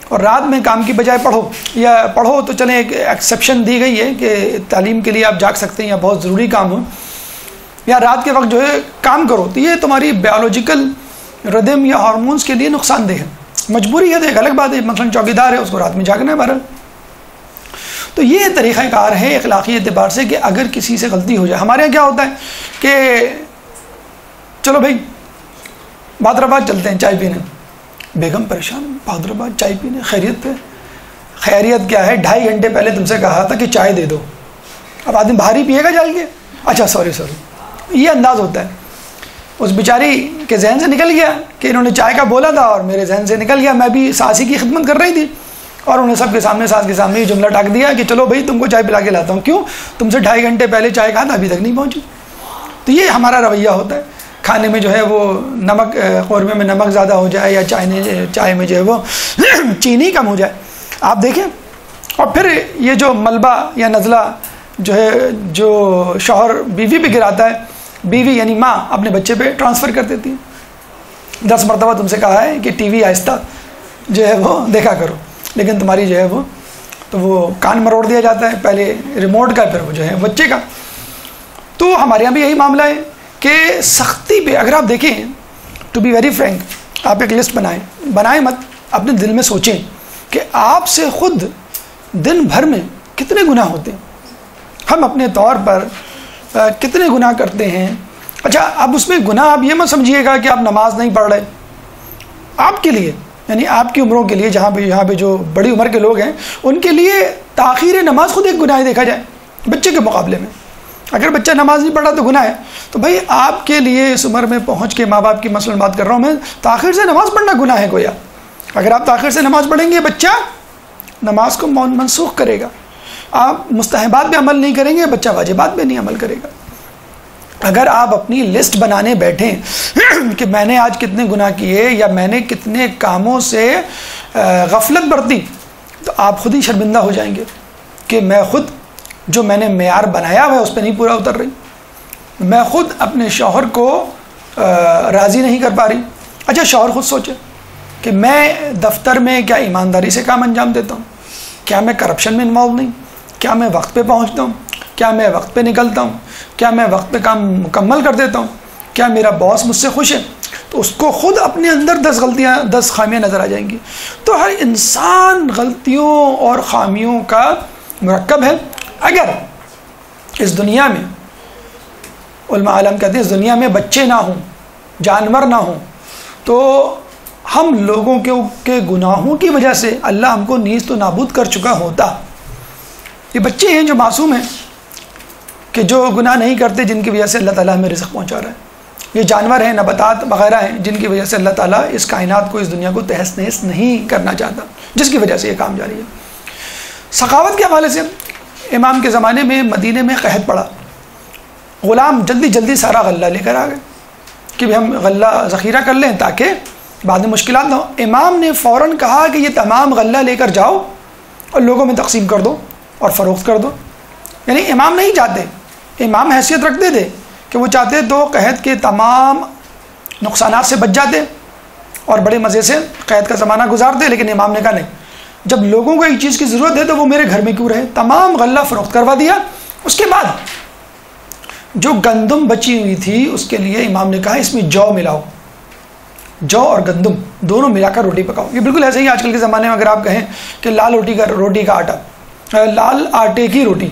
اور رات میں کام کی بجائے پڑھو، یا پڑھو تو چلیں ایک ایکسیپشن دی گئی ہے کہ تعلیم کے لیے آپ جاگ سکتے ہیں یا بہت ضروری کام ہو، یا رات کے وقت جو ہے کام کرو، تو یہ تمہاری بیولوجیکل ردم یا ہارمونز کے لیے نقصان دہ ہے۔ مجبوری ہے تو ایک الگ بات ہے، مثلا چوکیدار ہے، اس کو رات میں جاگنا ہے بہرحال۔ تو یہ طریقہ کار ہے اخلاقی اعتبار سے کہ اگر کسی سے غلطی ہو جائے، ہمارے یہاں کیا ہوتا ہے کہ چلو بھائی بہادرآباد چلتے ہیں چائے پینے، بیگم پریشان، بہادرآباد چائے پینے، خیریت پہ؟ خیریت کیا ہے، 2.5 گھنٹے پہلے تم سے کہا تھا کہ چائے دے دو، اب آدمی باہر ہی پیے گا جال کے، اچھا سوری، یہ انداز ہوتا ہے۔ اس بیچاری کے ذہن سے نکل گیا کہ انہوں نے چائے کا بولا تھا اور میرے ذہن سے نکل گیا، میں بھی ساسی کی خدمت کر رہی تھی اور انہوں نے سب کے سامنے، ساس کے سامنے یہ جملہ ٹاک دیا کہ چلو بھائی تم کو چائے پلا کے لاتا ہوں، کیوں؟ تم سے 2.5 گھنٹے پہلے چائے کہا تھا، ابھی تک نہیں پہنچی۔ تو یہ ہمارا رویہ ہوتا ہے، کھانے میں جو ہے وہ نمک، قورمے میں نمک زیادہ ہو جائے، یا چائے میں جو ہے وہ چینی کم ہو جائے. آپ دیکھیں. اور پھر یہ جو ملبہ یا نزلہ جو ہے جو شوہر بیوی پہ گراتا ہے، بیوی یعنی ماں اپنے بچے پہ ٹرانسفر کر دیتی ہے. 10 مرتبہ تم سے کہا ہے کہ ٹی وی آہستہ جو ہے وہ دیکھا کرو، لیکن تمہاری جو ہے وہ تو وہ کان مروڑ دیا جاتا ہے، پہلے ریموٹ کا پھر وہ جو ہے بچے کا. تو ہمارے یہاں بھی یہی معاملہ ہے کہ سختی پہ اگر آپ دیکھیں، ٹو بی ویری فرینک، آپ ایک لسٹ بنائیں مت، اپنے دل میں سوچیں کہ آپ سے خود دن بھر میں کتنے گناہ ہوتے ہیں. ہم اپنے طور پر کتنے گناہ کرتے ہیں. اچھا اب اس میں گناہ آپ یہ مت سمجھیے گا کہ آپ نماز نہیں پڑھ رہے. آپ کے لیے یعنی آپ کی عمروں کے لیے، یہاں پہ جو بڑی عمر کے لوگ ہیں ان کے لیے تاخیر نماز خود ایک گناہ دیکھا جائے بچے کے مقابلے میں. اگر بچہ نماز نہیں پڑھا تو گناہ ہے. تو بھائی آپ کے لیے اس عمر میں پہنچ کے، ماں باپ کی مثلاً بات کر رہا ہوں میں، تاخیر سے نماز پڑھنا گناہ ہے گویا. اگر آپ تاخیر سے نماز پڑھیں گے بچہ نماز کو منسوخ کرے گا. آپ مستحبات پہ عمل نہیں کریں گے، بچہ واجبات پہ نہیں عمل کرے گا. اگر آپ اپنی لسٹ بنانے بیٹھیں کہ میں نے آج کتنے گناہ کیے یا میں نے کتنے کاموں سے غفلت برتی، تو آپ خود ہی شرمندہ ہو جائیں گے کہ میں خود جو میں نے معیار بنایا ہوا ہے اس پہ نہیں پورا اتر رہی، میں خود اپنے شوہر کو راضی نہیں کر پا رہی. اچھا شوہر خود سوچے کہ میں دفتر میں کیا ایمانداری سے کام انجام دیتا ہوں، کیا میں کرپشن میں انوالو نہیں، کیا میں وقت پہ پہنچتا ہوں، کیا میں وقت پہ نکلتا ہوں، کیا میں وقت پہ کام مکمل کر دیتا ہوں، کیا میرا باس مجھ سے خوش ہے. تو اس کو خود اپنے اندر 10 خامیاں نظر آ جائیں گی. تو ہر انسان غلطیوں اور خامیوں کا مرکب ہے. اگر اس دنیا میں، علماء عالم کہتے ہیں اس دنیا میں بچے نہ ہوں، جانور نہ ہوں، تو ہم لوگوں کے گناہوں کی وجہ سے اللہ ہم کو نیست و نابود کر چکا ہوتا. یہ بچے ہیں جو معصوم ہیں، کہ جو گناہ نہیں کرتے، جن کی وجہ سے اللہ تعالیٰ ہمیں رزق پہنچا رہا ہے. یہ جانور ہیں، نباتات وغیرہ ہیں، جن کی وجہ سے اللہ تعالیٰ اس کائنات کو، اس دنیا کو تہس نہس نہیں کرنا چاہتا، جس کی وجہ سے یہ کام جاری ہے. سخاوت کے حوالے سے امام کے زمانے میں مدینے میں قحط پڑا. غلام جلدی جلدی سارا غلہ لے کر آ گئے کہ ہم غلہ ذخیرہ کر لیں تاکہ بعد میں مشکلات نہ ہو. امام نے فوراً کہا کہ یہ تمام غلہ لے کر جاؤ اور لوگوں میں تقسیم کر دو اور فروخت کر دو. یعنی امام نہیں چاہتے، امام حیثیت رکھتے تھے کہ وہ چاہتے تو قحط کے تمام نقصانات سے بچ جاتے اور بڑے مزے سے قحط کا زمانہ گزارتے. لیکن امام نے کہا نہیں، جب لوگوں کو ایک چیز کی ضرورت ہے تو وہ میرے گھر میں کیوں رہے. تمام غلہ فروخت کروا دیا. اس کے بعد جو گندم بچی ہوئی تھی اس کے لیے امام نے کہا اس میں جو ملاؤ، جو اور گندم دونوں ملا کر روٹی پکاؤ. یہ بالکل ایسے ہی آج کل کے زمانے میں اگر آپ کہیں کہ لال روٹی کا آٹا، لال آٹے کی روٹی.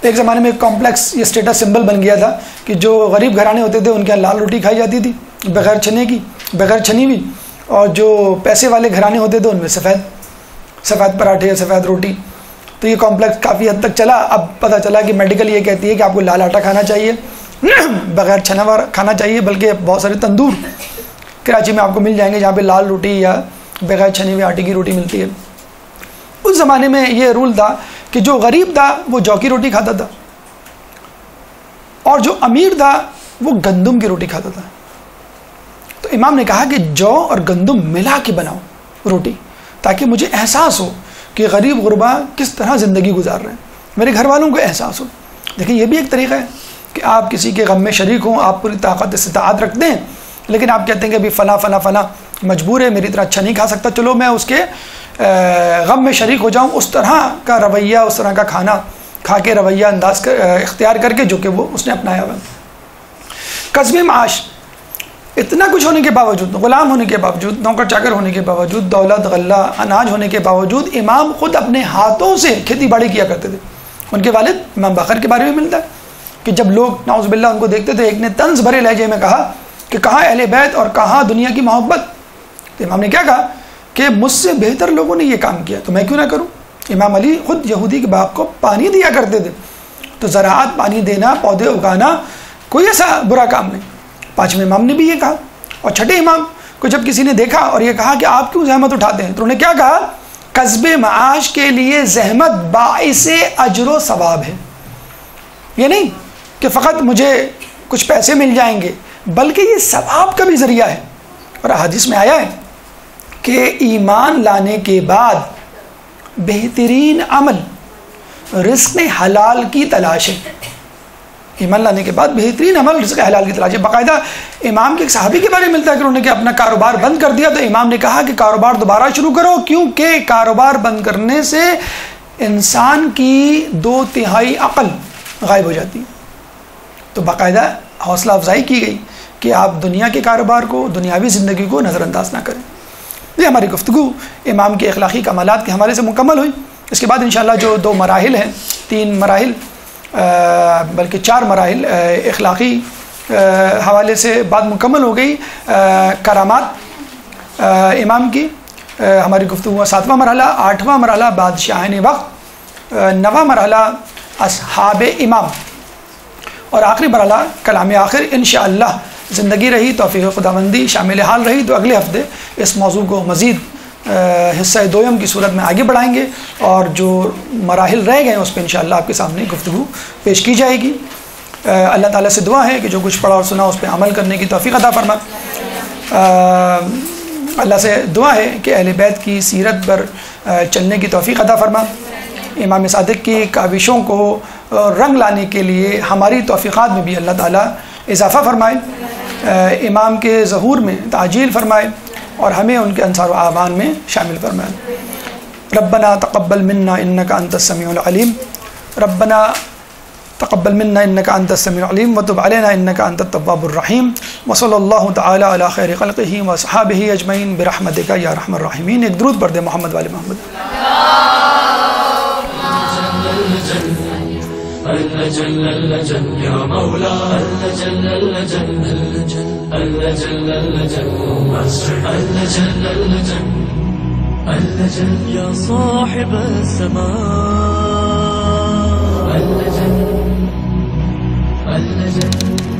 ایک زمانے میں ایک کمپلیکس یہ اسٹیٹس سمبل بن گیا تھا کہ جو غریب گھرانے ہوتے تھے ان کے یہاں لال روٹی کھائی جاتی تھی بغیر چھنے کی، بغیر چھنی ہوئی، اور جو پیسے والے گھرانے ہوتے تھے ان میں سفید پراٹھے، سفید روٹی. تو یہ کمپلیکس کافی حد تک چلا. اب پتہ چلا کہ میڈیکل یہ کہتی ہے کہ آپ کو لال آٹا کھانا چاہیے، بغیر چھنا ہوا کھانا چاہیے. بلکہ بہت سارے تندور کراچی میں آپ کو مل جائیں گے جہاں پہ لال روٹی یا بغیر چھنی ہوئی آٹے کی روٹی ملتی ہے. اس زمانے میں یہ رول تھا کہ جو غریب تھا وہ جو کی روٹی کھاتا تھا اور جو امیر تھا وہ گندم کی روٹی کھاتا تھا. تو امام نے کہا کہ جو اور گندم ملا کے بناؤ روٹی تاکہ مجھے احساس ہو کہ غریب غربا کس طرح زندگی گزار رہے ہیں، میرے گھر والوں کو احساس ہو. دیکھیں یہ بھی ایک طریقہ ہے کہ آپ کسی کے غم میں شریک ہوں، آپ پوری طاقت استطاعت رکھتے ہیں لیکن آپ کہتے ہیں کہ ابھی فلاں مجبور ہے، میری طرح اچھا نہیں کھا سکتا، چلو میں اس کے غم میں شریک ہو جاؤں. اس طرح کا رویہ، اس طرح کا کھانا کھا کے رویہ انداز اختیار کر کے جو کہ وہ اس نے اپنایا ہوا. کسب معاش، اتنا کچھ ہونے کے باوجود، غلام ہونے کے باوجود، نوکر چاکر ہونے کے باوجود، دولت غلہ اناج ہونے کے باوجود امام خود اپنے ہاتھوں سے کھیتی باڑی کیا کرتے تھے. ان کے والد امام باقر کے بارے میں ملتا ہے کہ جب لوگ نعوذ باللہ ان کو دیکھتے تھے، ایک نے طنز بھرے لہجے میں کہا کہ کہاں اہل بیت اور کہاں دنیا کی محبت. تو امام نے کیا کہا کہ مجھ سے بہتر لوگوں نے یہ کام کیا تو میں کیوں نہ کروں. امام علی خود یہودی کے باغ کو پانی دیا کرتے تھے. تو زراعت، پانی دینا، پودے اگانا کوئی ایسا برا کام نہیں. 5ویں امام نے بھی یہ کہا. اور 6ٹھے امام کو جب کسی نے دیکھا اور یہ کہا کہ آپ کیوں زحمت اٹھاتے ہیں، تو انہوں نے کیا کہا، کسب معاش کے لیے زحمت باعث اجر و ثواب ہے. یہ نہیں کہ فقط مجھے کچھ پیسے مل جائیں گے، بلکہ یہ ثواب کا بھی ذریعہ ہے. اور حدیث میں آیا ہے کہ ایمان لانے کے بعد بہترین عمل رزق حلال کی تلاش ہے. ایمان لانے کے بعد بہترین عمل رزق حلال کی تلاش ہے. باقاعدہ امام کے ایک صحابی کے بارے میں ملتا ہے کہ انہوں نے اپنا کاروبار بند کر دیا تو امام نے کہا کہ کاروبار دوبارہ شروع کرو، کیونکہ کاروبار بند کرنے سے انسان کی 2/3 عقل غائب ہو جاتی ہے. تو باقاعدہ حوصلہ افزائی کی گئی کہ آپ دنیا کے کاروبار کو، دنیاوی زندگی کو نظر انداز نہ کریں. یہ ہماری گفتگو امام کے اخلاقی کمالات کے حوالے سے مکمل ہوئی. اس کے بعد انشاءاللہ جو 2 مراحل ہیں، 3 مراحل بلکہ 4 مراحل اخلاقی حوالے سے بات مکمل ہو گئی. کرامات امام کی ہماری گفتگو 7واں مرحلہ، 8واں مرحلہ بادشاہان وقت، 9واں مرحلہ اصحاب امام، اور آخری مرحلہ کلام آخر. انشاءاللہ زندگی رہی، توفیق خداوندی شامل حال رہی تو اگلے ہفتے اس موضوع کو مزید حصہ دوم کی صورت میں آگے بڑھائیں گے، اور جو مراحل رہ گئے ہیں اس پہ انشاءاللہ آپ کے سامنے گفتگو پیش کی جائے گی. اللہ تعالیٰ سے دعا ہے کہ جو کچھ پڑھا اور سنا اس پہ عمل کرنے کی توفیق عطا فرما. اللہ سے دعا ہے کہ اہل بیت کی سیرت پر چلنے کی توفیق عطا فرما. امام صادق کی کاوشوں کو رنگ لانے کے لیے ہماری توفیقات میں بھی اللہ تعالیٰ اضافہ فرمائے، امام کے ظہور میں تعجیل فرمائے، اور ہمیں ان کے انصار و اعوان میں شامل فرمائے. ربنا تقبل منا انک انت السمیع العلیم، ربنا تقبل منا انک انت السمیع العلیم وتب علینا انک انت التواب الرحیم. وصلی اللہ تعالی علی خیر خلقہ واصحابہ اجمعین برحمتک یا ارحم الراحمین. ایک درود پڑھ دیں محمد والے محمد. جل جل یا مولا جل جل جل جل یا صاحب السماء جل